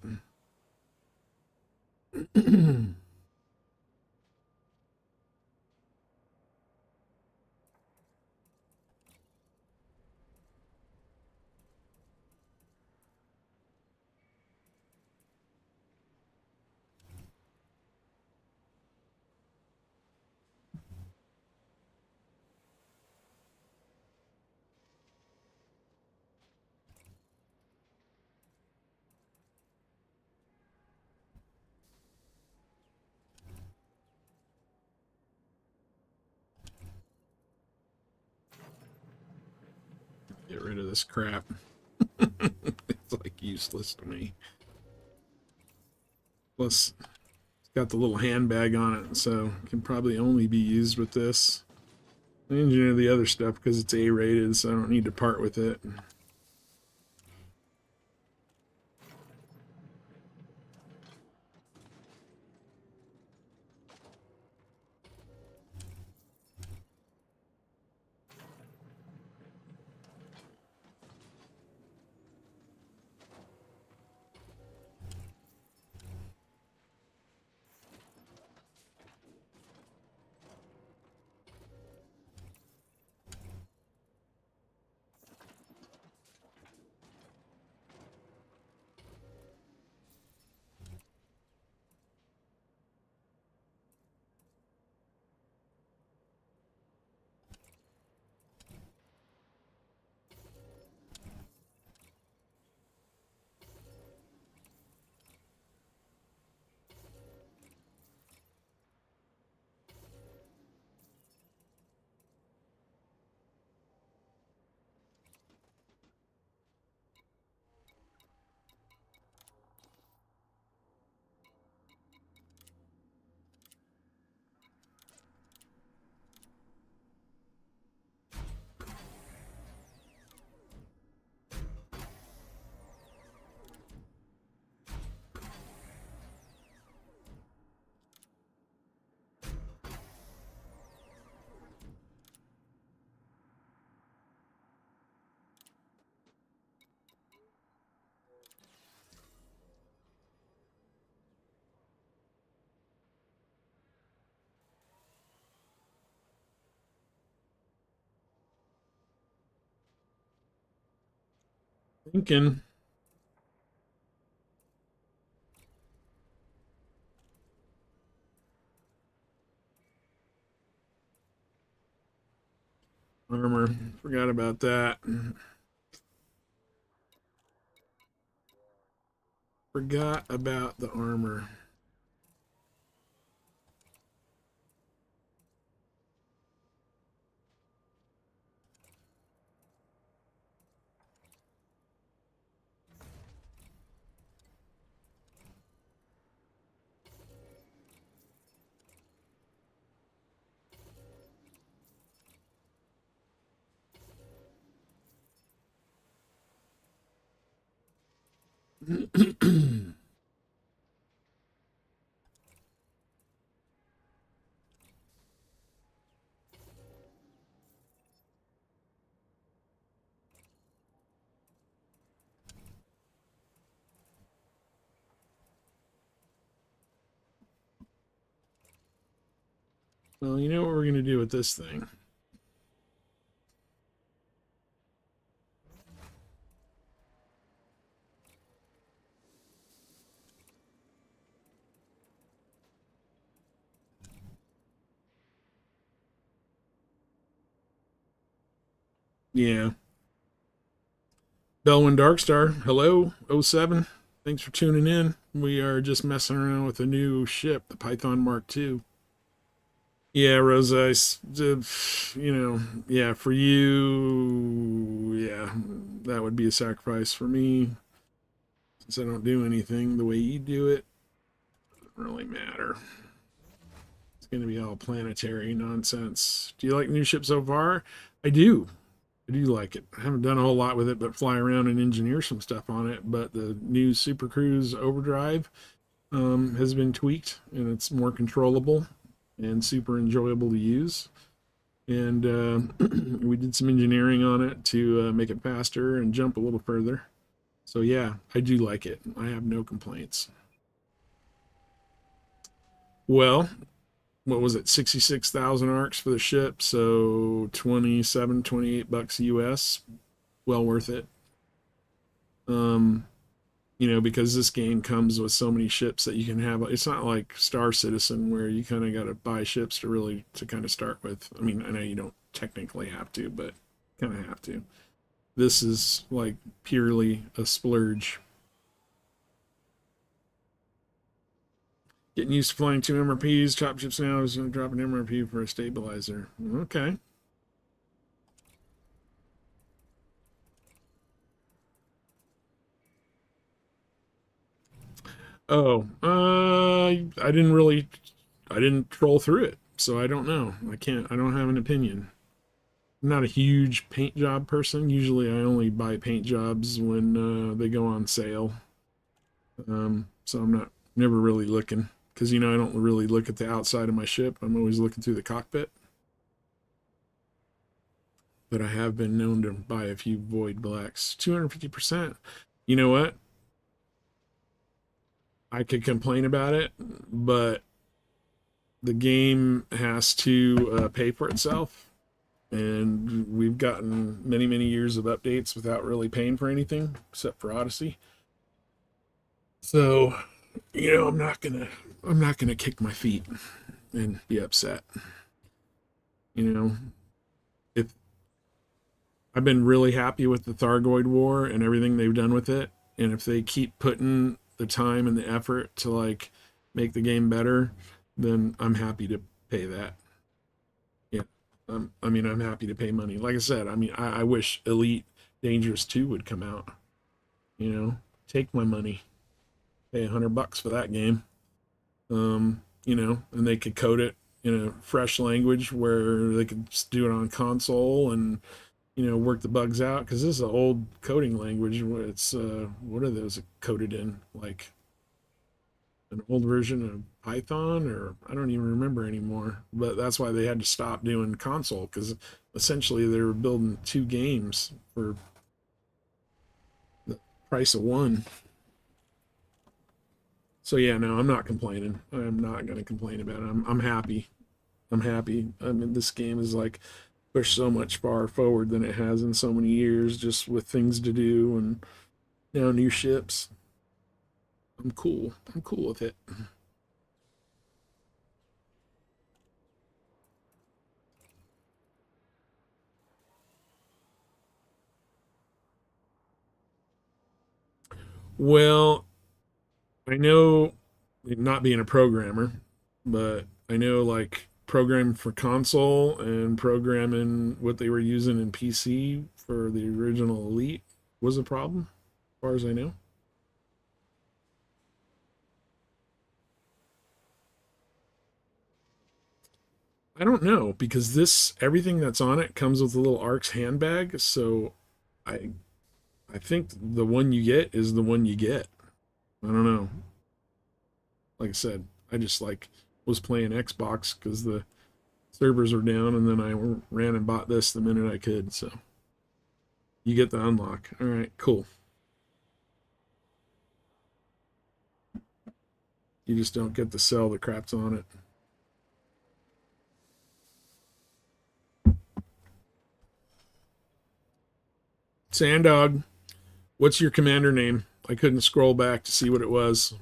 Get rid of this crap. It's like useless to me. Plus, it's got the little handbag on it, so it can probably only be used with this. I engineer the other stuff because it's A-rated, so I don't need to part with it. Thinking. Armor. Forgot about that. Forgot about the armor. Well, you know what we're going to do with this thing? Yeah. Belwyn Darkstar, hello, '07. Thanks for tuning in. We are just messing around with a new ship, the Python Mark II. Yeah, Rosa, you know, yeah, for you, yeah, that would be a sacrifice for me. Since I don't do anything the way you do it, doesn't really matter. It's going to be all planetary nonsense. Do you like new ship so far? I do. I do like it. I haven't done a whole lot with it, but fly around and engineer some stuff on it. But the new Super Cruise Overdrive has been tweaked, and it's more controllable and super enjoyable to use. And we did some engineering on it to make it faster and jump a little further. So yeah, I do like it. I have no complaints. Well, what was it? 66,000 ARCs for the ship, so 27, 28 bucks US. Well worth it. You know, because this game comes with so many ships that you can have. It's not like Star Citizen where you kind of got to buy ships to kind of start with. I mean, I know you don't technically have to, but kind of have to. This is like purely a splurge. Getting used to flying 2 MRPs, chop ships now is going to drop an MRP for a stabilizer. Okay. Oh, I didn't troll through it, so I don't know. I don't have an opinion. I'm not a huge paint job person. Usually I only buy paint jobs when they go on sale. So I'm never really looking, because, you know, I don't really look at the outside of my ship. I'm always looking through the cockpit. But I have been known to buy a few void blacks. 250%. You know what? I could complain about it, but the game has to pay for itself. And we've gotten many, many years of updates without really paying for anything, except for Odyssey. So, you know, I'm not gonna kick my feet and be upset. You know, if I've been really happy with the Thargoid War and everything they've done with it, and if they keep putting the time and the effort to like make the game better, then I'm happy to pay that. Yeah, I mean, I'm happy to pay money. Like I said, I mean, I wish Elite Dangerous 2 would come out. You know, take my money, pay $100 for that game. You know, and they could code it in a fresh language where they could do it on console and, you know, work the bugs out, because this is an old coding language. It's what are those coded in? Like an old version of Python, or I don't even remember anymore. But that's why they had to stop doing console, because essentially they were building 2 games for the price of one. So yeah, no, I'm not complaining. I'm not going to complain about it. I'm happy. I'm happy. I mean, this game is like pushed so much far forward than it has in so many years, just with things to do and now new ships. I'm cool. I'm cool with it. Well, I know, not being a programmer, but I know like programming for console and programming what they were using in PC for the original Elite was a problem, as far as I know. I don't know because this everything that's on it comes with a little ARX handbag, so I I think the one you get is the one you get. I don't know. Like I said, I just like was playing Xbox because the servers were down, and then I ran and bought this the minute I could. So you get the unlock. All right, cool. You just don't get to sell the craps on it. Sandog, what's your commander name? I couldn't scroll back to see what it was.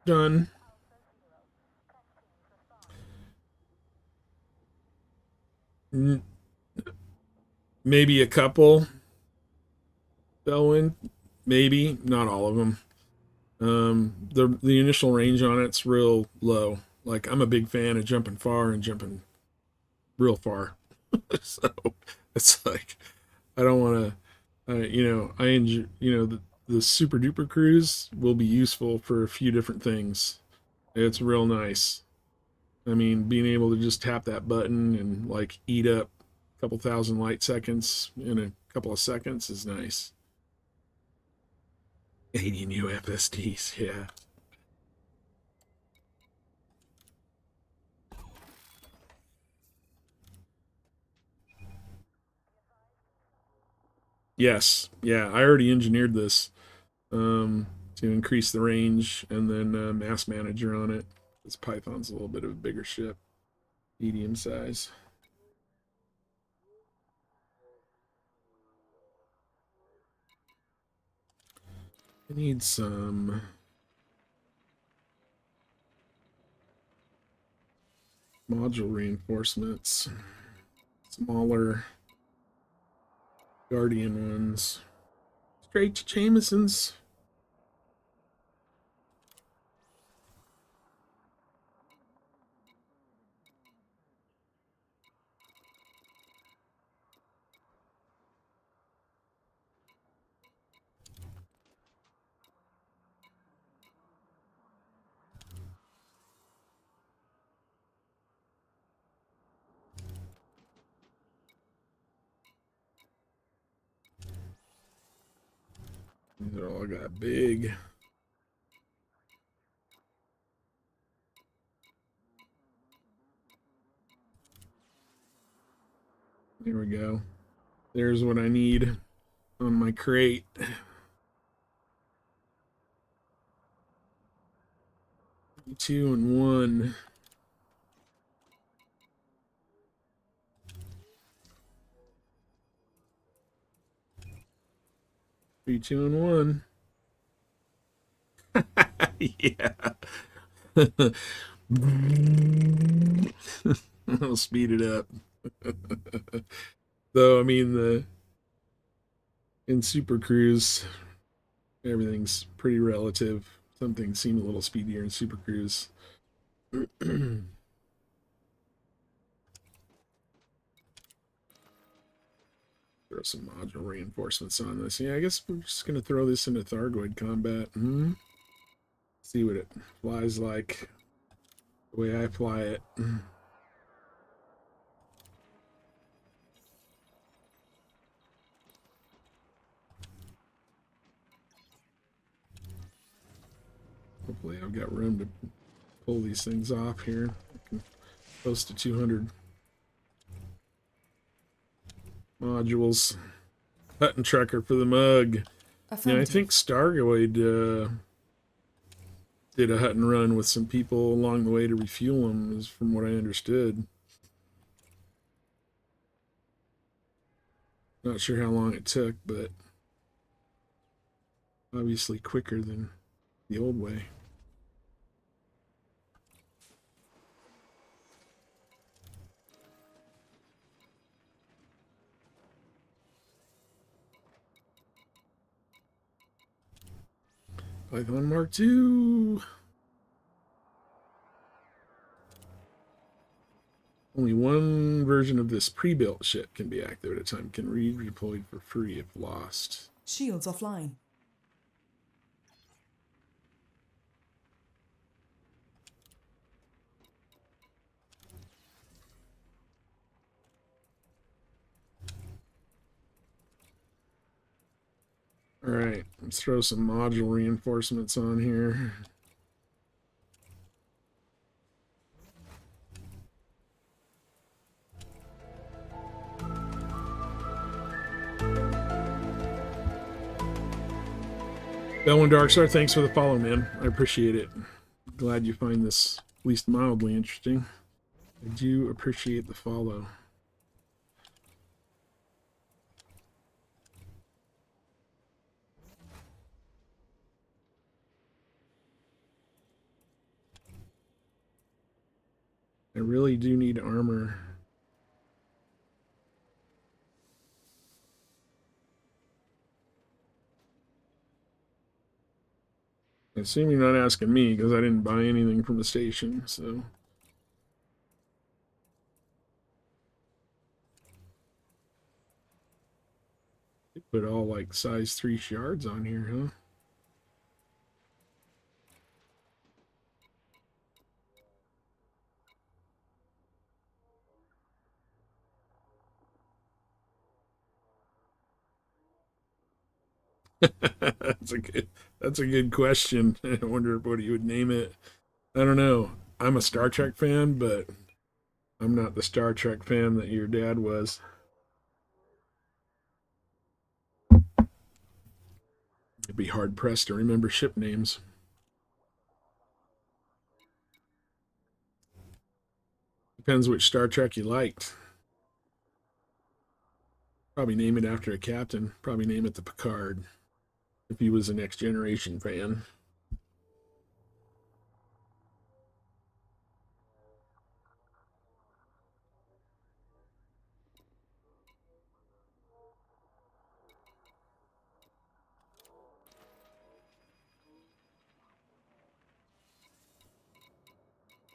Done. Maybe a couple fell in. Maybe not all of them. The initial range on it's real low. Like I'm a big fan of jumping far and jumping real far. So it's like I don't want to, I enjoy, the super duper cruise will be useful for a few different things. It's real nice. I mean, being able to just tap that button and like eat up a couple thousand light seconds in a couple of seconds is nice. 80 new FSDs, yeah. Yes, yeah, I already engineered this to increase the range and then mass manager on it. This Python's a little bit of a bigger ship, medium size. I need some module reinforcements, smaller Guardian ones. Straight to Jameson's. These are all got big. There we go. There's what I need on my crate. 2 and 1. Three, 2, and 1. Yeah. I'll speed it up. Though, I mean, in Super Cruise, everything's pretty relative. Some things seem a little speedier in Super Cruise. They're Throw some module reinforcements on this. Yeah, I guess we're just going to throw this into Thargoid combat. See what it flies like the way I fly it. Hopefully I've got room to pull these things off here. I can close to 200 modules. Button tracker for the mug. Yeah, I think Stargoid did a hut and run with some people along the way to refuel them, is from what I understood. Not sure how long it took, but obviously quicker than the old way. Python Mark II. Only one version of this pre-built ship can be active at a time. Can be redeployed for free if lost. Shields offline. All right, let's throw some module reinforcements on here. Bell and Darkstar, thanks for the follow, man. I appreciate it. Glad you find this at least mildly interesting. I do appreciate the follow. I really do need armor. I assume you're not asking me because I didn't buy anything from the station, so. They put all like size 3 shards on here, huh? That's a good question. I wonder what you would name it. I don't know. I'm a Star Trek fan, but I'm not the Star Trek fan that your dad was. I'd be hard pressed to remember ship names. Depends which Star Trek you liked. Probably name it after a captain. Probably name it the Picard. If he was a Next Generation fan.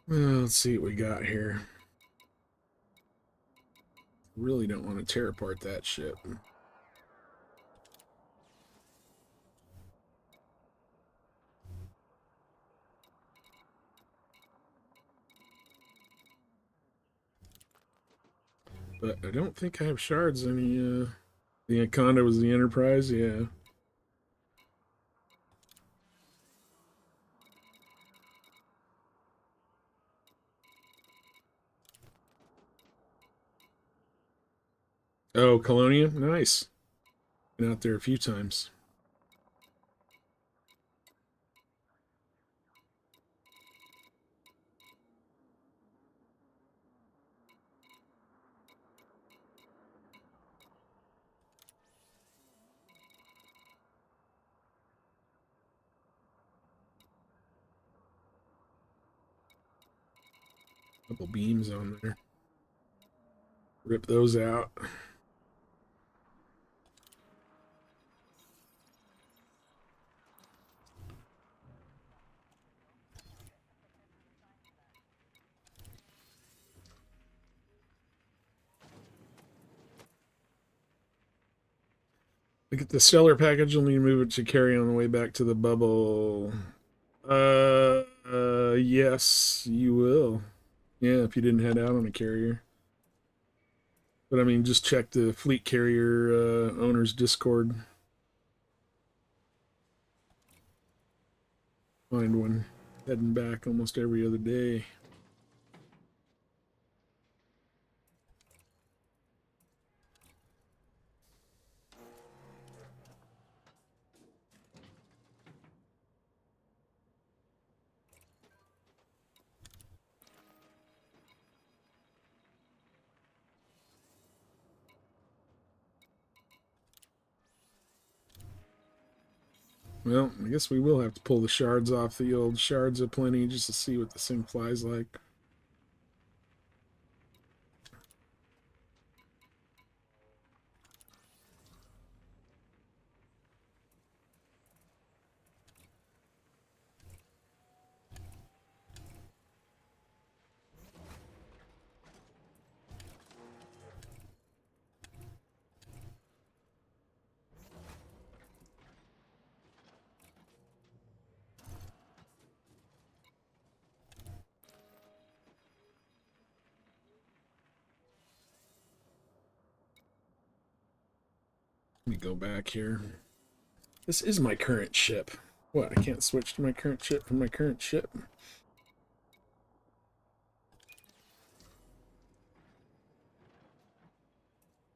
Well, let's see what we got here. Really don't want to tear apart that ship. But I don't think I have shards. Any, the Anaconda was the Enterprise, yeah. Oh, Colonia? Nice. Been out there a few times. Couple beams on there. Rip those out. Get the stellar package. You'll need to move it to carry on the way back to the bubble. Yes, you will. Yeah, if you didn't head out on a carrier. But I mean, just check the fleet carrier owner's Discord. Find one. Heading back almost every other day. Well, I guess we will have to pull the shards off the old shards of plenty just to see what this thing flies like. Let me go back here. This is my current ship. What, I can't switch to my current ship from my current ship?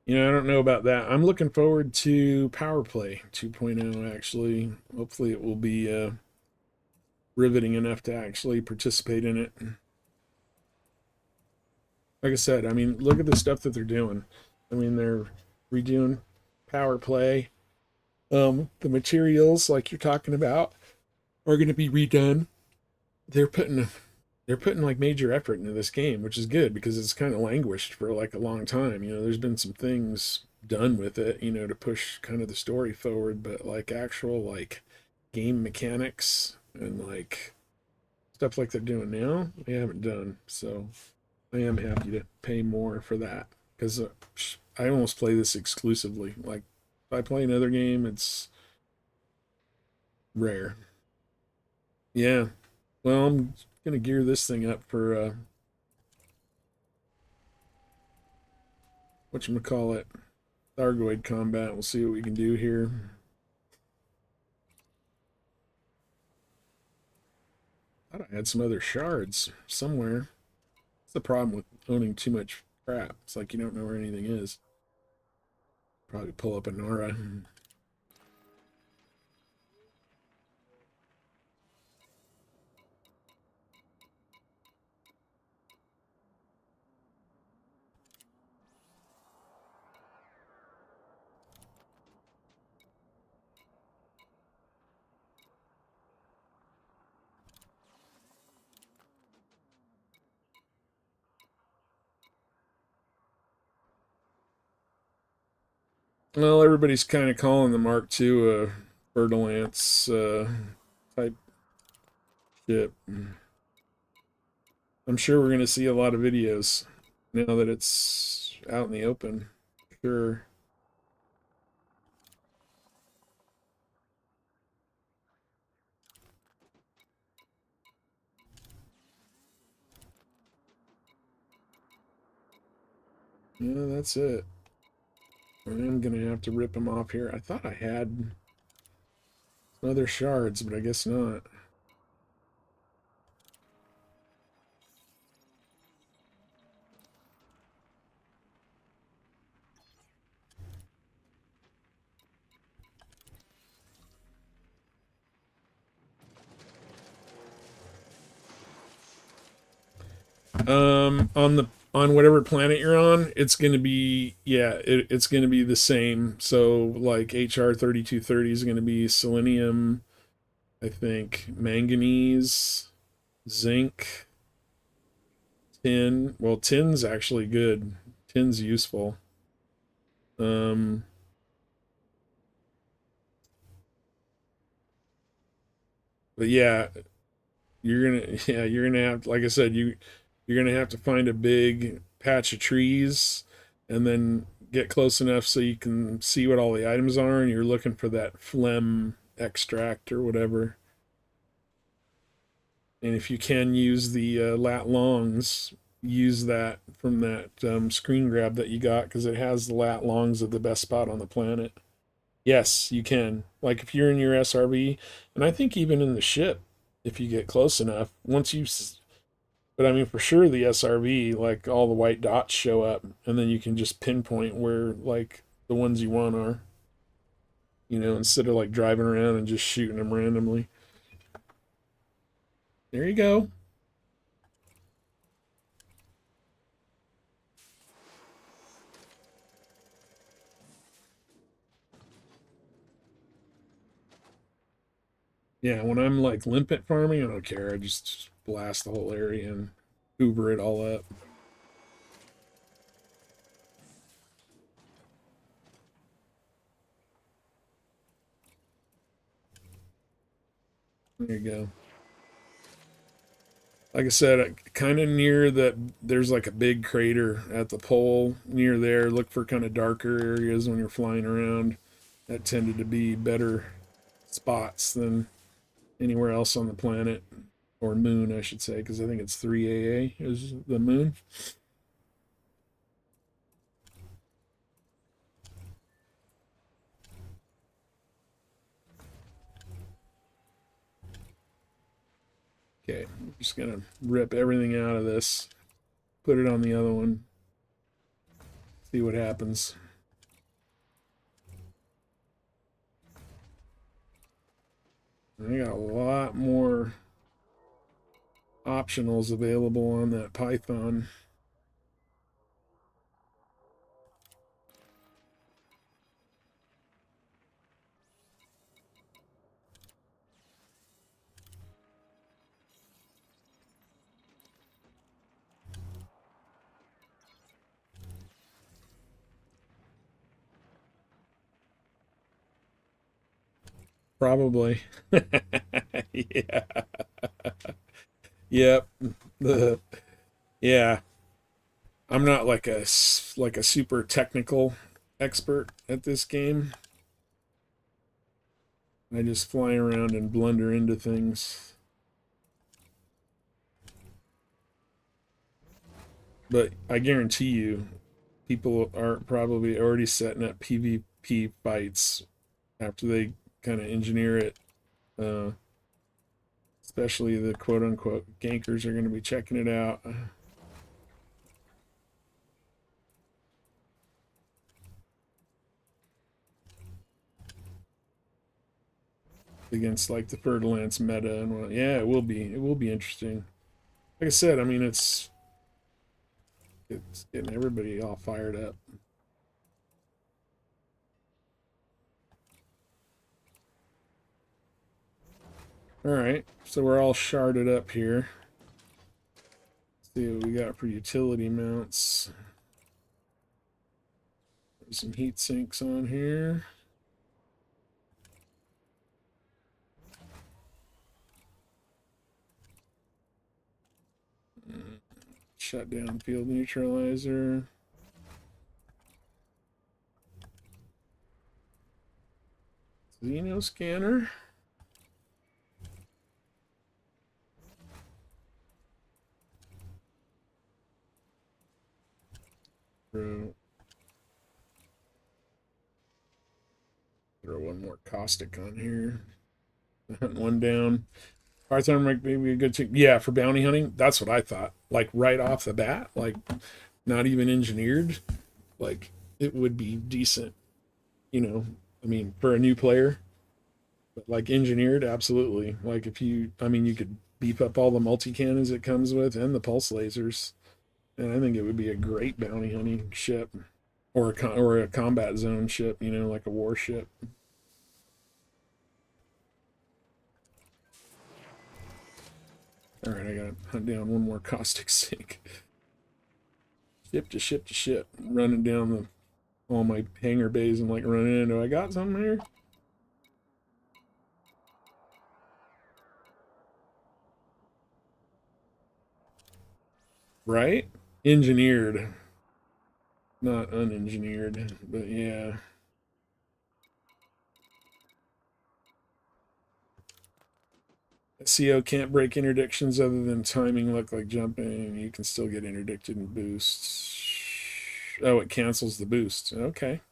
You know, I don't know about that. I'm looking forward to Power Play 2.0, actually. Hopefully it will be riveting enough to actually participate in it. Like I said, I mean, look at the stuff that they're doing. I mean, they're redoing Power Play. The materials, like you're talking about, are going to be redone. They're putting like major effort into this game, which is good because it's kind of languished for like a long time. You know, there's been some things done with it, you know, to push kind of the story forward, but like actual like game mechanics and like stuff like they're doing now, they haven't done. So I am happy to pay more for that because I almost play this exclusively. Like if I play another game, it's rare. Yeah. Well, I'm gonna gear this thing up for whatchamacallit, Thargoid combat. We'll see what we can do here. I thought I had some other shards somewhere. That's the problem with owning too much crap. It's like you don't know where anything is. Probably pull up a Nora. Well, everybody's kind of calling the Mark II a Fer-de-Lance type ship. I'm sure we're going to see a lot of videos now that it's out in the open. Sure. Yeah, that's it. I'm going to have to rip them off here. I thought I had some other shards, but I guess not. On whatever planet you're on, it's gonna be, yeah, it's gonna be the same. So like HR 3230 is gonna be selenium, I think, manganese, zinc, tin. Well, tin's actually good. Tin's useful. Um, but yeah, you're gonna have, like I said, you're gonna have to find a big patch of trees and then get close enough so you can see what all the items are, and you're looking for that phlegm extract or whatever. And if you can use the lat longs, use that from that screen grab that you got, because it has the lat longs of the best spot on the planet. Yes, you can. Like if you're in your SRV, and I think even in the ship, if you get close enough, but I mean, for sure, the SRV, like all the white dots show up, and then you can just pinpoint where, like, the ones you want are, instead of like driving around and just shooting them randomly. There you go. Yeah, when I'm like limpet farming, I don't care. I just blast the whole area and Uber it all up. There you go. Like I said, kind of near that, there's like a big crater at the pole near there. Look for kind of darker areas when you're flying around. That tended to be better spots than anywhere else on the planet, or moon, I should say, because I think it's 3AA is the moon. Okay, I'm just gonna rip everything out of this, put it on the other one, see what happens. I got a lot more optionals available on that Python. Probably. Yeah. Yep. Yeah. I'm not like a super technical expert at this game. I just fly around and blunder into things. But I guarantee you, people are probably already setting up PvP fights after they kind of engineer it. Especially the quote-unquote gankers are going to be checking it out. Against like the Fer-de-Lance meta and what. Yeah, it will be interesting. Like I said, I mean it's getting everybody all fired up. All right, so we're all sharded up here. Let's see what we got for utility mounts. There's some heat sinks on here. Shut down field neutralizer. Xeno scanner. Throw one more caustic on here. Hunt one down. Python might be a good thing. Yeah, for bounty hunting, that's what I thought. Like right off the bat, like not even engineered. Like it would be decent, I mean, for a new player. But like engineered, absolutely. Like if you, I mean, you could beef up all the multi-cannons it comes with and the pulse lasers. And I think it would be a great bounty hunting ship. Or a combat zone ship, like a warship. All right, I gotta hunt down one more caustic sink. Ship to ship to ship, running down all my hangar bays and like running into. I got something here. Right? Engineered. not unengineered, but yeah. CO can't break interdictions other than timing look like jumping. You can still get interdicted and boosts. Oh, it cancels the boost. Okay.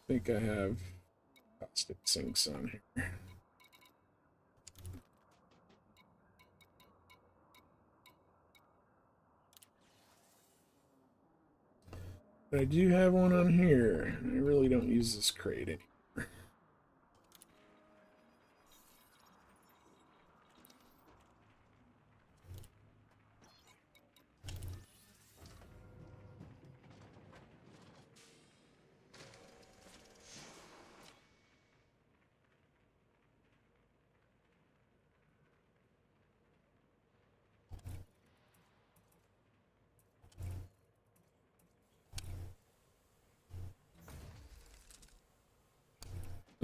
I think I have caustic sinks on here. But I do have one on here. I really don't use this crate anymore.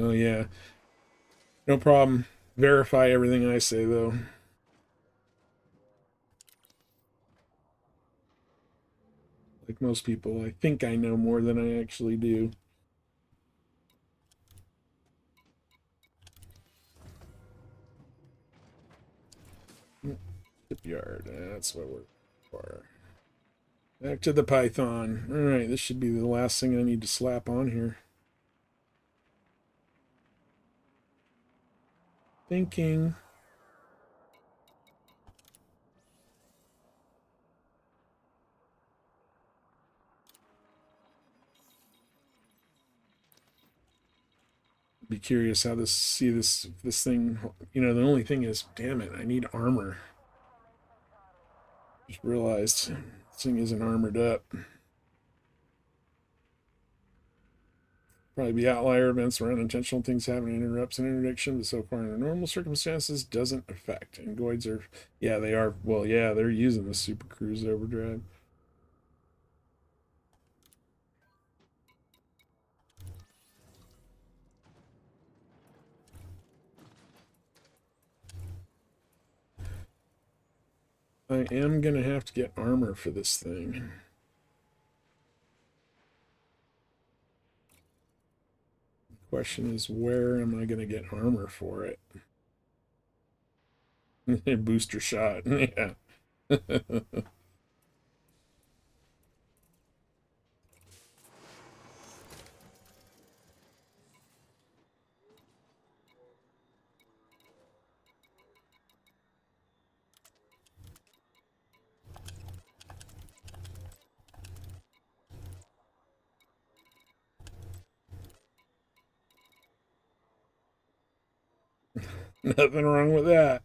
Oh yeah. No problem. Verify everything I say though. Like most people, I think I know more than I actually do. Shipyard, that's what we're for. Back to the Python. Alright, this should be the last thing I need to slap on here. Thinking. Be curious how this thing, you know, the only thing is, damn it, I need armor. Just realized this thing isn't armored up. Probably be outlier events where unintentional things happen, interrupts and interdiction, but so far under normal circumstances doesn't affect. And Goids are, yeah, they are, well, yeah, they're using the Super Cruise overdrive. I am gonna have to get armor for this thing. Question is, where am I gonna get armor for it? Booster shot, yeah. Nothing wrong with that.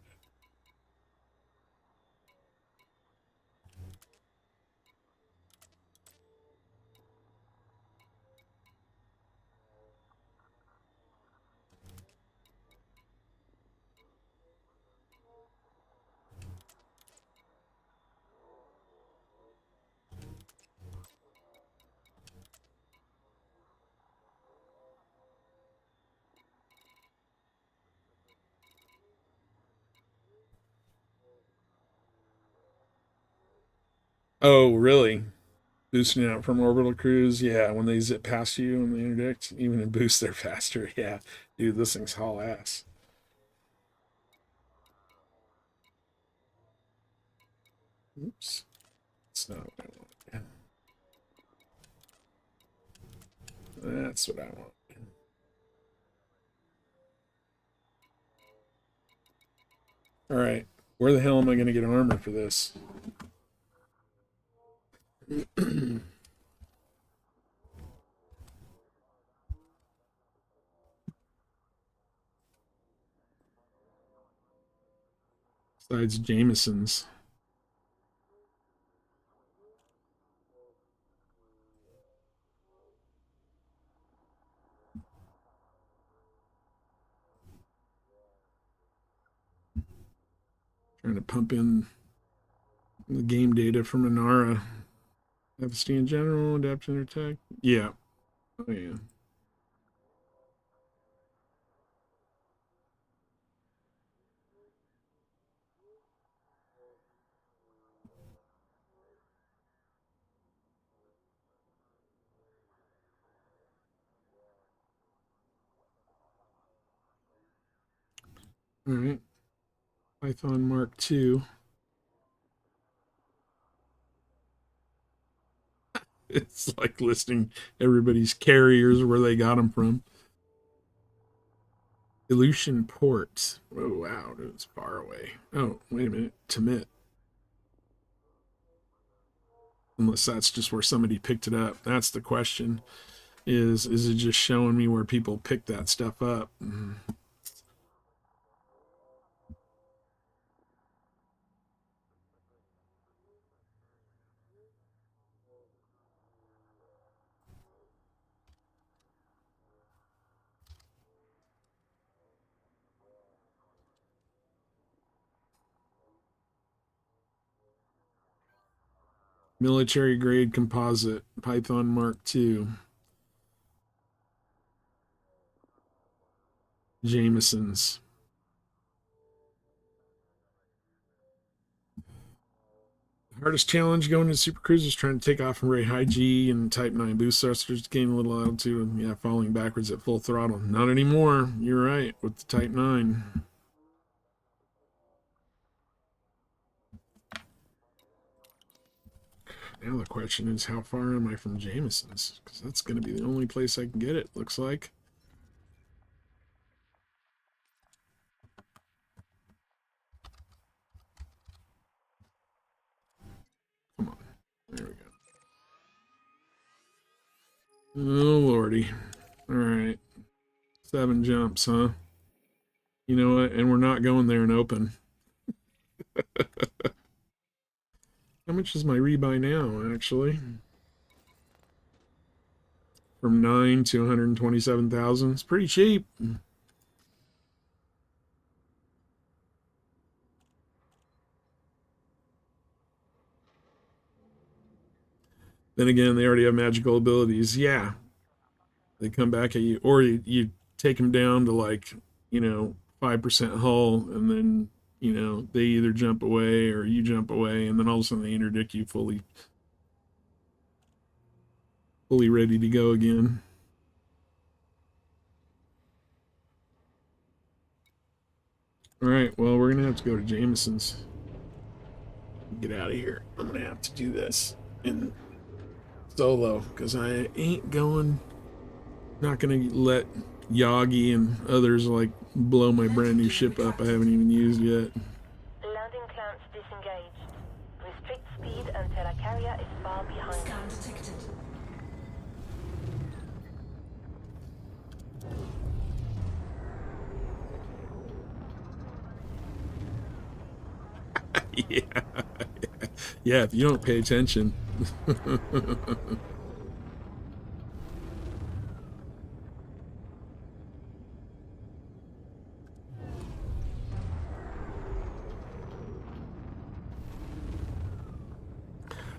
Oh, really? Boosting out from orbital cruise, yeah. When they zip past you and they interdict, even in boost, they're faster. Yeah, dude, this thing's haul ass. Oops, that's not what I want. That's what I want. All right, where the hell am I going to get armor for this? Besides Jameson's. Trying to pump in The game data from Inara. FSD in general, adaption attack. Yeah. Oh yeah. All right. Python Mark II. It's like listing everybody's carriers where they got them from. Aleutian Port. Oh, wow. It's far away. Oh, wait a minute. Timit. Unless that's just where somebody picked it up. That's the question. Is it just showing me where people pick that stuff up? Military grade composite, Python Mark II. Jameson's. Hardest challenge going into Super Cruise is trying to take off from very high G and Type 9 boost thrusters to gain a little altitude and, yeah, falling backwards at full throttle. Not anymore. You're right, with the Type 9. Now the question is, how far am I from Jameson's? Because that's going to be the only place I can get it, looks like. Come on. There we go. Oh, lordy. All right. 7 jumps, huh? You know what? And we're not going there in open. How much is my rebuy now, actually? From 9 to 127,000. It's pretty cheap. Then again, they already have magical abilities. Yeah. They come back at you. Or you take them down to, like, 5% hull, and then, they either jump away or you jump away, and then all of a sudden they interdict you fully ready to go again. All right, well, we're gonna have to go to Jameson's. Get out of here. I'm gonna have to do this in solo because I ain't going. Not gonna let Yagi and others like blow my brand new ship up I haven't even used yet. Landing clamps disengaged. Restrict speed until a carrier is far behind. Scan detected. Yeah, if you don't pay attention.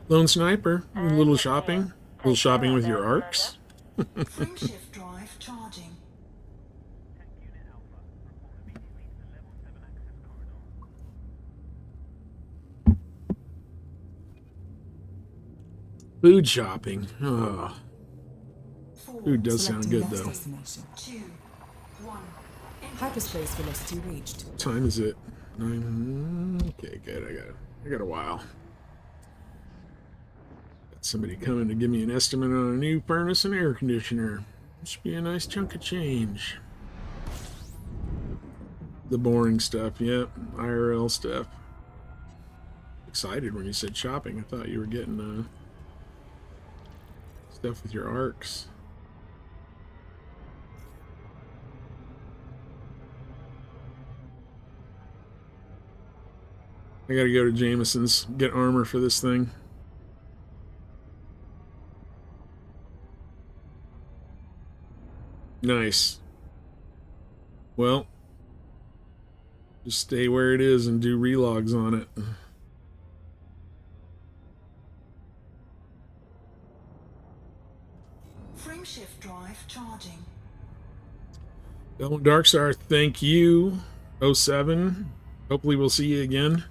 Lone Sniper, a little shopping. A little shopping with your arcs. Frameshift drive charging. Food shopping. Oh. Food does sound good, though. 2, 1. Hyperspace velocity reached. What time is it? 9. Okay, good. I got a while. Got somebody coming to give me an estimate on a new furnace and air conditioner. Should be a nice chunk of change. The boring stuff, yep. IRL stuff. Excited when you said shopping. I thought you were getting stuff with your arcs. I gotta go to Jameson's, get armor for this thing. Nice. Well, just stay where it is and do relogs on it. Frameshift drive charging. Darkstar, thank you. 07. Hopefully we'll see you again.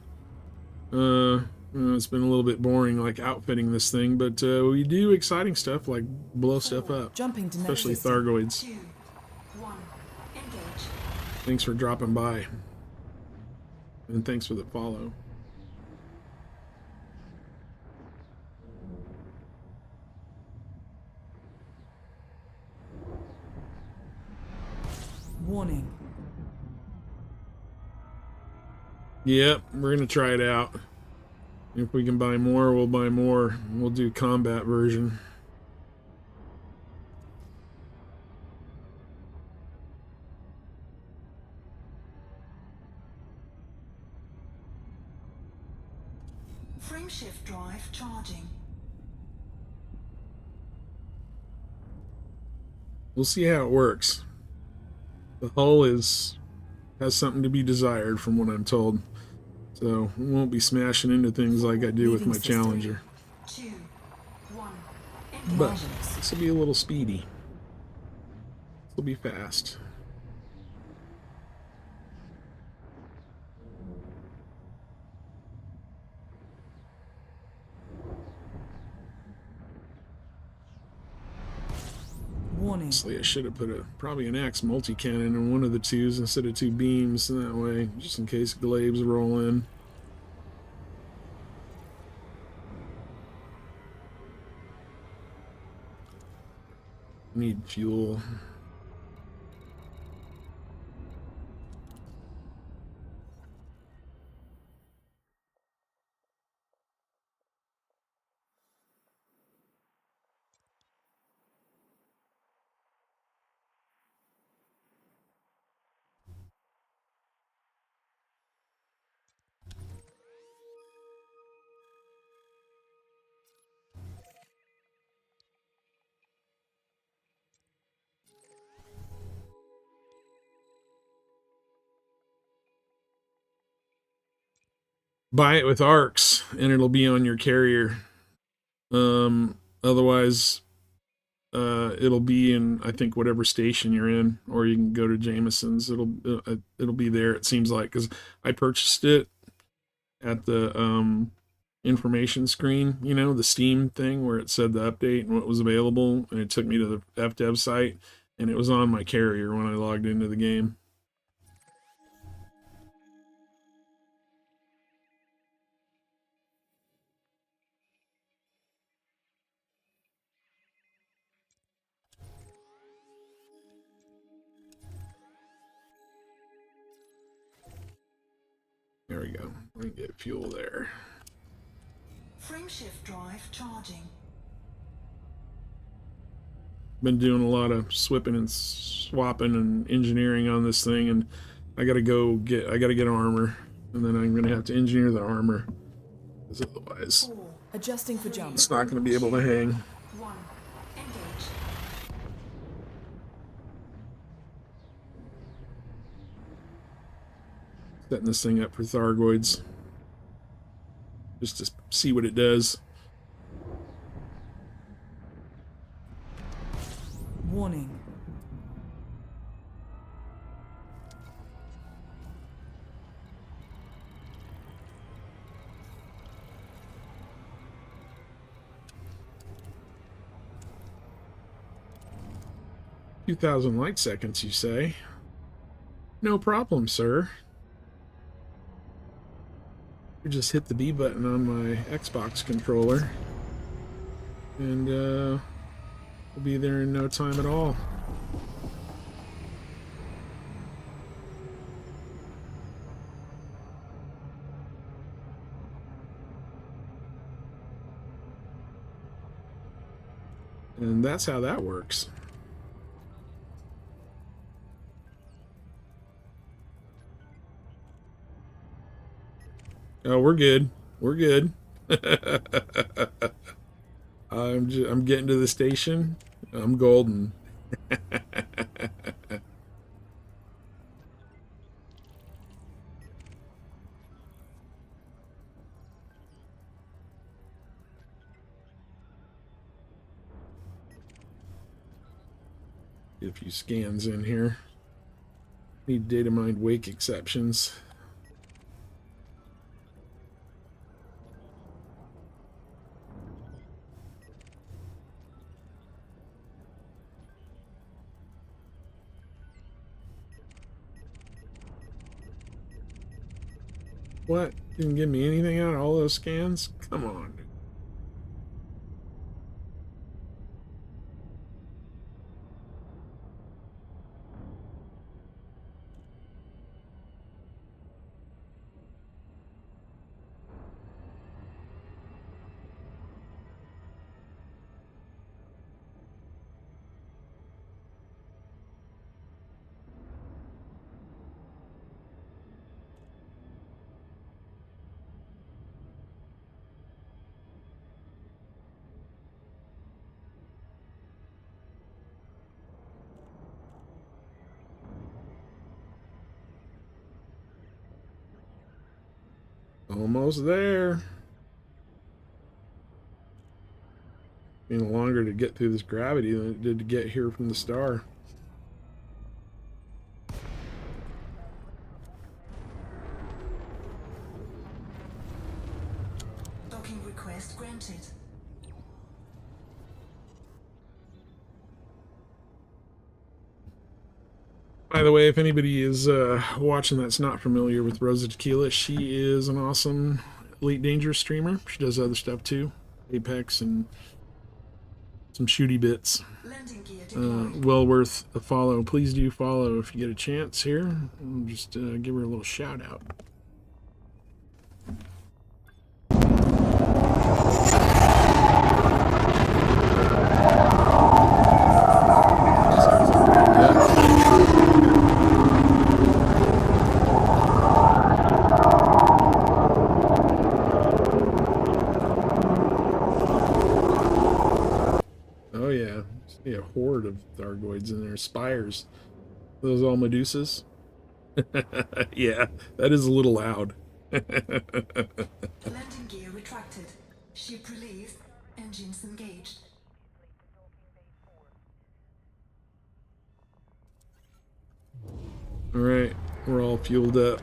It's been a little bit boring, like outfitting this thing, but we do exciting stuff like blow stuff up, Jumping to especially next system. Thargoids. 2, 1, engage. Thanks for dropping by, and thanks for the follow. Warning. Yep, we're gonna try it out. If we can buy more, we'll buy more. We'll do combat version. Frameshift drive charging. We'll see how it works. The hull has something to be desired from what I'm told. So we won't be smashing into things like I do with my Challenger. 2, 1, But engage. this will be a little speedy. This will be fast. Warning. Honestly, I should have put probably an axe multi-cannon in one of the twos instead of two beams, and that way, just in case glaives roll in. Need fuel. Buy it with arcs, and it'll be on your carrier. Otherwise, it'll be in, I think, whatever station you're in, or you can go to Jameson's. It'll be there. It seems like, because I purchased it at the information screen, you know, the Steam thing where it said the update and what was available, and it took me to the FDev site, and it was on my carrier when I logged into the game. There we go. We can get fuel there. Frameshift drive charging. Been doing a lot of swipping and swapping and engineering on this thing, and I gotta get armor, and then I'm gonna have to engineer the armor, because otherwise 4, Adjusting for jump. it's not gonna be able to hang. 1, engage. Setting this thing up for Thargoids, just to see what it does. Warning. Few thousand light seconds, you say? No problem, sir. You just hit the B button on my Xbox controller, and we'll be there in no time at all. And that's how that works. Oh, we're good. We're good. I'm getting to the station. I'm golden. Get a few scans in here. Need data mined wake exceptions. What? Didn't give me anything out of all those scans? Come on. Almost there. Being longer to get through this gravity than it did to get here from the star. Docking request granted. By the way, if anybody is watching that's not familiar with Rosa Tequila, she is an awesome Elite Dangerous streamer. She does other stuff too. Apex and some shooty bits. Well worth a follow. Please do follow if you get a chance here. And just give her a little shout out. Oh yeah, see a horde of Thargoids in there. Spires. Are those all Medusas? Yeah, that is a little loud. Landing gear retracted. Ship released. Engines engaged. Alright, we're all fueled up.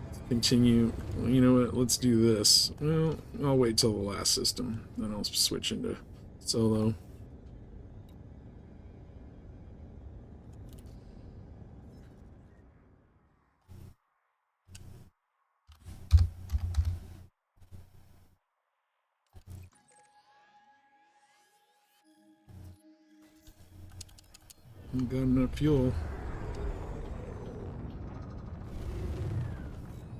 Let's continue. Well, you know what? Let's do this. Well, I'll wait till the last system. Then I'll switch into solo. Got enough fuel.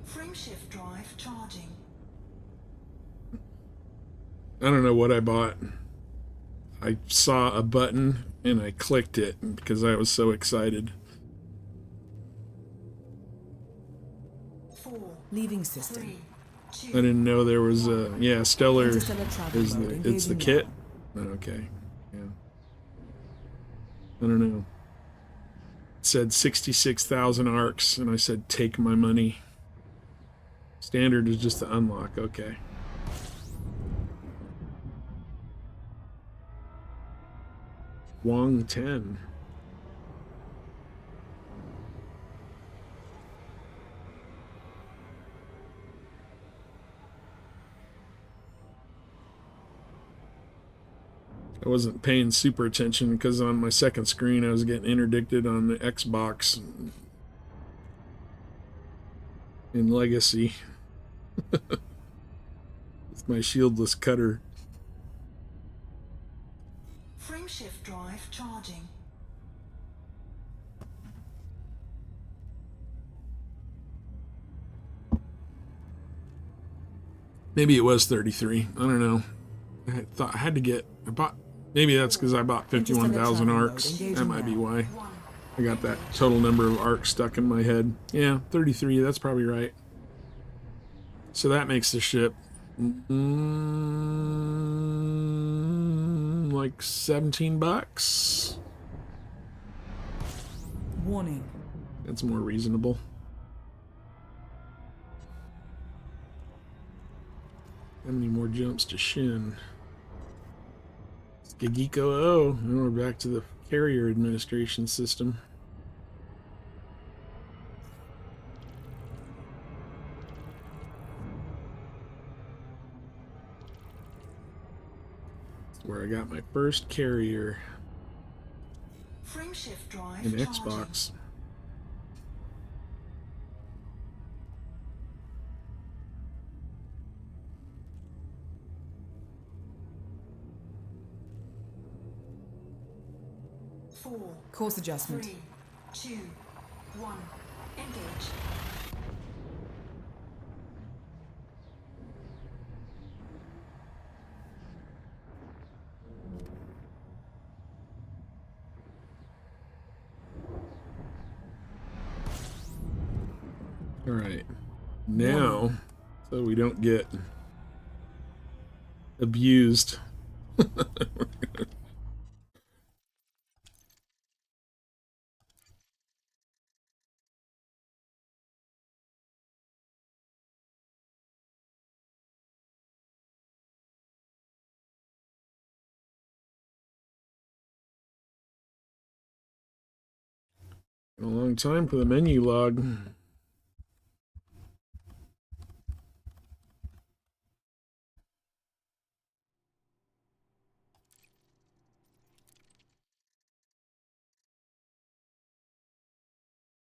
Frameshift drive charging. I don't know what I bought. I saw a button and I clicked it because I was so excited. 4. Leaving system. 3. 2. I didn't know there was a Stellar Interstellar travel is mode the engaging it's the now. kit. Okay. Yeah. I don't know. It said 66,000 arcs and I said take my money. Standard is just the unlock. Okay. Wong 10. I wasn't paying super attention because on my second screen I was getting interdicted on the Xbox in Legacy with my shieldless cutter. Frameshift drive charging. Maybe it was 33. I don't know. I thought I had to get. I bought. Maybe that's because I bought 51,000 arcs. That might be why. I got that total number of arcs stuck in my head. Yeah, 33. That's probably right. So that makes the ship like $17. Warning. That's more reasonable. How many more jumps to Shin? Skagiko. Oh, and we're back to the carrier administration system. It's where I got my first carrier Frameshift drive in charging. Xbox. Four, Course adjustment. 3, 2, 1. Engage. All right. Now, so we don't get abused. A long time for the menu log.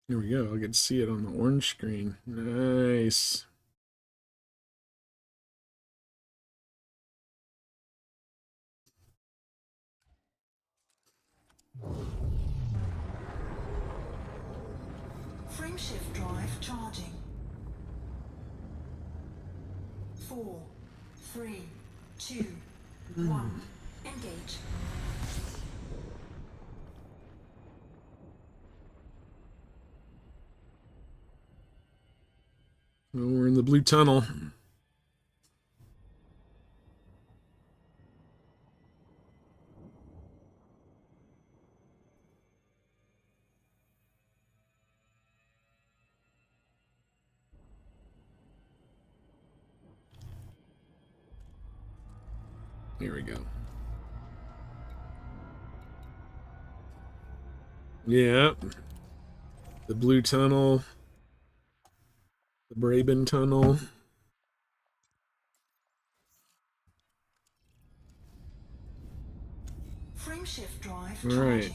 Here we go. I'll get to see it on the orange screen. Nice. Frameshift drive charging. 4, 3, 2, 1. Engage. Well, we're in the blue tunnel. Here we go. Yeah. The blue tunnel. The Braben tunnel. Frameshift drive All charging. right.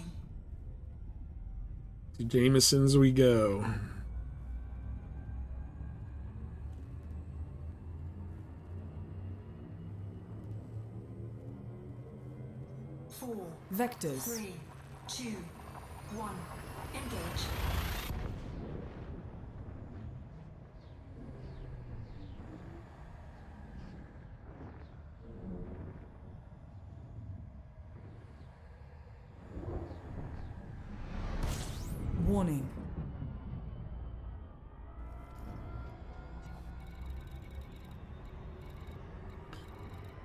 To Jameson's we go. Four, Vectors. 3, 2, 1. Engage. Warning.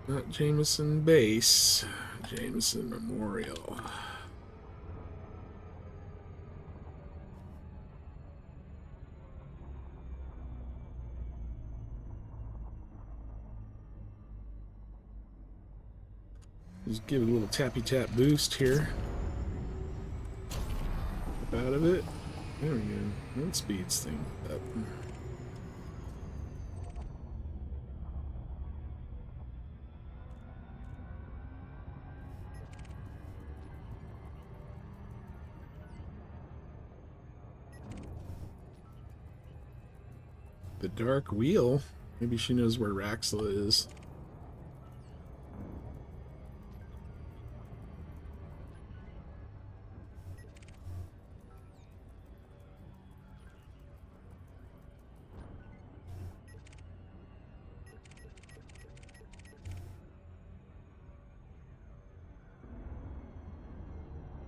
Not Jameson Base. Jameson Memorial. Just give it a little tappy tap boost here. Up out of it. There we go. That speeds things up. The Dark Wheel? Maybe she knows where Raxla is.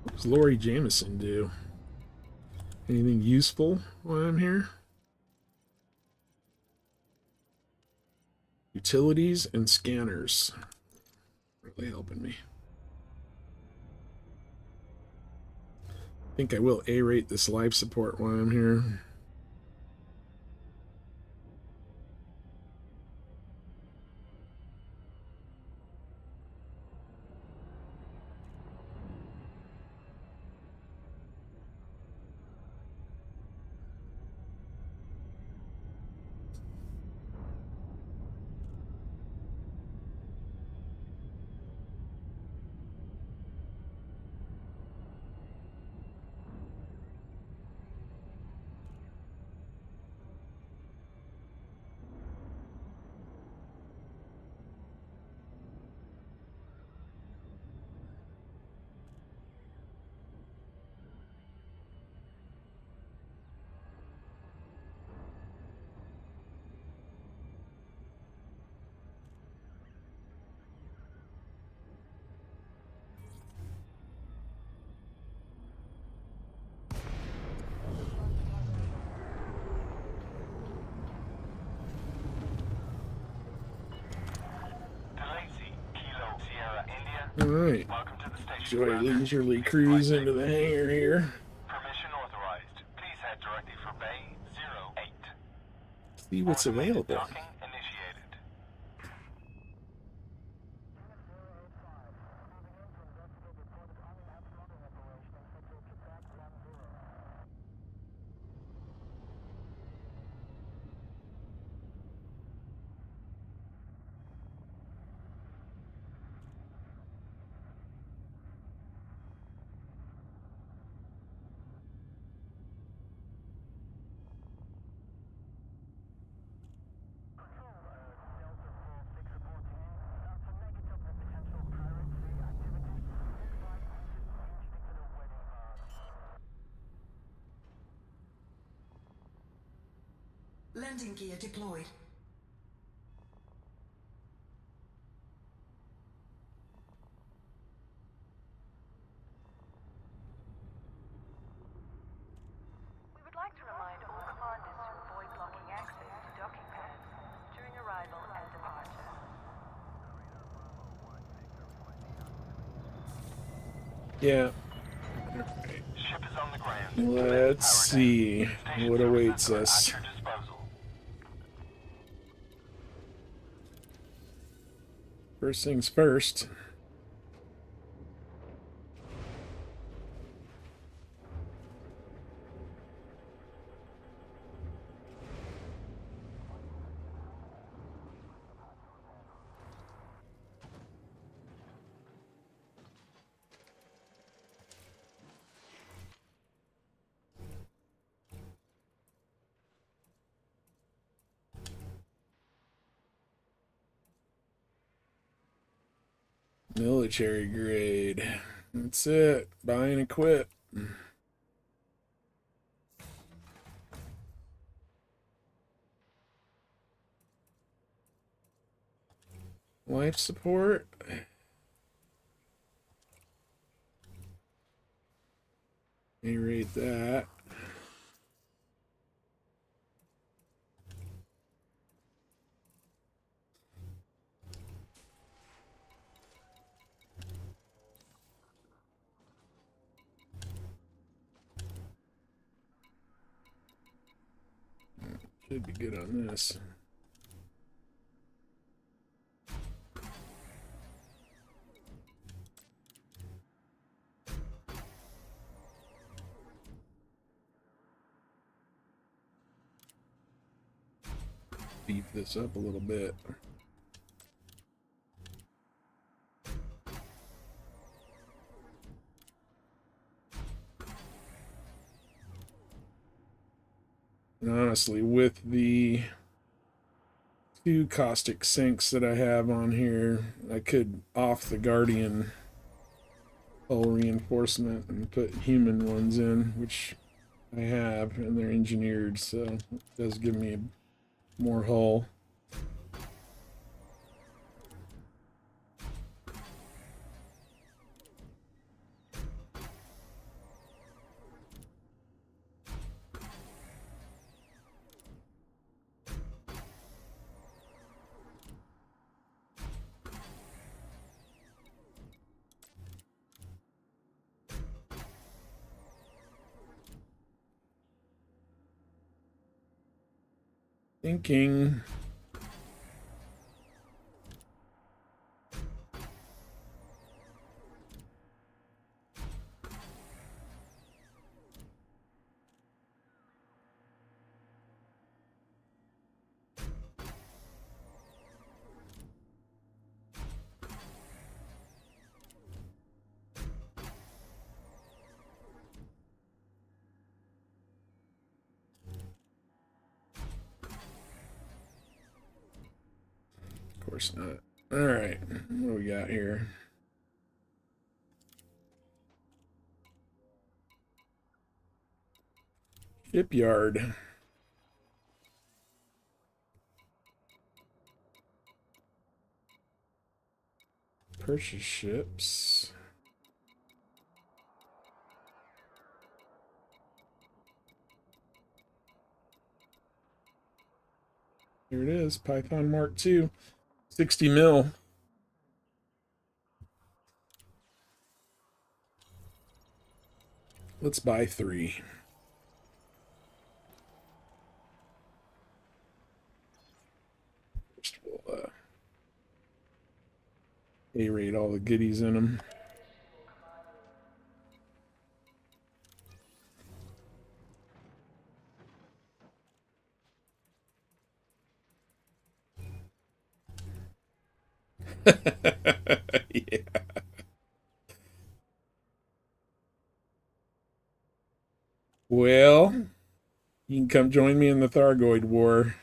What does Lori Jameson do? Anything useful while I'm here? Utilities and scanners. Really helping me. I think I will A-rate this life support while I'm here. All right. Welcome to the station, Enjoy a Commander. leisurely cruise into the hangar here. Permission authorized. Please head directly for Bay 08. See what's Automated available. docking initiated. Landing gear deployed. We would like to remind all commanders to avoid blocking access to docking pads during arrival and departure. Yeah. Ship is on the ground. Let's see what awaits us. At your disposal. First things first. Military grade. That's it. Buy and equip. Life support. Let me rate that. Should be good on this. Beef this up a little bit. And honestly, with the 2 caustic sinks that I have on here, I could off the Guardian hull reinforcement and put human ones in, which I have, and they're engineered, so it does give me more hull. Thinking. Of course not. All right, what do we got here? Shipyard. Purchase ships. Here it is, Python Mark II, 60 mil. Let's buy 3. First we'll A-rate all the goodies in them. Yeah. Well, you can come join me in the Thargoid War.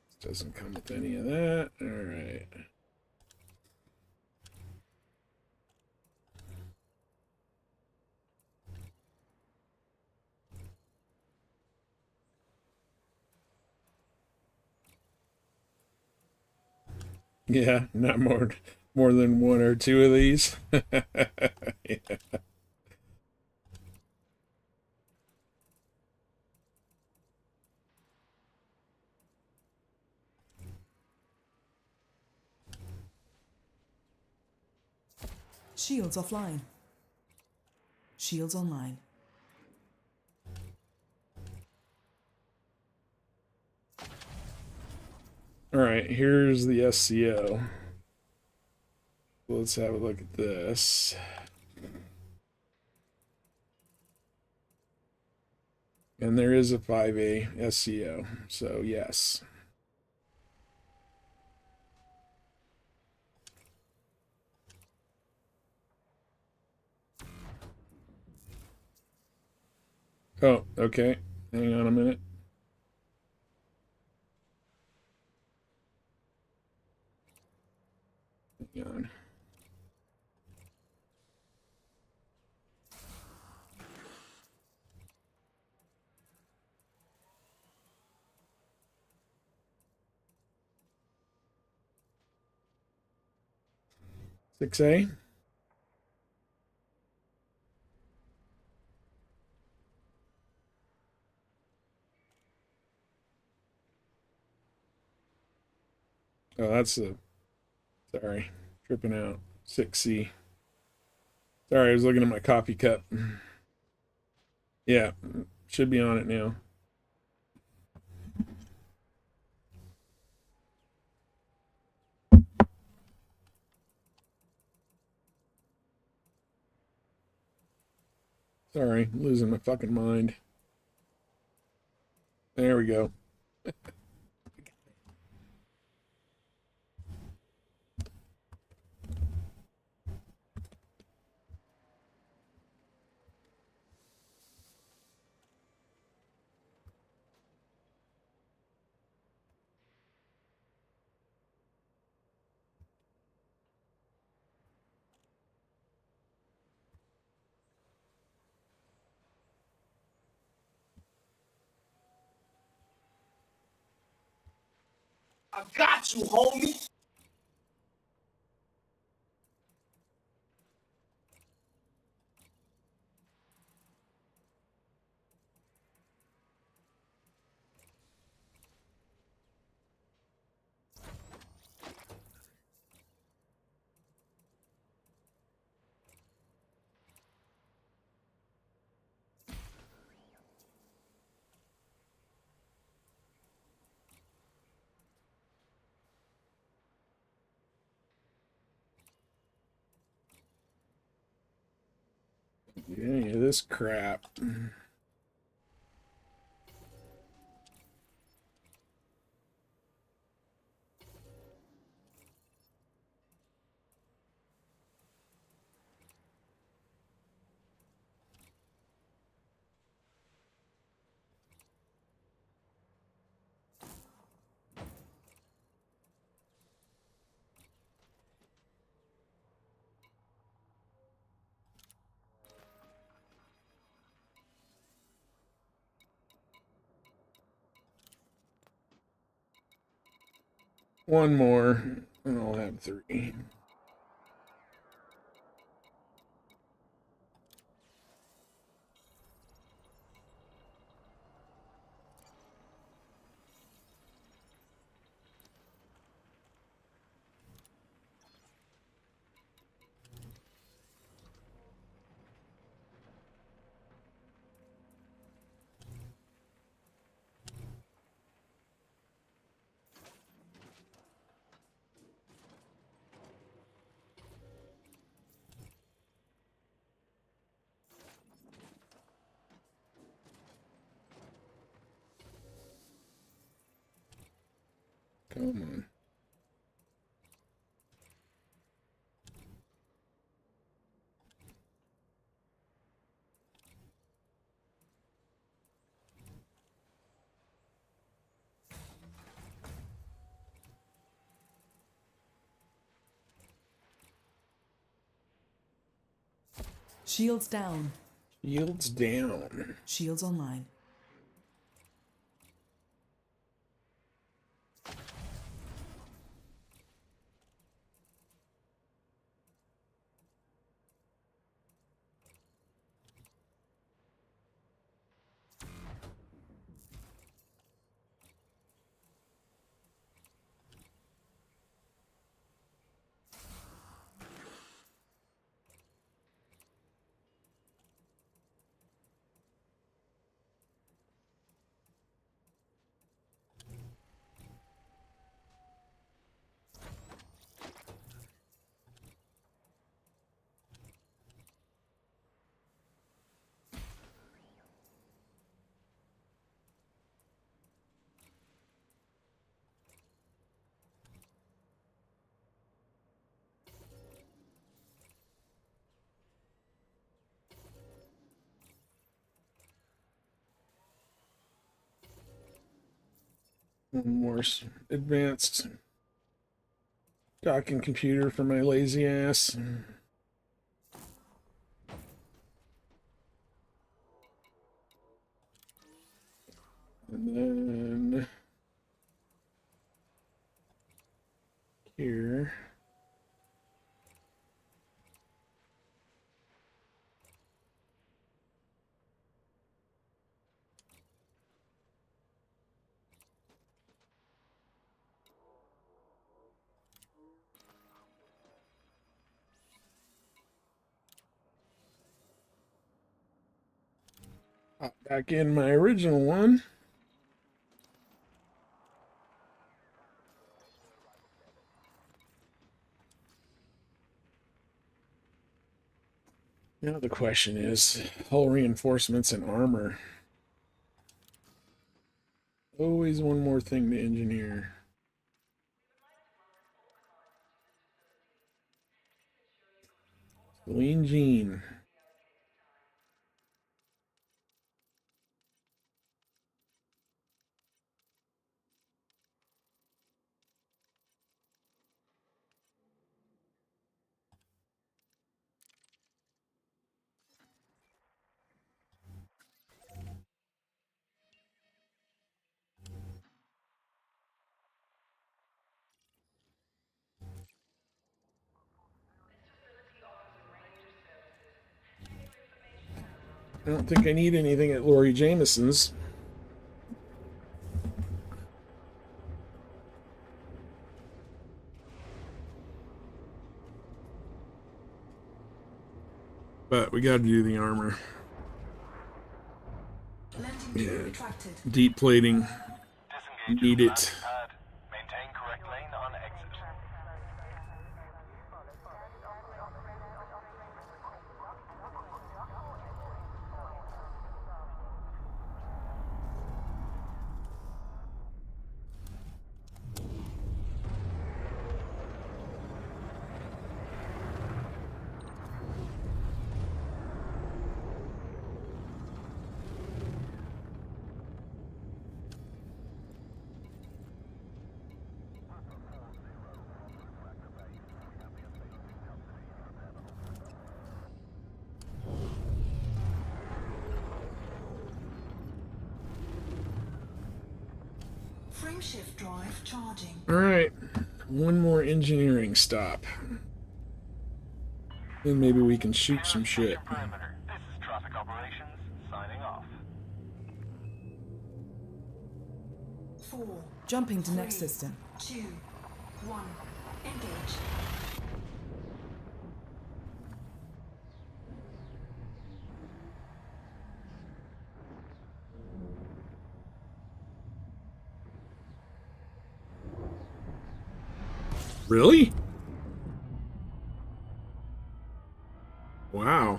This doesn't come with any of that. All right. Yeah, not more than 1 or 2 of these. Yeah. Shields offline. Shields online. All right, here's the SCO. Let's have a look at this. And there is a 5A SCO, so yes. Oh, okay. Hang on a minute. Hang on. Six A. Oh, that's the. Sorry, tripping out. 6C. Sorry, I was looking at my coffee cup. Yeah, should be on it now. Sorry, I'm losing my fucking mind. There we go. I got you, homie. Any of this crap. One more, and I'll have 3. Come on. Shields down. Shields down. Shields online. More advanced docking computer for my lazy ass. And then here. Hop back in my original one. Now the question is, hull reinforcements and armor. Always one more thing to engineer. Lean Jean. I don't think I need anything at Lori Jameson's. But we got to do the armor. Yeah. Deep plating. Need it. Maintain correct lane on exit. Frameshift drive charging. All right, one more engineering stop. Then maybe we can shoot some shit. Perimeter. This is traffic operations signing off. 4. Jumping to next system. 2. 1. Engage. Really? Wow.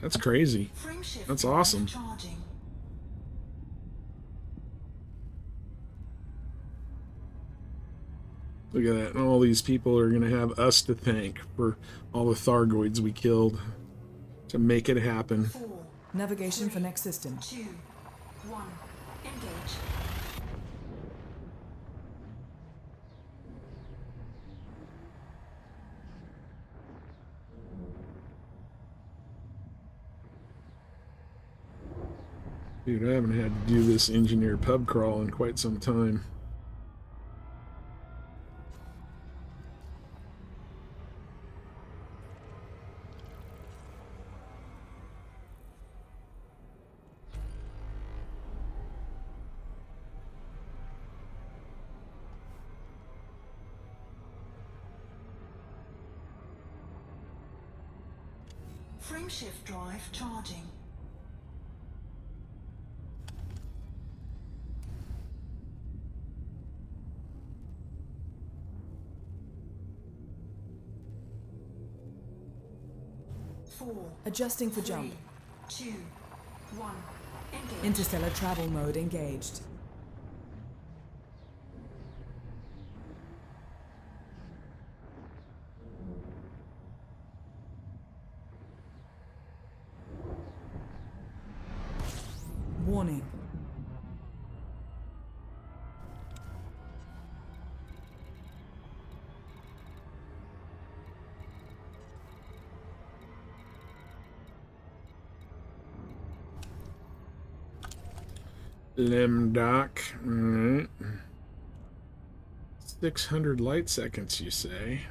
That's crazy. Frameshift That's drive awesome. charging. Look at that. And all these people are going to have us to thank for all the Thargoids we killed to make it happen. 4, Navigation 3, for next system. 2, 1. Engage. Dude, I haven't had to do this engineer pub crawl in quite some time. Frameshift drive charging. Four, Adjusting for jump. 3, 2, 1. Engage. Interstellar travel mode engaged. Warning. Limdoc. Alright. 600 light seconds, you say?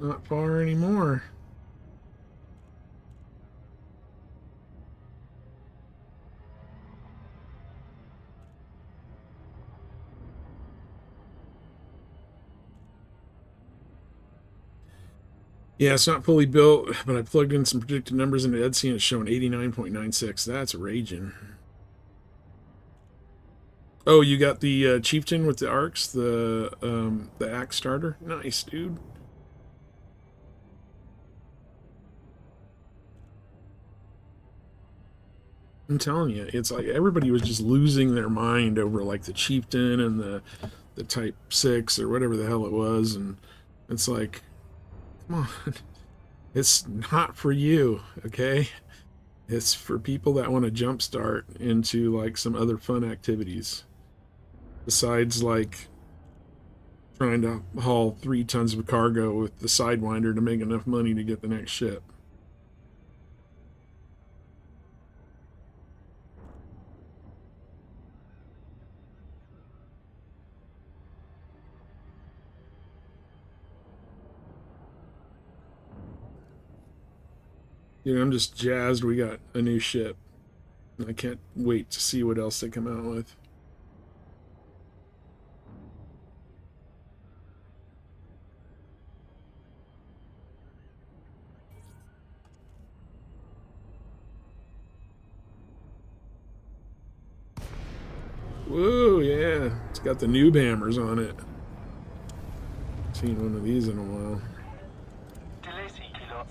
Not far anymore. Yeah, it's not fully built, but I plugged in some predicted numbers into EDC and it's showing 89.96. That's raging. Oh, you got the chieftain with the arcs, the axe starter? Nice, dude. I'm telling you, it's like everybody was just losing their mind over like the chieftain and the type 6 or whatever the hell it was, and it's like, come on. It's not for you, okay? It's for people that want to jumpstart into like some other fun activities. Besides like trying to haul 3 tons of cargo with the Sidewinder to make enough money to get the next ship. You know, I'm just jazzed we got a new ship. I can't wait to see what else they come out with. Whoa, yeah. It's got the noob hammers on it. Seen one of these in a while.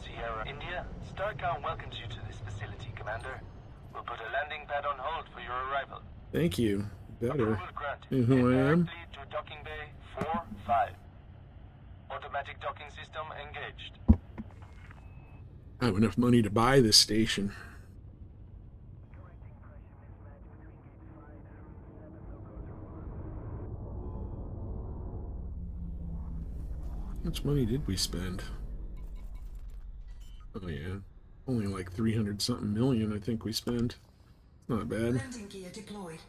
Sierra, India. Starcom welcomes you to this facility, Commander. We'll put a landing pad on hold for your arrival. Thank you. Better. Approval granted. You know who I am? Directly to docking bay 4-5. Automatic docking system engaged. I have enough money to buy this station. How much money did we spend? Oh yeah, only like 300 something million I think we spent. It's not bad. Landing gear deployed.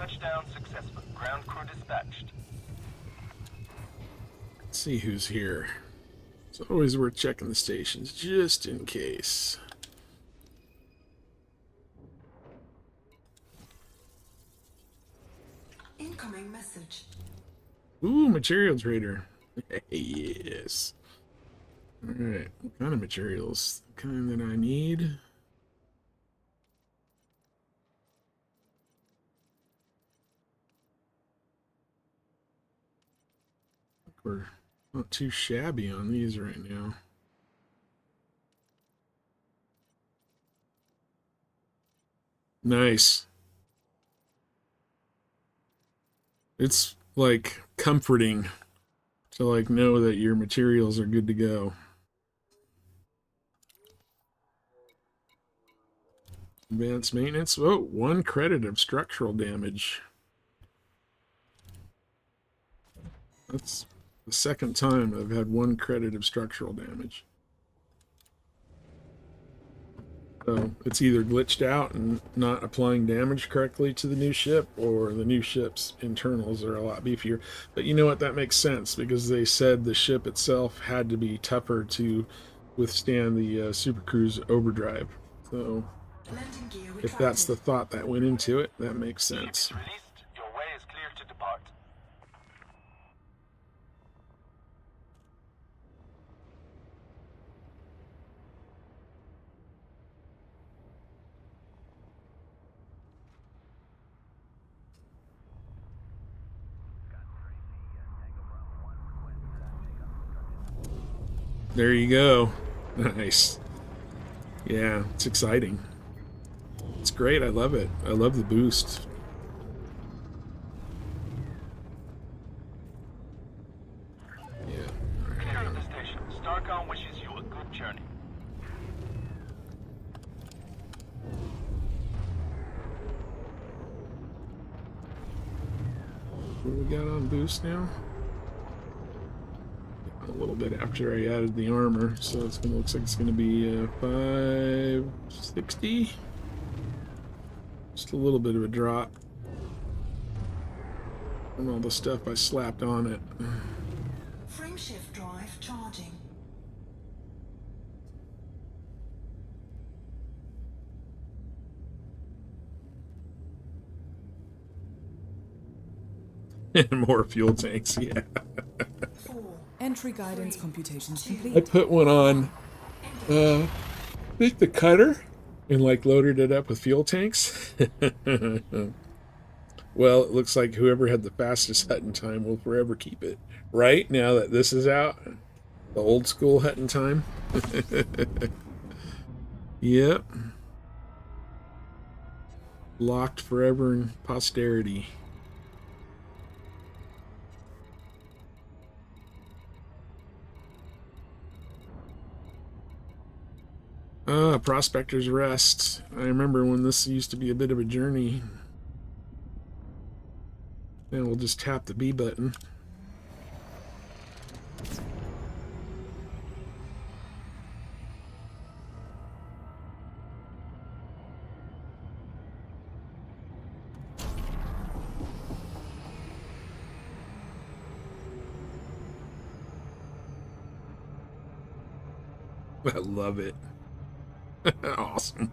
Touchdown successful. Ground crew dispatched. Let's see who's here. It's always worth checking the stations, just in case. Incoming message. Ooh, material trader. Yes. Alright, what kind of materials? The kind that I need. We're not too shabby on these right now. Nice. It's like comforting to like know that your materials are good to go. Advanced maintenance. Oh, 1 credit of structural damage. That's the second time I've had 1 credit of structural damage. So it's either glitched out and not applying damage correctly to the new ship, or the new ship's internals are a lot beefier. But you know what? That makes sense, because they said the ship itself had to be tougher to withstand the Super Cruise overdrive. So if that's the thought that went into it, that makes sense. Released. Your way is clear to depart. There you go. Nice. Yeah, it's exciting. It's great. I love it. I love the boost. Yeah. Clear of the station. Starcom wishes you a good journey. What do we got on boost now? A little bit after I added the armor, so it's gonna looks like it's gonna be 560. Just a little bit of a drop from all the stuff I slapped on it. Frameshift drive charging. And more fuel tanks, yeah. Entry guidance computations complete. I put one on, I think the cutter, and like loaded it up with fuel tanks. Well, it looks like whoever had the fastest Hutton time will forever keep it. Right now that this is out, the old school Hutton time. Yep. Locked forever in posterity. Prospector's Rest. I remember when this used to be a bit of a journey. And we'll just tap the B button. I love it. Awesome.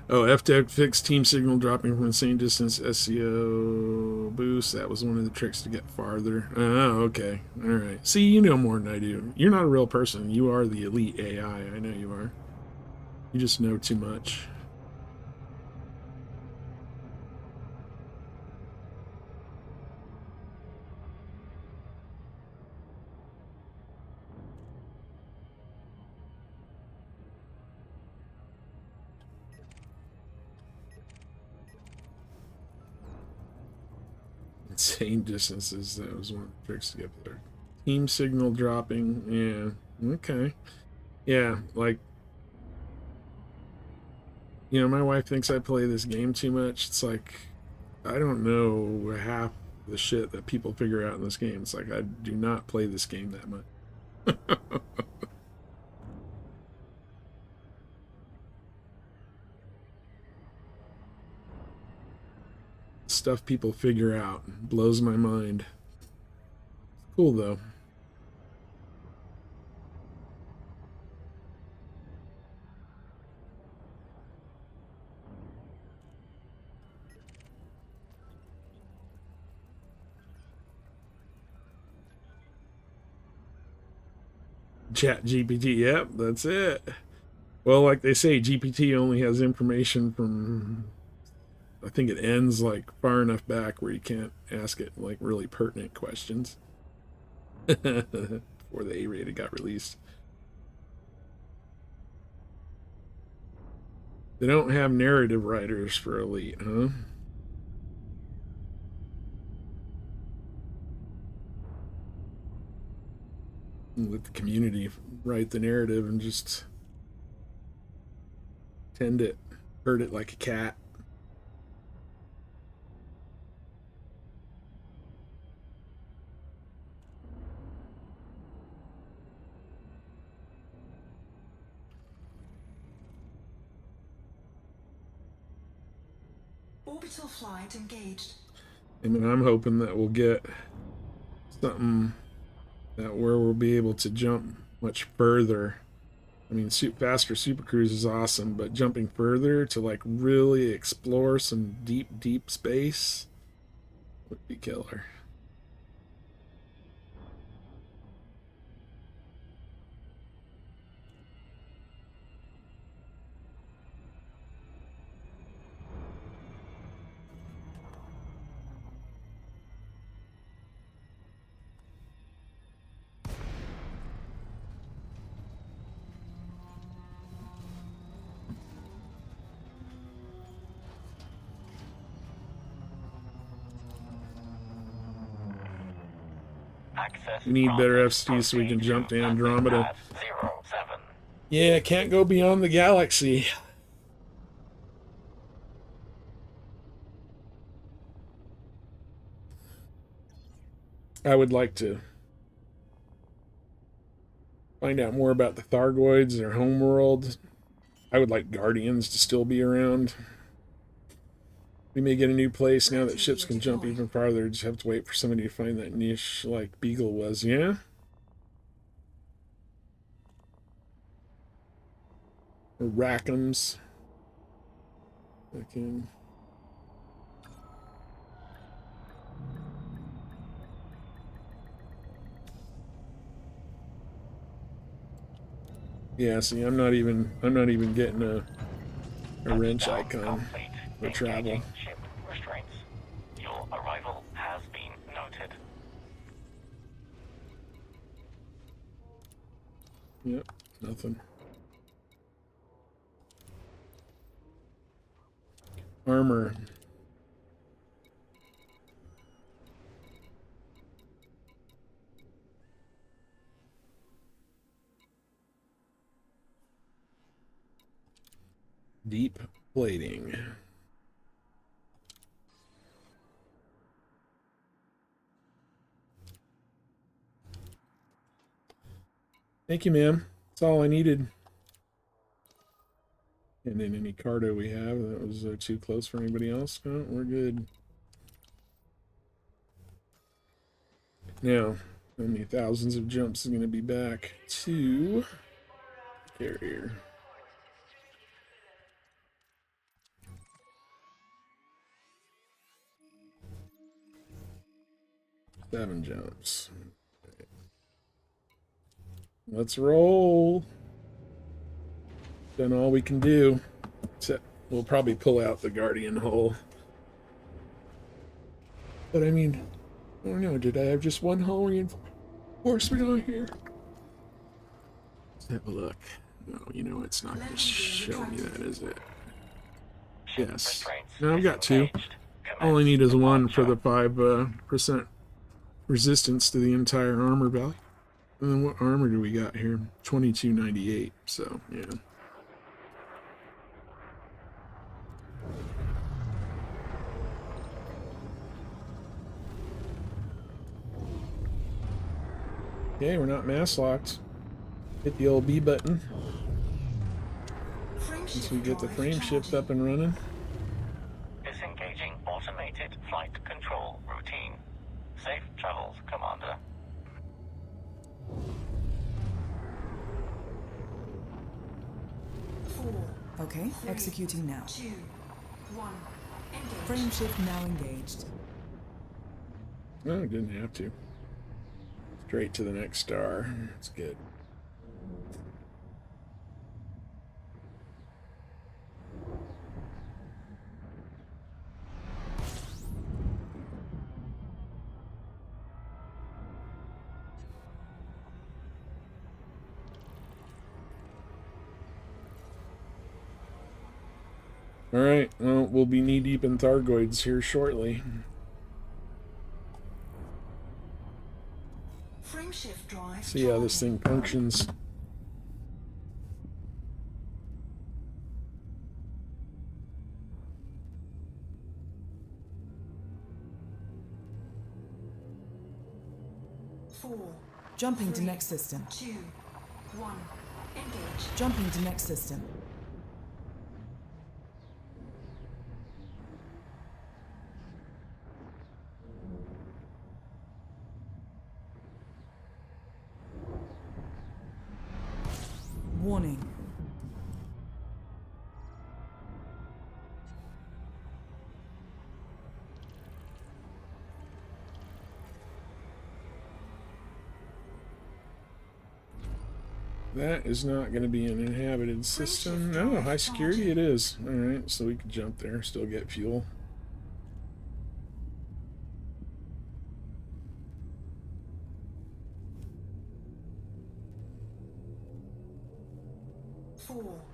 Oh, FTech fixed team signal dropping from insane distance SEO boost. That was one of the tricks to get farther. Oh, okay. All right. See, you know more than I do. You're not a real person. You are the elite AI. I know you are. You just know too much. Insane distances. That was one of the tricks to get there. Team signal dropping. Yeah. Okay. Yeah. Like, you know, my wife thinks I play this game too much. It's like, I don't know half the shit that people figure out in this game. It's like, I do not play this game that much. stuff people figure out. Blows my mind. Cool though. Chat GPT, yep, that's it. Well, like they say, GPT only has information from, I think it ends like far enough back where you can't ask it like really pertinent questions. Before the A-rated got released. They don't have narrative writers for Elite, huh? Let the community write the narrative and just tend it, herd it like a cat. Orbital flight engaged. I mean, I'm hoping that we'll get something that where we'll be able to jump much further. I mean, faster supercruise is awesome, but jumping further to like really explore some deep space would be killer. We need better FCs so we can jump to Andromeda. Yeah, can't go beyond the galaxy. I would like to find out more about the Thargoids, their homeworld. I would like Guardians to still be around. We may get a new place now that ships can jump even farther. Just have to wait for somebody to find that niche like Beagle was, yeah? Or Rackham's. Okay. Yeah, see, I'm not even getting a wrench icon for travel. Ship restraints. Your arrival has been noted. Yep, nothing. Armor. Deep plating. Thank you, ma'am. That's all I needed. And then any cardo we have, that was too close for anybody else. No, we're good. Now, how many thousands of jumps is going to be back to carrier? Seven jumps. Let's roll. Done all we can do. Except we'll probably pull out the Guardian hull. But I mean, I don't know. Did I have just one hull reinforcement on here? Let's have a look. No, you know it's not going to show me that, is it? Yes. No, I've got two. All I need is one for the 5% resistance to the entire armor value. And then what armor do we got here? 2298. So, yeah. Okay, we're not mass locked. Hit the old B button. Once we get the frame shift up and running. Disengaging automated Safe travels, Commander. Okay, executing now. 2, 1, engage. Frame shift now engaged. No, didn't have to. Straight to the next star. That's good. Alright, well, we'll be knee-deep in Thargoids here shortly. Frame shift drive. See how this thing functions. Jumping to next system. 2, 1, engage. Jumping to next system. Warning. That is not going to be an inhabited system. No, high security it is. Alright, so we can jump there, still get fuel.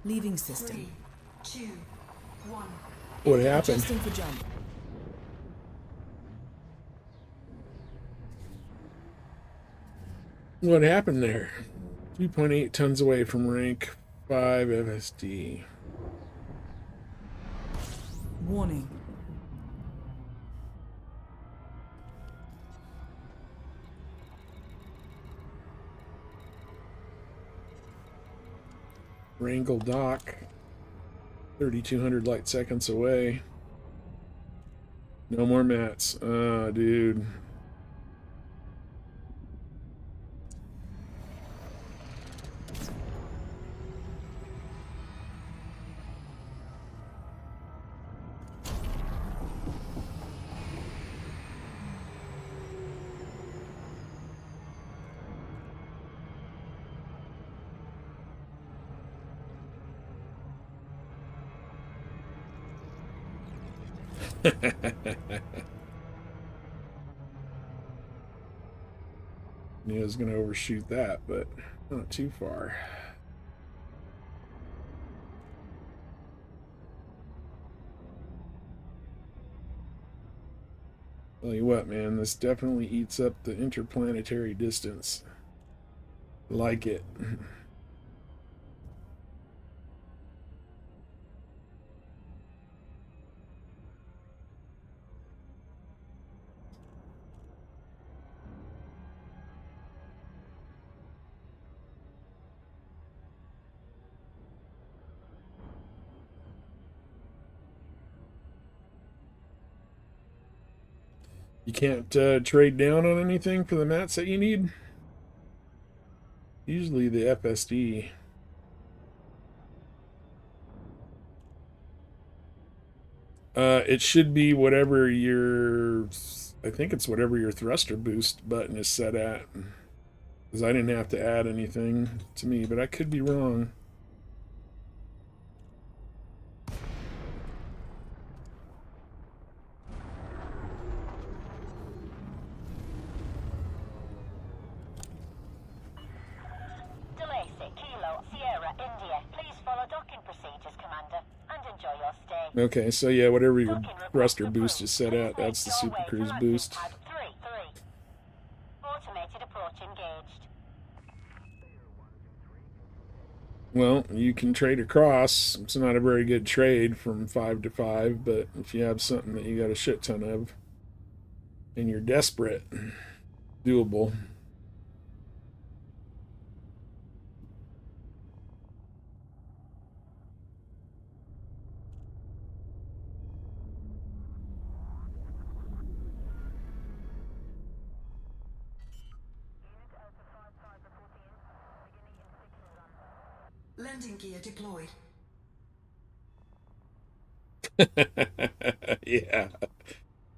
Leaving system. 3, 2, 1. What happened? Adjusting for jump. What happened there? 2.8 tons away from rank 5 FSD. Warning. Wrangell Dock. 3,200 light seconds away. No more mats. Oh, dude. Knew I was going to overshoot that, but not too far. Tell you what, man, this definitely eats up the interplanetary distance. Like it. You can't trade down on anything for the mats that you need? Usually the FSD. It should be whatever your... I think it's whatever your thruster boost button is set at. Because I didn't have to add anything to me, but I could be wrong. Okay, so yeah, whatever your thruster boost is set at, that's the Super Cruise boost. Automated approach engaged. Well, you can trade across. It's not a very good trade from 5 to 5, but if you have something that you got a shit ton of, and you're desperate, doable. Landing gear deployed. Yeah,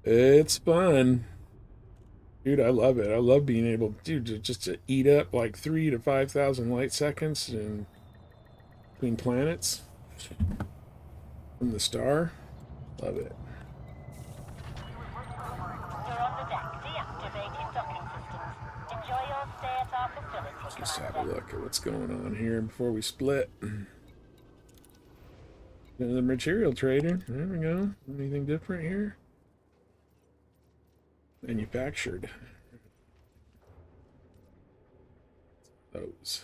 it's fun. Dude, I love it. I love being able to eat up like 3 to 5,000 light seconds in between planets from the star. Love it. You're on the deck, deactivating docking systems. Enjoy your stay at our facility, Let's just have a Commander. look at what's going on here before we split. The material trader. There we go. Anything different here? Manufactured. Those.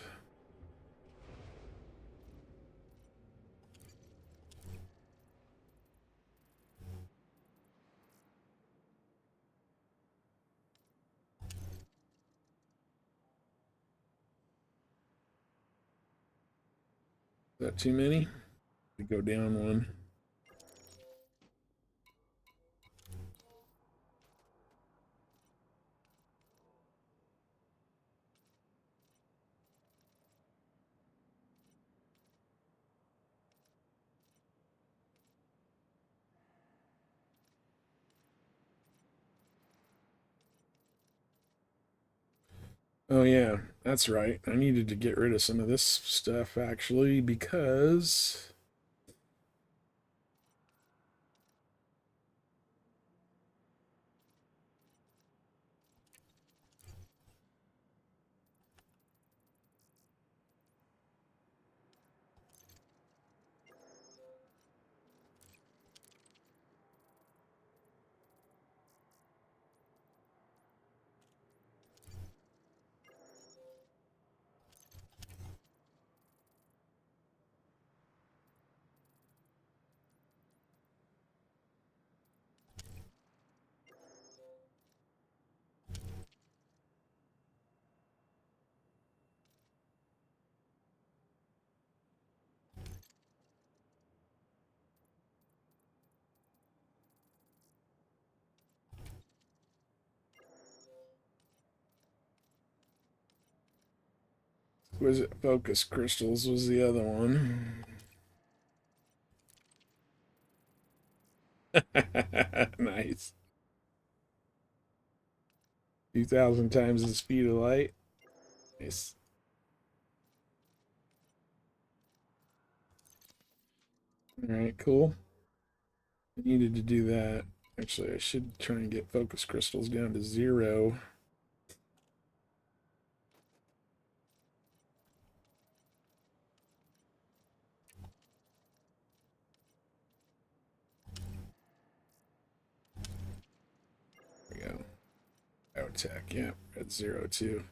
Is that too many? We go down one. Oh yeah, that's right. I needed to get rid of some of this stuff actually because was it focus crystals was the other one. Nice. 2,000 times the speed of light. Nice. Alright, cool. I needed to do that. Actually, I should try and get focus crystals down to 0. There we go. Biotech, yeah, at 0 too.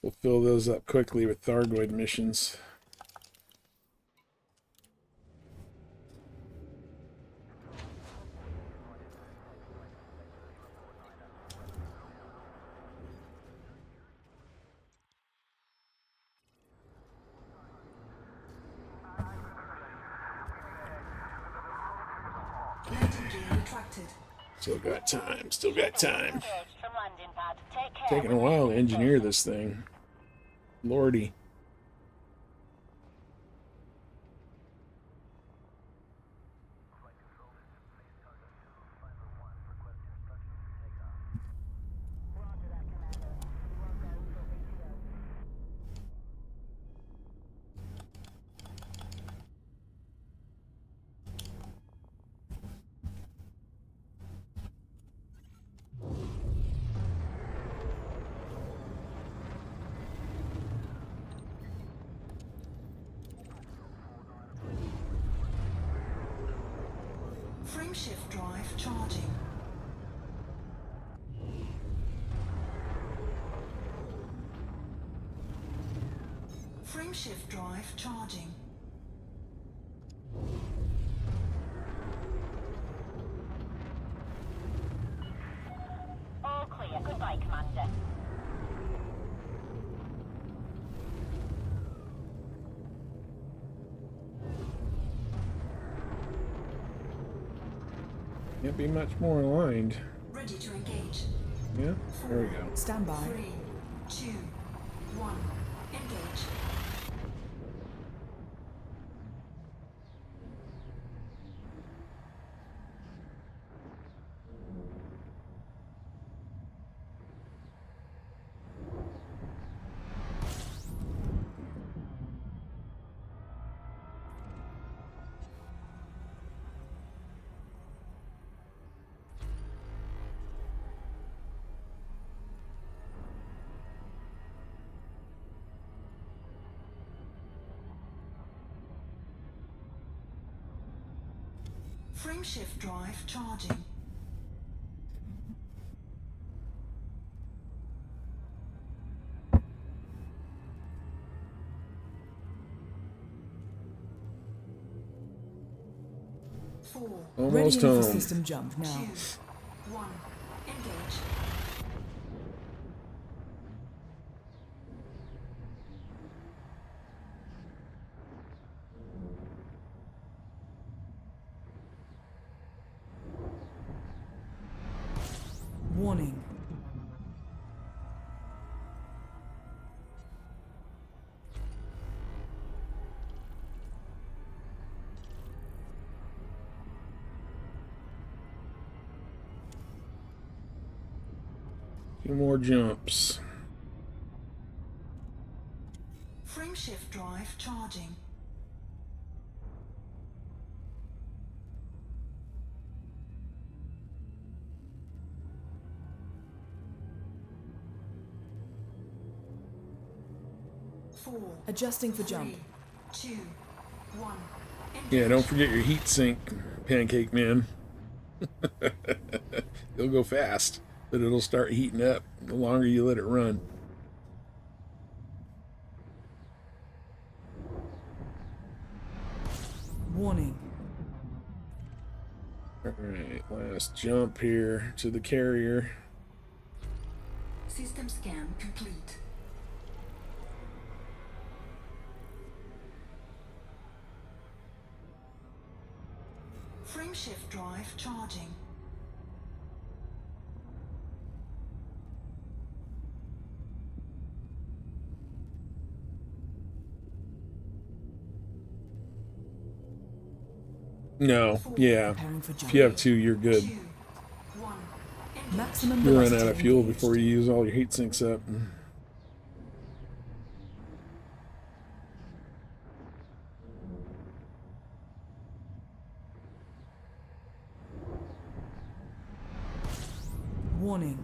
We'll fill those up quickly with Thargoid missions. Landing gear retracted. Still got time, still got time. Engaged from landing pad. Take care. Taking a while to engineer this thing. Lordy. Frameshift drive charging. Frameshift drive charging. All clear. Goodbye, Commander. Can't be much more aligned. Ready to engage. Yeah, there we go. Stand by. 3, 2, 1. Engage. Frameshift drive charging. Almost Readying for home. system jump now. 2, 1, engage. Warning. Few more jumps. Frameshift drive charging. Adjusting for jump. 3, 2, 1. Yeah, don't forget your heat sink, Pancake Man. It'll go fast, but it'll start heating up the longer you let it run. Warning. Alright, last jump here to the carrier. System scan complete. Frameshift drive charging. No, yeah. If you have two, you're good. 2, 1. Maximum You run velocity out of fuel engaged. before you use all your heat sinks up. Warning.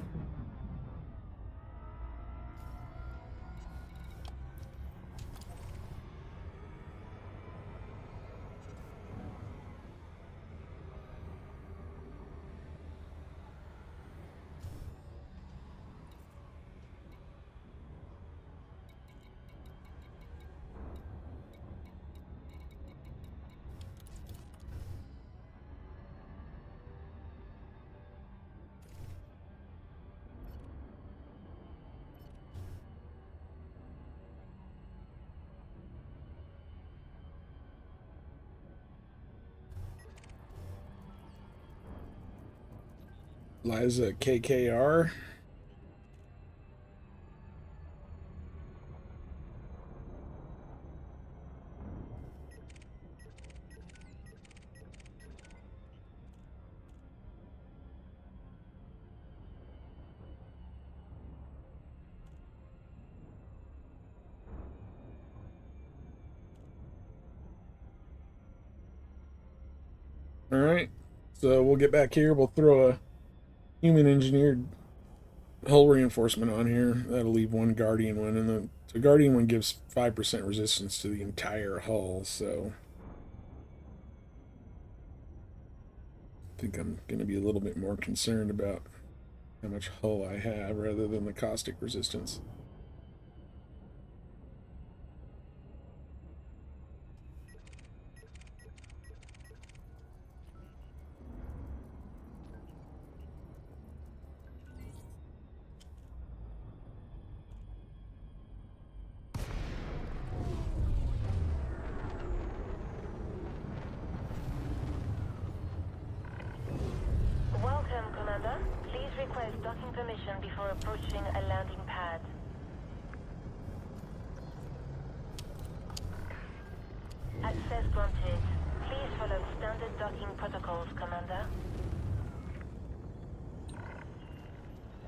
Liza KKR. All right, so we'll get back here. We'll throw a human engineered hull reinforcement on here. That'll leave one Guardian one, and the Guardian one gives 5% resistance to the entire hull, so I think I'm going to be a little bit more concerned about how much hull I have rather than the caustic resistance. Welcome, Commander. Please request docking permission before approaching a landing pad. Access granted. Please follow standard docking protocols, Commander.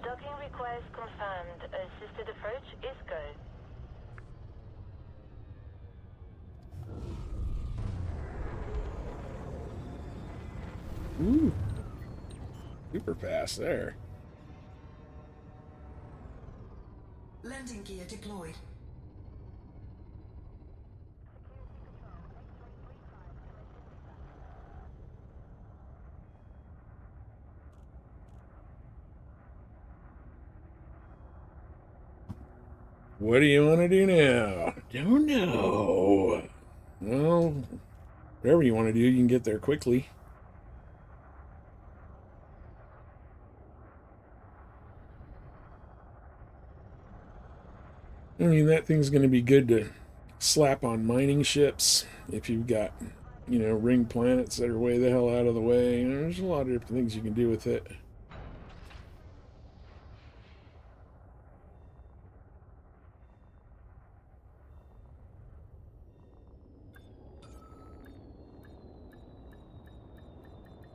Docking request confirmed. Assisted approach is go. Ooh, super fast there. Landing gear deployed. What do you want to do now? Don't know. Well, whatever you want to do, you can get there quickly. I mean, that thing's going to be good to slap on mining ships if you've got, you know, ring planets that are way the hell out of the way. You know, there's a lot of different things you can do with it.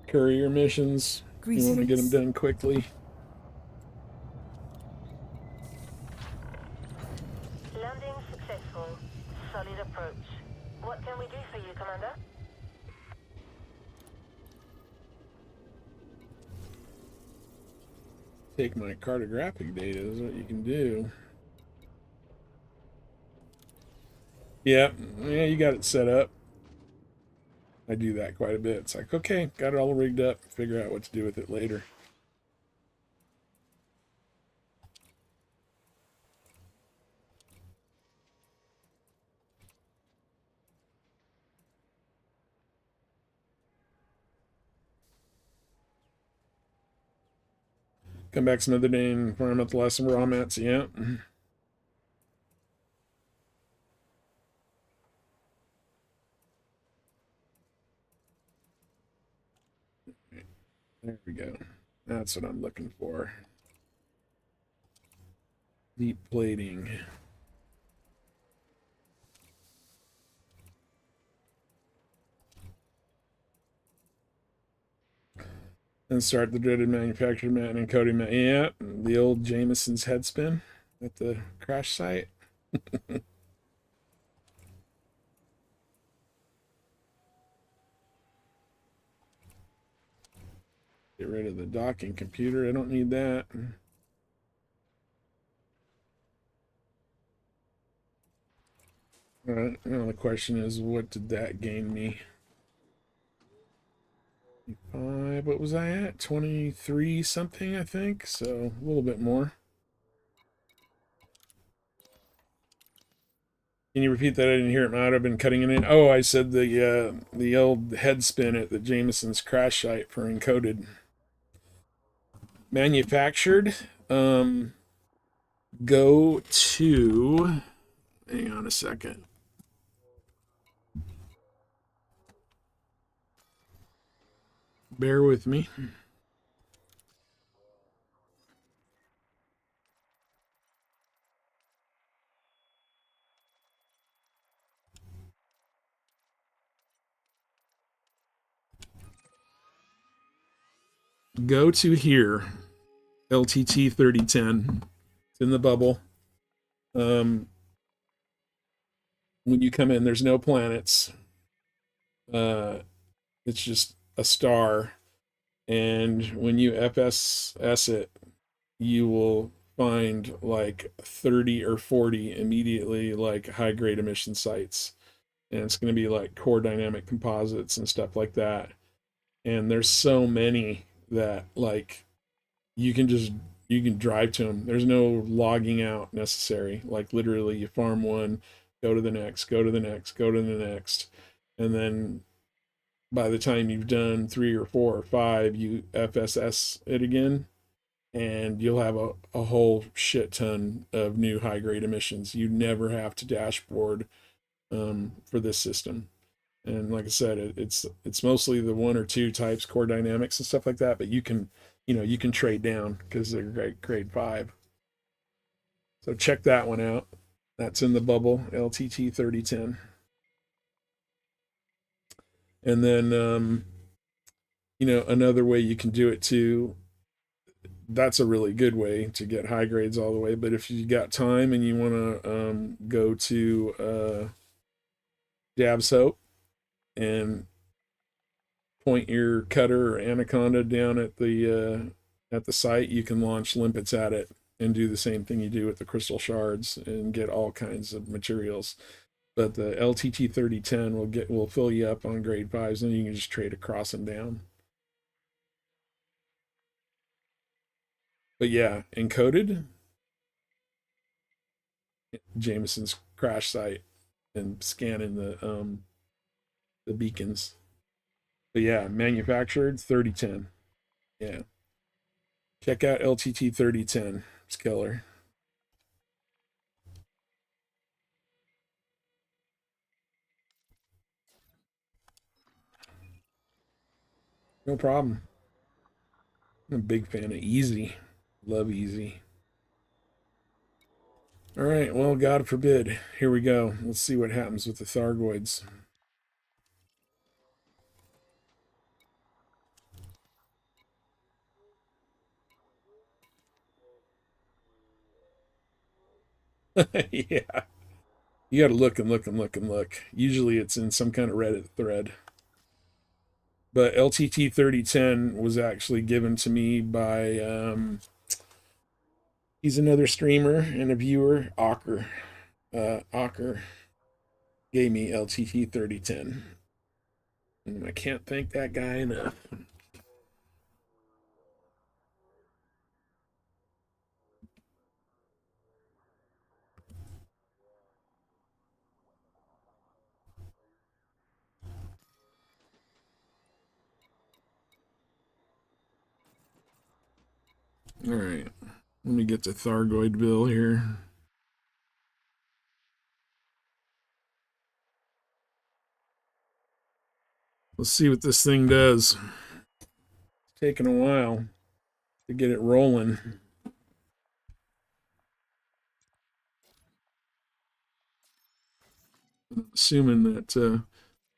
Courier missions, you want to get them done quickly. Landing successful. Solid approach. What can we do for you, Commander? Take my cartographic data is what you can do. Yep, yeah, you got it set up. I do that quite a bit. It's like, okay, got it all rigged up, figure out what to do with it later. Come back some other day and farm out the last of raw mats, yeah. There we go. That's what I'm looking for. Deep plating. And start the dreaded manufactured mat and encoding mat. Yeah, the old Jameson's head spin at the crash site. Get rid of the docking computer. I don't need that. All right, now the question is, what did that gain me? 5, what was I at? 23 something, I think. So a little bit more. Can you repeat that? I didn't hear it. I've been cutting it in. Oh, I said the old head spin at the Jameson's crash site for encoded. Manufactured. Go to. Hang on a second. Bear with me. Go to here. LTT 3010. It's in the bubble. When you come in, there's no planets. It's just a star. And when you FSS it, you will find like 30 or 40 immediately like high grade emission sites. And it's going to be like core dynamic composites and stuff like that. And there's so many that like you can drive to them. There's no logging out necessary. Like literally you farm one, go to the next, go to the next, go to the next. And then by the time you've done 3 or 4 or 5, you FSS it again, and you'll have a whole shit ton of new high grade emissions. You never have to dashboard for this system. And like I said, it's mostly the 1 or 2 types, core dynamics and stuff like that, but you can trade down because they're grade 5. So check that one out. That's in the bubble, LTT 3010. And then another way you can do it too, that's a really good way to get high grades all the way. But if you got time and you want to go to Dab Soap and point your cutter or anaconda down at the site, you can launch limpets at it and do the same thing you do with the crystal shards and get all kinds of materials. But the LTT 3010 will fill you up on grade 5s, and you can just trade across and down. But yeah, encoded. Jameson's crash site and scanning the beacons. But yeah, manufactured 3010. Yeah. Check out LTT 3010. It's killer. No problem. I'm a big fan of Easy. Love Easy. All right, well, God forbid. Here we go. Let's see what happens with the Thargoids. Yeah. You got to look and look and look and look. Usually it's in some kind of Reddit thread. But LTT 3010 was actually given to me by, he's another streamer and a viewer, Ocker. Ocker gave me LTT 3010. And I can't thank that guy enough. All right, let me get to Thargoidville here. Let's see what this thing does. It's taking a while to get it rolling. Assuming that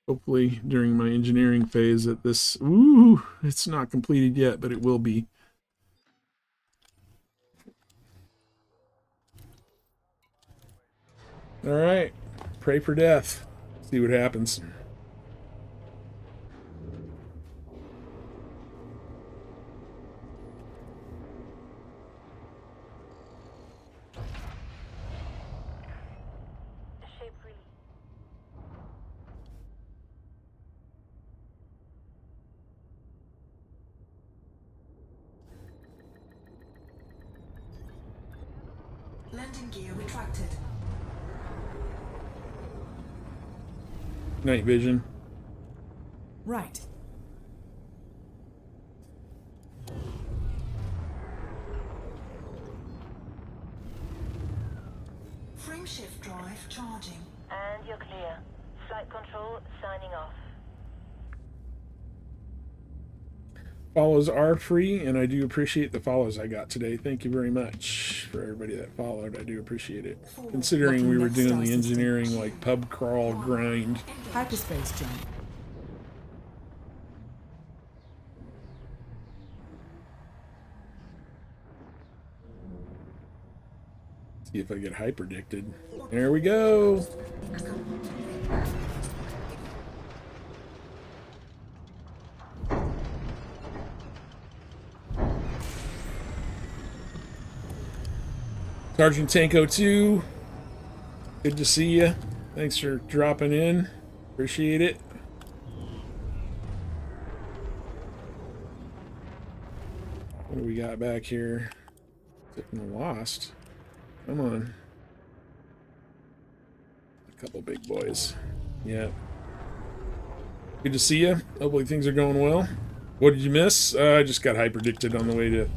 hopefully during my engineering phase that this, it's not completed yet, but it will be. All right, pray for death. See what happens. Landing gear retracted. Night vision. Right. Frame shift drive charging. And you're clear. Flight control signing off. Follows are free, and I do appreciate the follows I got today. Thank you very much for everybody that followed. I do appreciate it. Considering we were doing the engineering like pub crawl grind. Hyperspace jump. See if I get hyperdicted. There we go. Sergeant Tanko 2, good to see you. Thanks for dropping in. Appreciate it. What do we got back here? Getting lost. Come on. A couple big boys. Yeah. Good to see you. Hopefully things are going well. What did you miss? I just got hyperdicted on the way to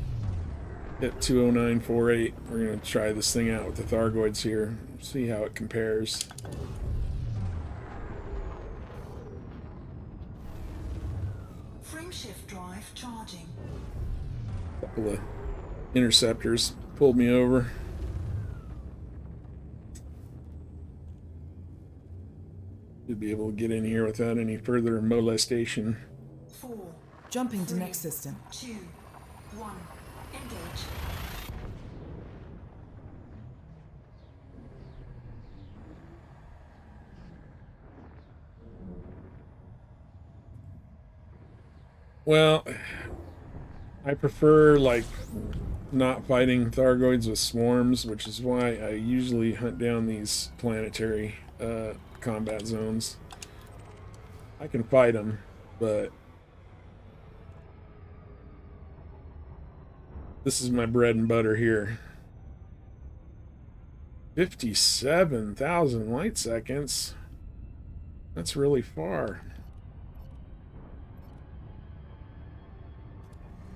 hit 20948. We're going to try this thing out with the Thargoids here. See how it compares. Frame shift drive charging. A couple of interceptors pulled me over. Should be able to get in here without any further molestation. 4. Jumping to next system. 2. 1. Engage. Well, I prefer like not fighting Thargoids with swarms, which is why I usually hunt down these planetary combat zones. I can fight them, but this is my bread and butter here. 57,000 light seconds. That's really far.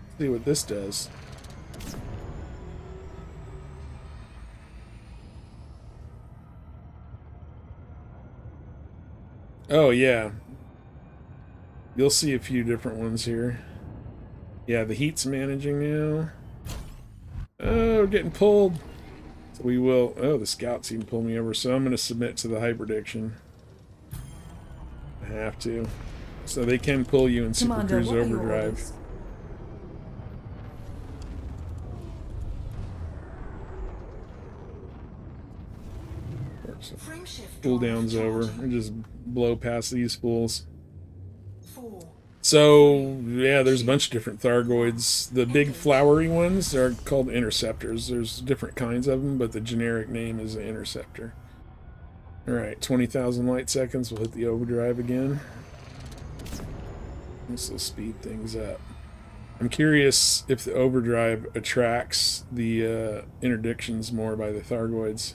Let's see what this does. Oh, yeah. You'll see a few different ones here. Yeah, the heat's managing now. Oh, getting pulled. So we will... Oh, the scouts even pull me over. So I'm going to submit to the hyperdiction. I have to. So they can pull you in Super Cruise Overdrive. Cooldown's over. And just blow past these fools. So, yeah, there's a bunch of different Thargoids. The big flowery ones are called interceptors. There's different kinds of them, but the generic name is an interceptor. Alright, 20,000 light seconds. We'll hit the overdrive again. This will speed things up. I'm curious if the overdrive attracts the interdictions more by the Thargoids.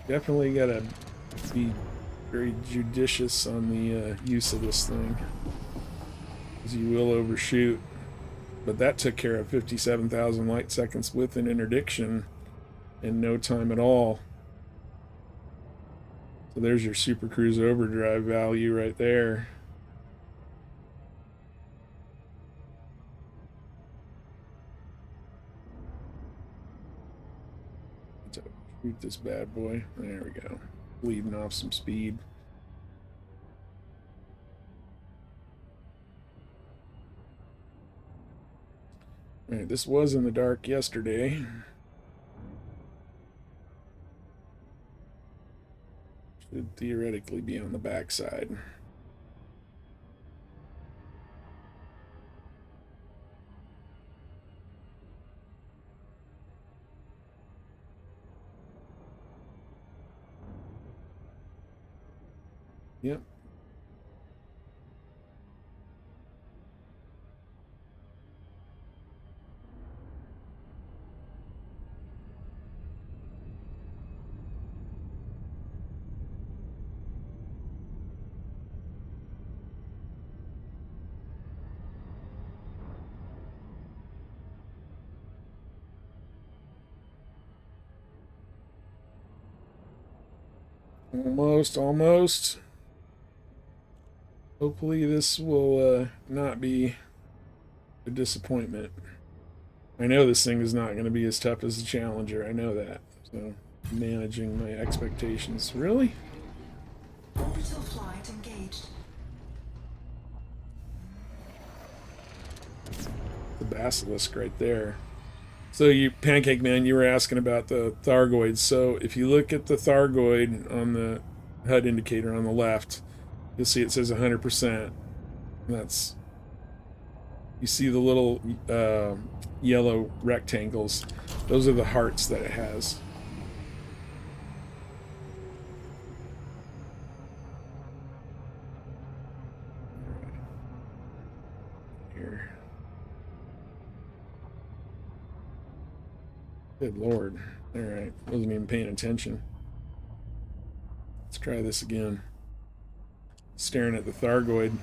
Definitely gotta be very judicious on the use of this thing, because you will overshoot. But that took care of 57,000 light seconds with an interdiction in no time at all. So there's your Super Cruise Overdrive value right there. Shoot this bad boy. There we go. Bleeding off some speed. Alright, this was in the dark yesterday. Should theoretically be on the backside. Yep. Almost. Hopefully this will not be a disappointment. I know this thing is not going to be as tough as the Challenger. I know that. So, managing my expectations. Really? Orbital flight engaged. The Basilisk right there. So you, Pancake Man, you were asking about the Thargoids. So if you look at the Thargoid on the HUD indicator on the left, you'll see it says 100%. That's, you see the little yellow rectangles. Those are the hearts that it has. Here. Good Lord. Alright, wasn't even paying attention. Let's try this again. Staring at the Thargoid.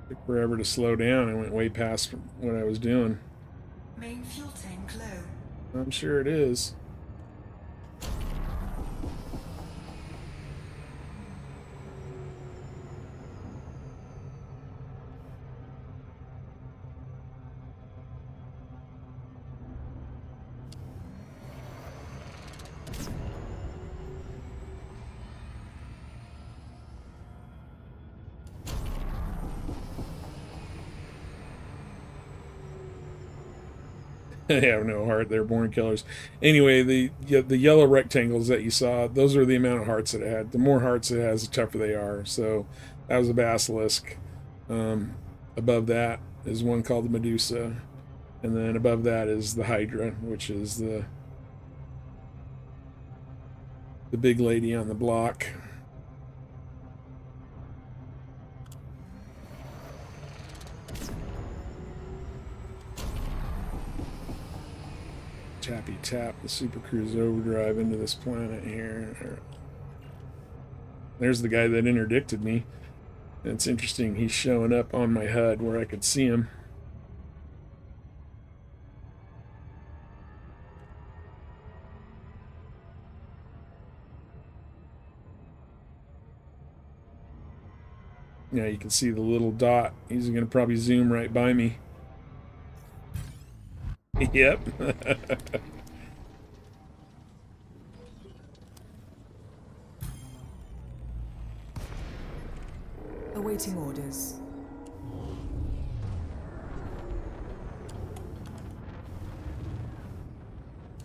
Took forever to slow down. I went way past what I was doing. Main fuel tank low. I'm sure it is. They have no heart. They're born killers. Anyway, the yellow rectangles that you saw, those are the amount of hearts that it had. The more hearts it has, the tougher they are. So that was a Basilisk. Above that, is one called the Medusa, and then above that is the Hydra, which is the big lady on the block. Tappy tap the Super Cruise overdrive into this planet here. There's the guy that interdicted me. It's interesting, he's showing up on my HUD where I could see him. Yeah, you can see the little dot. He's gonna probably zoom right by me. Yep. Awaiting orders.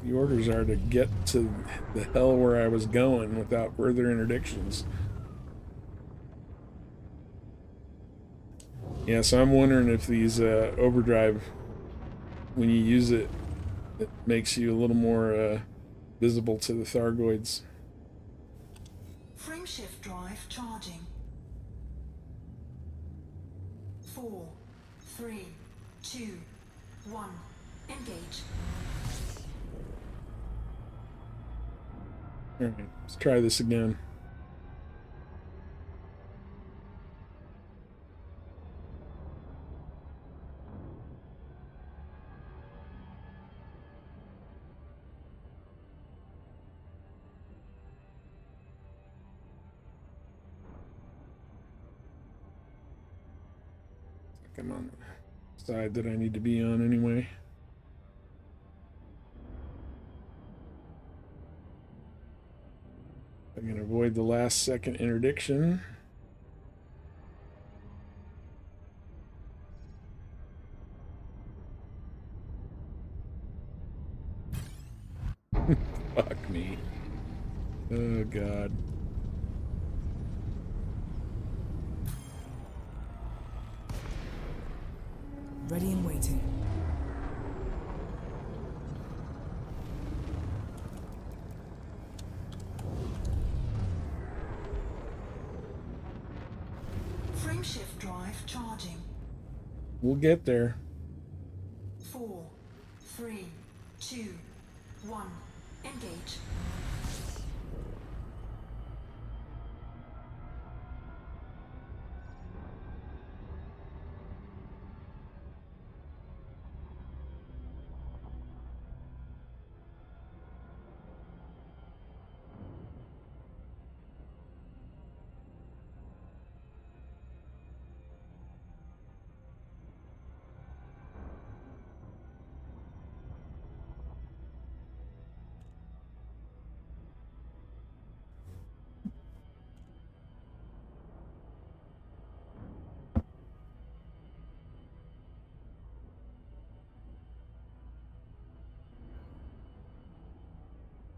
The orders are to get to the hell where I was going without further interdictions. Yeah, so I'm wondering if these overdrive, when you use it, it makes you a little more visible to the Thargoids. Frameshift drive charging. 4, 3, 2, 1. Engage. Alright, let's try this again. I'm on the side that I need to be on anyway. I'm going to avoid the last second interdiction. Fuck me. Oh, God. Ready and waiting. Frameshift drive charging. We'll get there. 4, 3, 2, 1. Engage.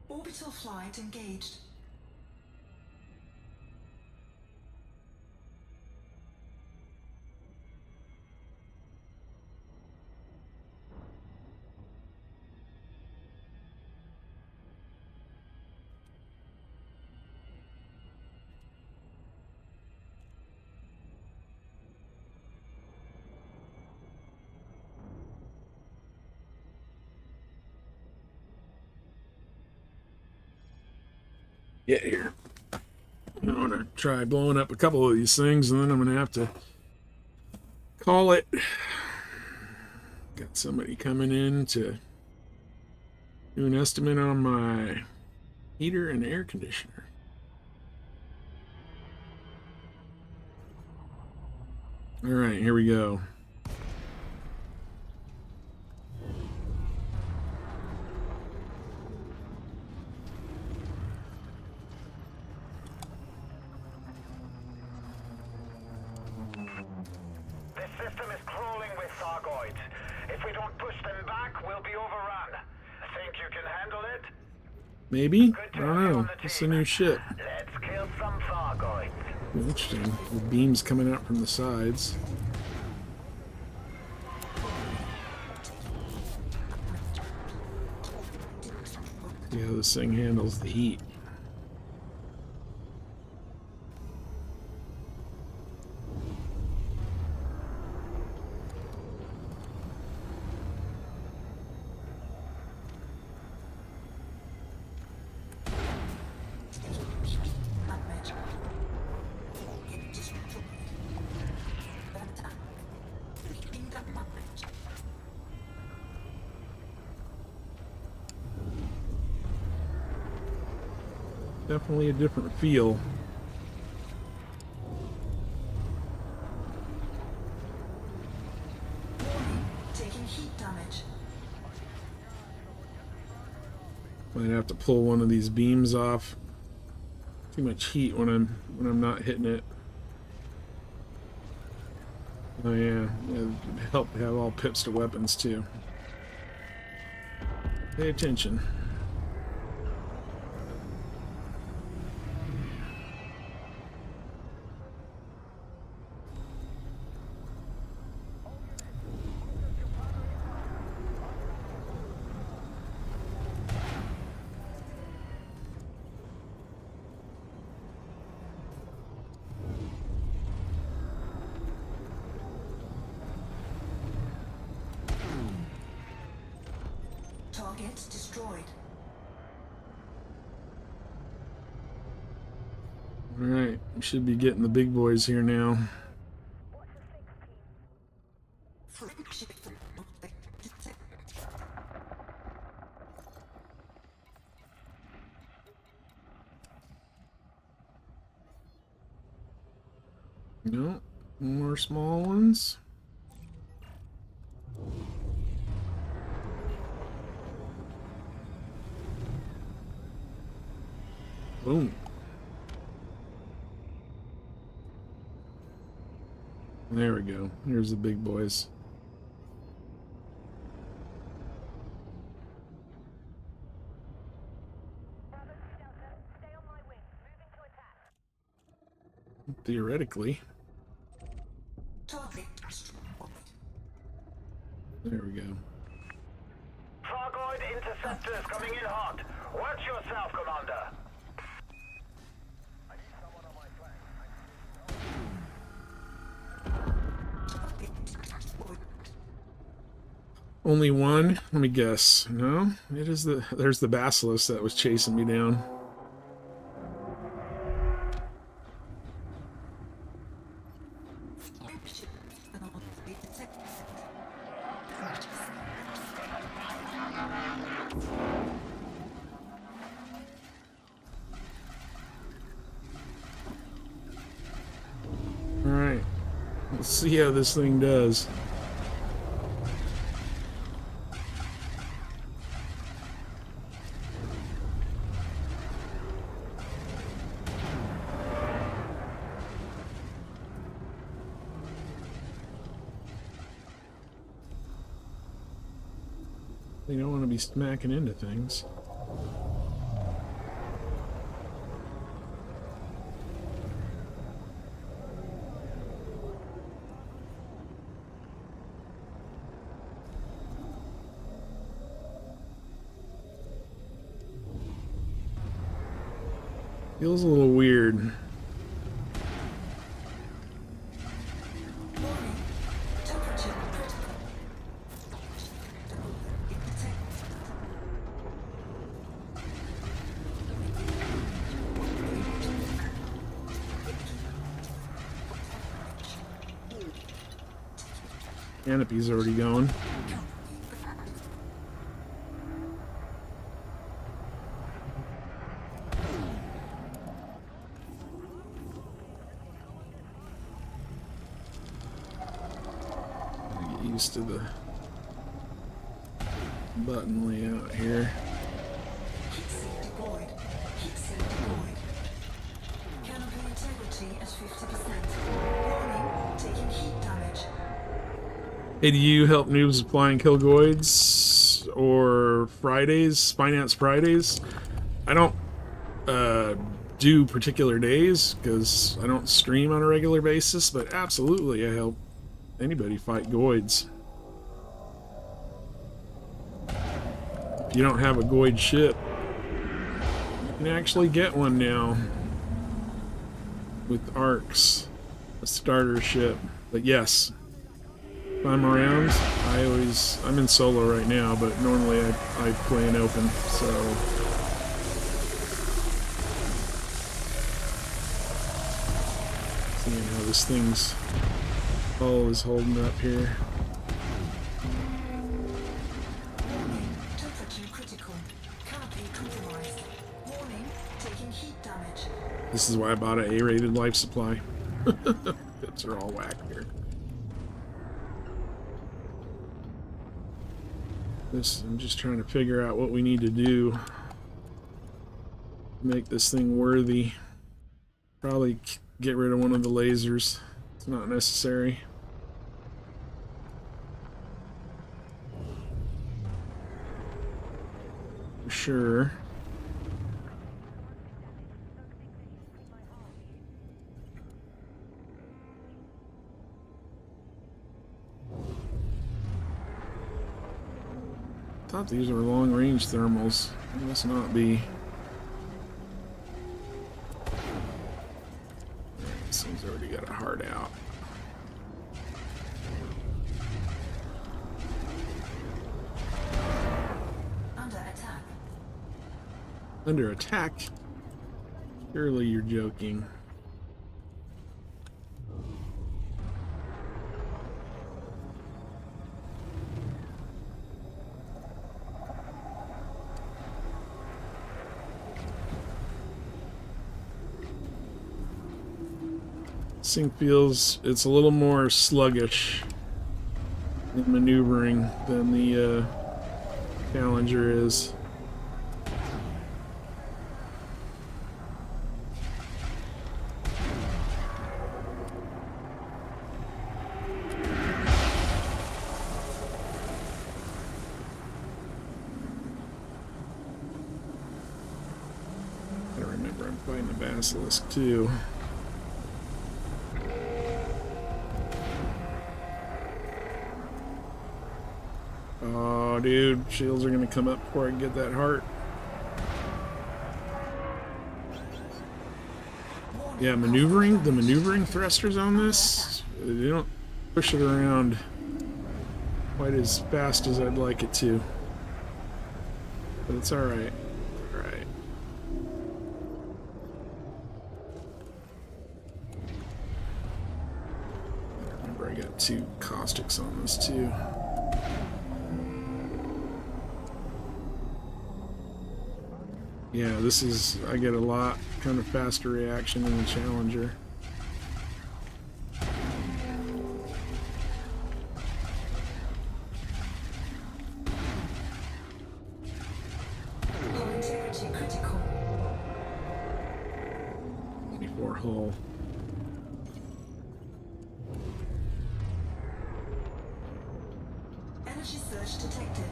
Orbital flight engaged. Get here. I'm going to try blowing up a couple of these things, and then I'm going to have to call it. Got somebody coming in to do an estimate on my heater and air conditioner. All right, here we go. Maybe? I don't know. It's a new ship. Let's kill some Thargoids. Interesting. The beams coming out from the sides. See how this thing handles the heat. Definitely a different feel. Taking heat damage. Might have to pull one of these beams off. Too much heat when I'm not hitting it. Oh yeah, it'd help have all pips to weapons too. Pay attention. Target destroyed. Alright, we should be getting the big boys here now. No, more small ones. Boom. There we go. Here's the big boys. Theoretically. There we go. Fargoid interceptors coming in hot. Watch yourself, Commander. Only one? Let me guess. No? It is there's the basilisk that was chasing me down. Alright. Let's see how this thing does. You don't want to be smacking into things. Feels a little weird. Canopy's already going. Gotta get used to the button layout here. Deployed. Deployed. Canopy integrity at 50%. Warning, taking heat damage. Hey, do you help noobs applying Kilgoids or Fridays, Finance Fridays? I don't do particular days because I don't stream on a regular basis, but absolutely I help anybody fight Goids. If you don't have a Goid ship, can actually get one now with arcs, a starter ship. But yes, if I'm around, I'm in solo right now, but normally I play in open, so. Seeing how this thing's hull is holding up here. Temperature critical. Canopy compromised. Warning, taking heat damage. This is why I bought an A-rated life supply. Bits are all whack here. I'm just trying to figure out what we need to do to make this thing worthy. Probably get rid of one of the lasers. It's not necessary. For sure. I thought these were long-range thermals. They must not be. This thing's already got a hard out. Under attack. Under attack? Surely you're joking. This thing feels, it's a little more sluggish in maneuvering than the Challenger is. I remember I'm fighting the Basilisk too. Oh, dude, shields are gonna come up before I can get that heart. Yeah, the maneuvering thrusters on this, they don't push it around quite as fast as I'd like it to. But it's alright. Alright. Remember, I got 2 caustics on this too. Yeah, this is, I get a lot kind of faster reaction than the Challenger. Low integrity critical. 24 hull. Energy surge detected.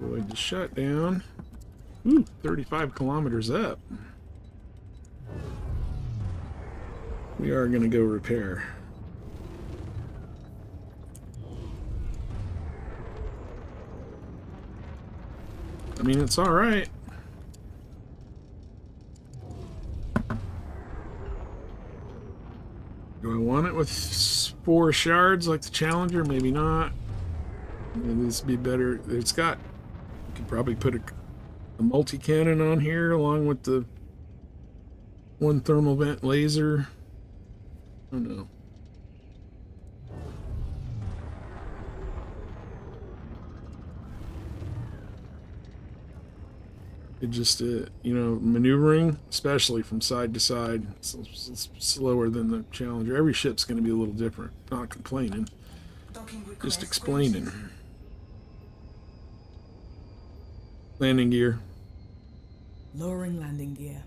Avoid the shutdown. Ooh, 35 kilometers up. We are going to go repair. I mean, it's all right. Do I want it with 4 shards like the Challenger? Maybe not. Maybe this would be better. It's got, you could probably put a multi-cannon on here along with the 1 thermal vent laser. I don't know. It just, you know, maneuvering, especially from side to side, it's slower than the Challenger. Every ship's going to be a little different. Not complaining, just explaining. Landing gear. Lowering landing gear.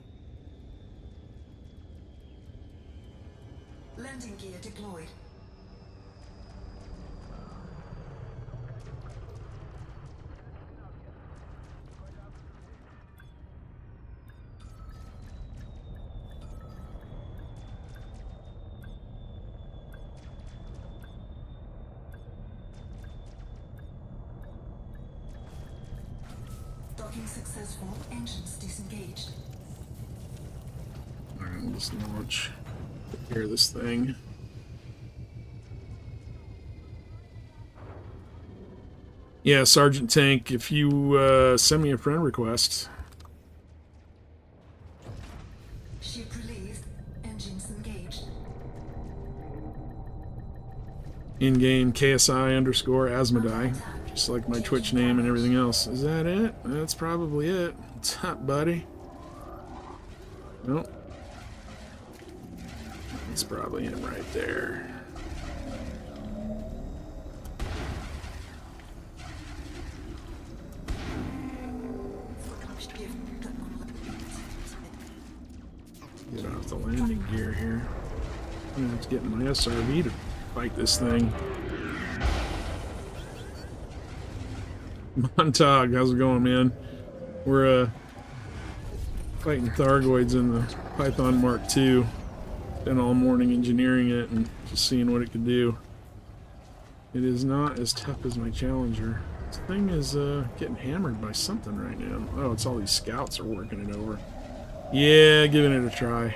Landing gear deployed. Docking successful. Engines disengaged. Alright, we'll just launch. Prepare this thing. Yeah, Sergeant Tank, if you send me a friend request. Ship released. Engines engaged. In-game KSI_Asmodai. Just like my Twitch name and everything else. Is that it? That's probably it. What's up, buddy? Nope. That's probably him right there. Get off the landing gear here. I'm gonna have to get in my SRV to fight this thing. Montag, how's it going, man? We're fighting Thargoids in the Python Mark II. Been all morning engineering it and just seeing what it could do. It is not as tough as my Challenger. This thing is getting hammered by something right now. Oh, it's all these scouts are working it over. Yeah, giving it a try.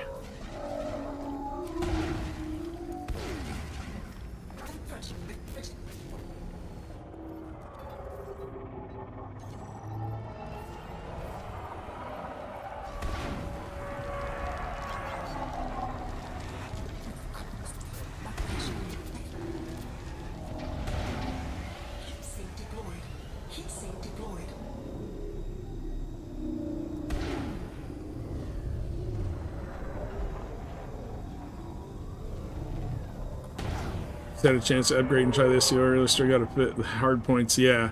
Had a chance to upgrade and try the SEO earlier. Still got to fit the hard points. Yeah,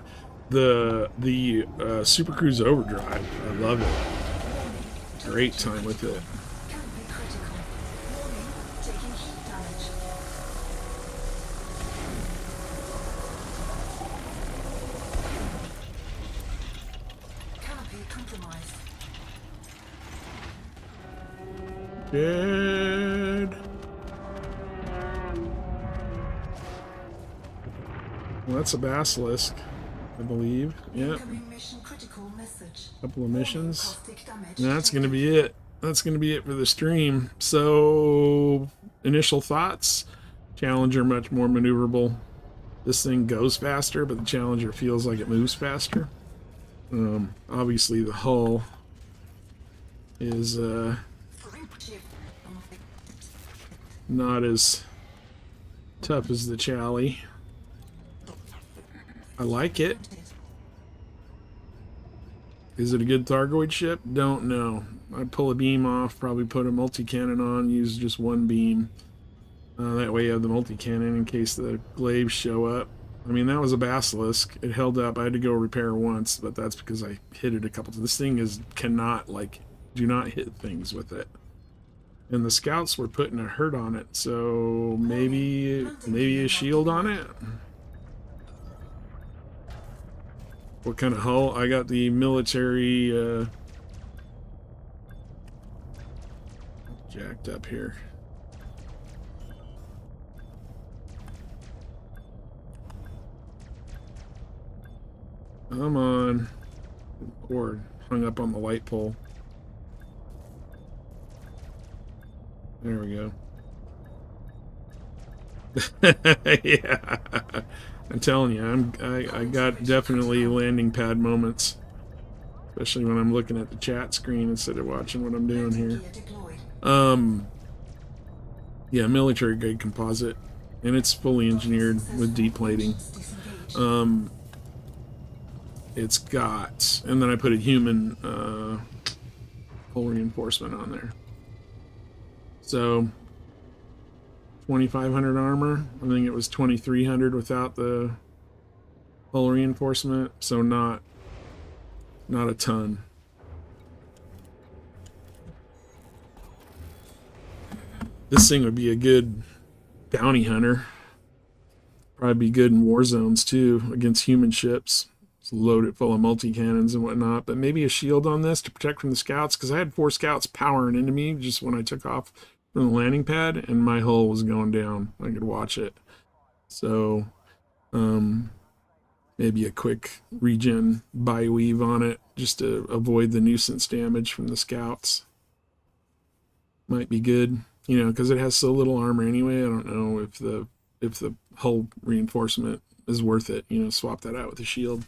the Super Cruise Overdrive. I love it. Great time with it. Dead. Well, that's a Basilisk, I believe. Yep. Couple of missions. And that's going to be it. That's going to be it for the stream. So, initial thoughts. Challenger much more maneuverable. This thing goes faster, but the Challenger feels like it moves faster. Obviously, the hull is not as tough as the Chally. I like it. Is it a good Thargoid ship? Don't know. I'd pull a beam off, probably put a multi-cannon on, use just one beam. That way you have the multi-cannon in case the glaives show up. I mean, that was a Basilisk. It held up. I had to go repair once, but that's because I hit it a couple times. This thing cannot, like, do not hit things with it. And the scouts were putting a hurt on it, so maybe a shield on it? What kind of hull? I got the military jacked up here. Come on. Cord hung up on the light pole. There we go. Yeah. I'm telling you, I got definitely landing pad moments. Especially when I'm looking at the chat screen instead of watching what I'm doing here. Yeah, military grade composite. And it's fully engineered with deplating. It's got, and then I put a human hull reinforcement on there. So 2,500 armor. I think it was 2,300 without the hull reinforcement. So not a ton. This thing would be a good bounty hunter. Probably be good in war zones too against human ships. Just load it full of multi-cannons and whatnot. But maybe a shield on this to protect from the scouts, because I had 4 scouts powering into me just when I took off from the landing pad, and my hull was going down. I could watch it. So, maybe a quick regen bi-weave on it just to avoid the nuisance damage from the scouts. Might be good, you know, because it has so little armor anyway. I don't know if the hull reinforcement is worth it. You know, swap that out with a shield.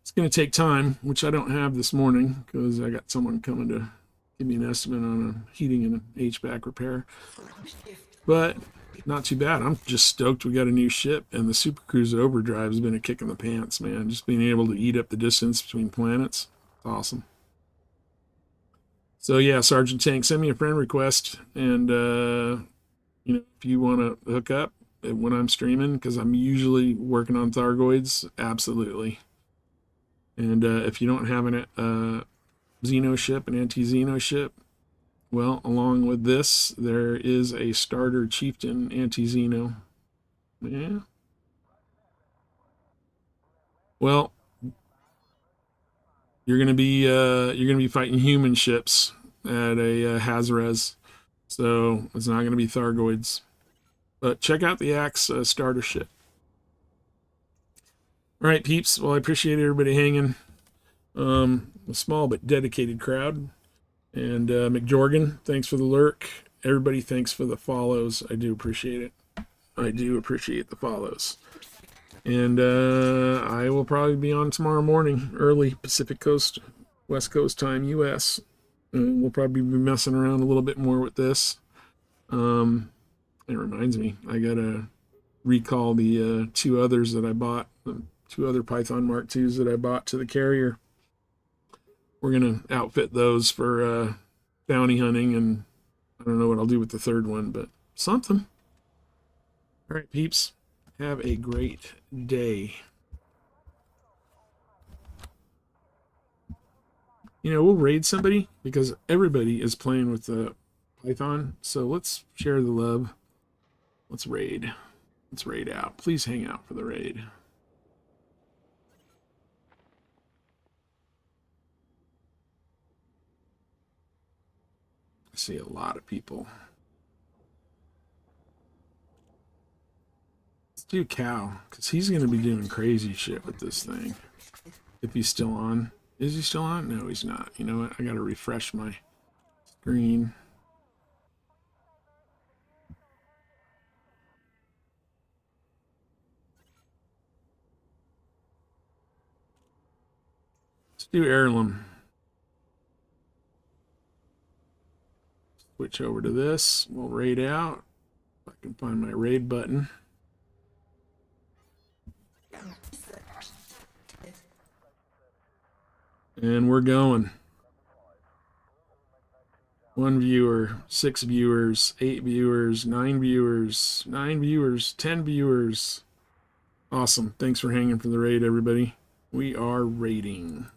It's going to take time, which I don't have this morning because I got someone coming to give me an estimate on a heating and an HVAC repair. But not too bad. I'm just stoked we got a new ship, and the Super Cruiser Overdrive has been a kick in the pants, man. Just being able to eat up the distance between planets. It's awesome. So yeah, Sergeant Tank, send me a friend request, and you know, if you want to hook up when I'm streaming, because I'm usually working on Thargoids, absolutely. And if you don't have an Xeno ship, an anti-Xeno ship, well, along with this, there is a starter Chieftain anti-Xeno. Yeah. Well, you're gonna be fighting human ships at a Hazres, so it's not gonna be Thargoids. But check out the Axe starter ship. All right, peeps. Well, I appreciate everybody hanging. A small but dedicated crowd. And McJorgan, thanks for the lurk. Everybody, thanks for the follows. I do appreciate it. I do appreciate the follows. And I will probably be on tomorrow morning, early Pacific Coast, West Coast time, US. We'll probably be messing around a little bit more with this. It reminds me, I gotta recall the two others that I bought, the two other Python Mark IIs that I bought to the carrier. We're going to outfit those for bounty hunting, and I don't know what I'll do with the third one, but something. All right, peeps. Have a great day. You know, we'll raid somebody because everybody is playing with the Python, so let's share the love. Let's raid. Let's raid out. Please hang out for the raid. I see a lot of people. Let's do Cow, because he's going to be doing crazy shit with this thing. If he's still on. Is he still on? No, he's not. You know what? I got to refresh my screen. Let's do Heirloom. Switch over to this. We'll raid out. If I can find my raid button. And we're going. 1 viewer, 6 viewers, 8 viewers, 9 viewers, 9 viewers, 10 viewers. Awesome. Thanks for hanging for the raid, everybody. We are raiding.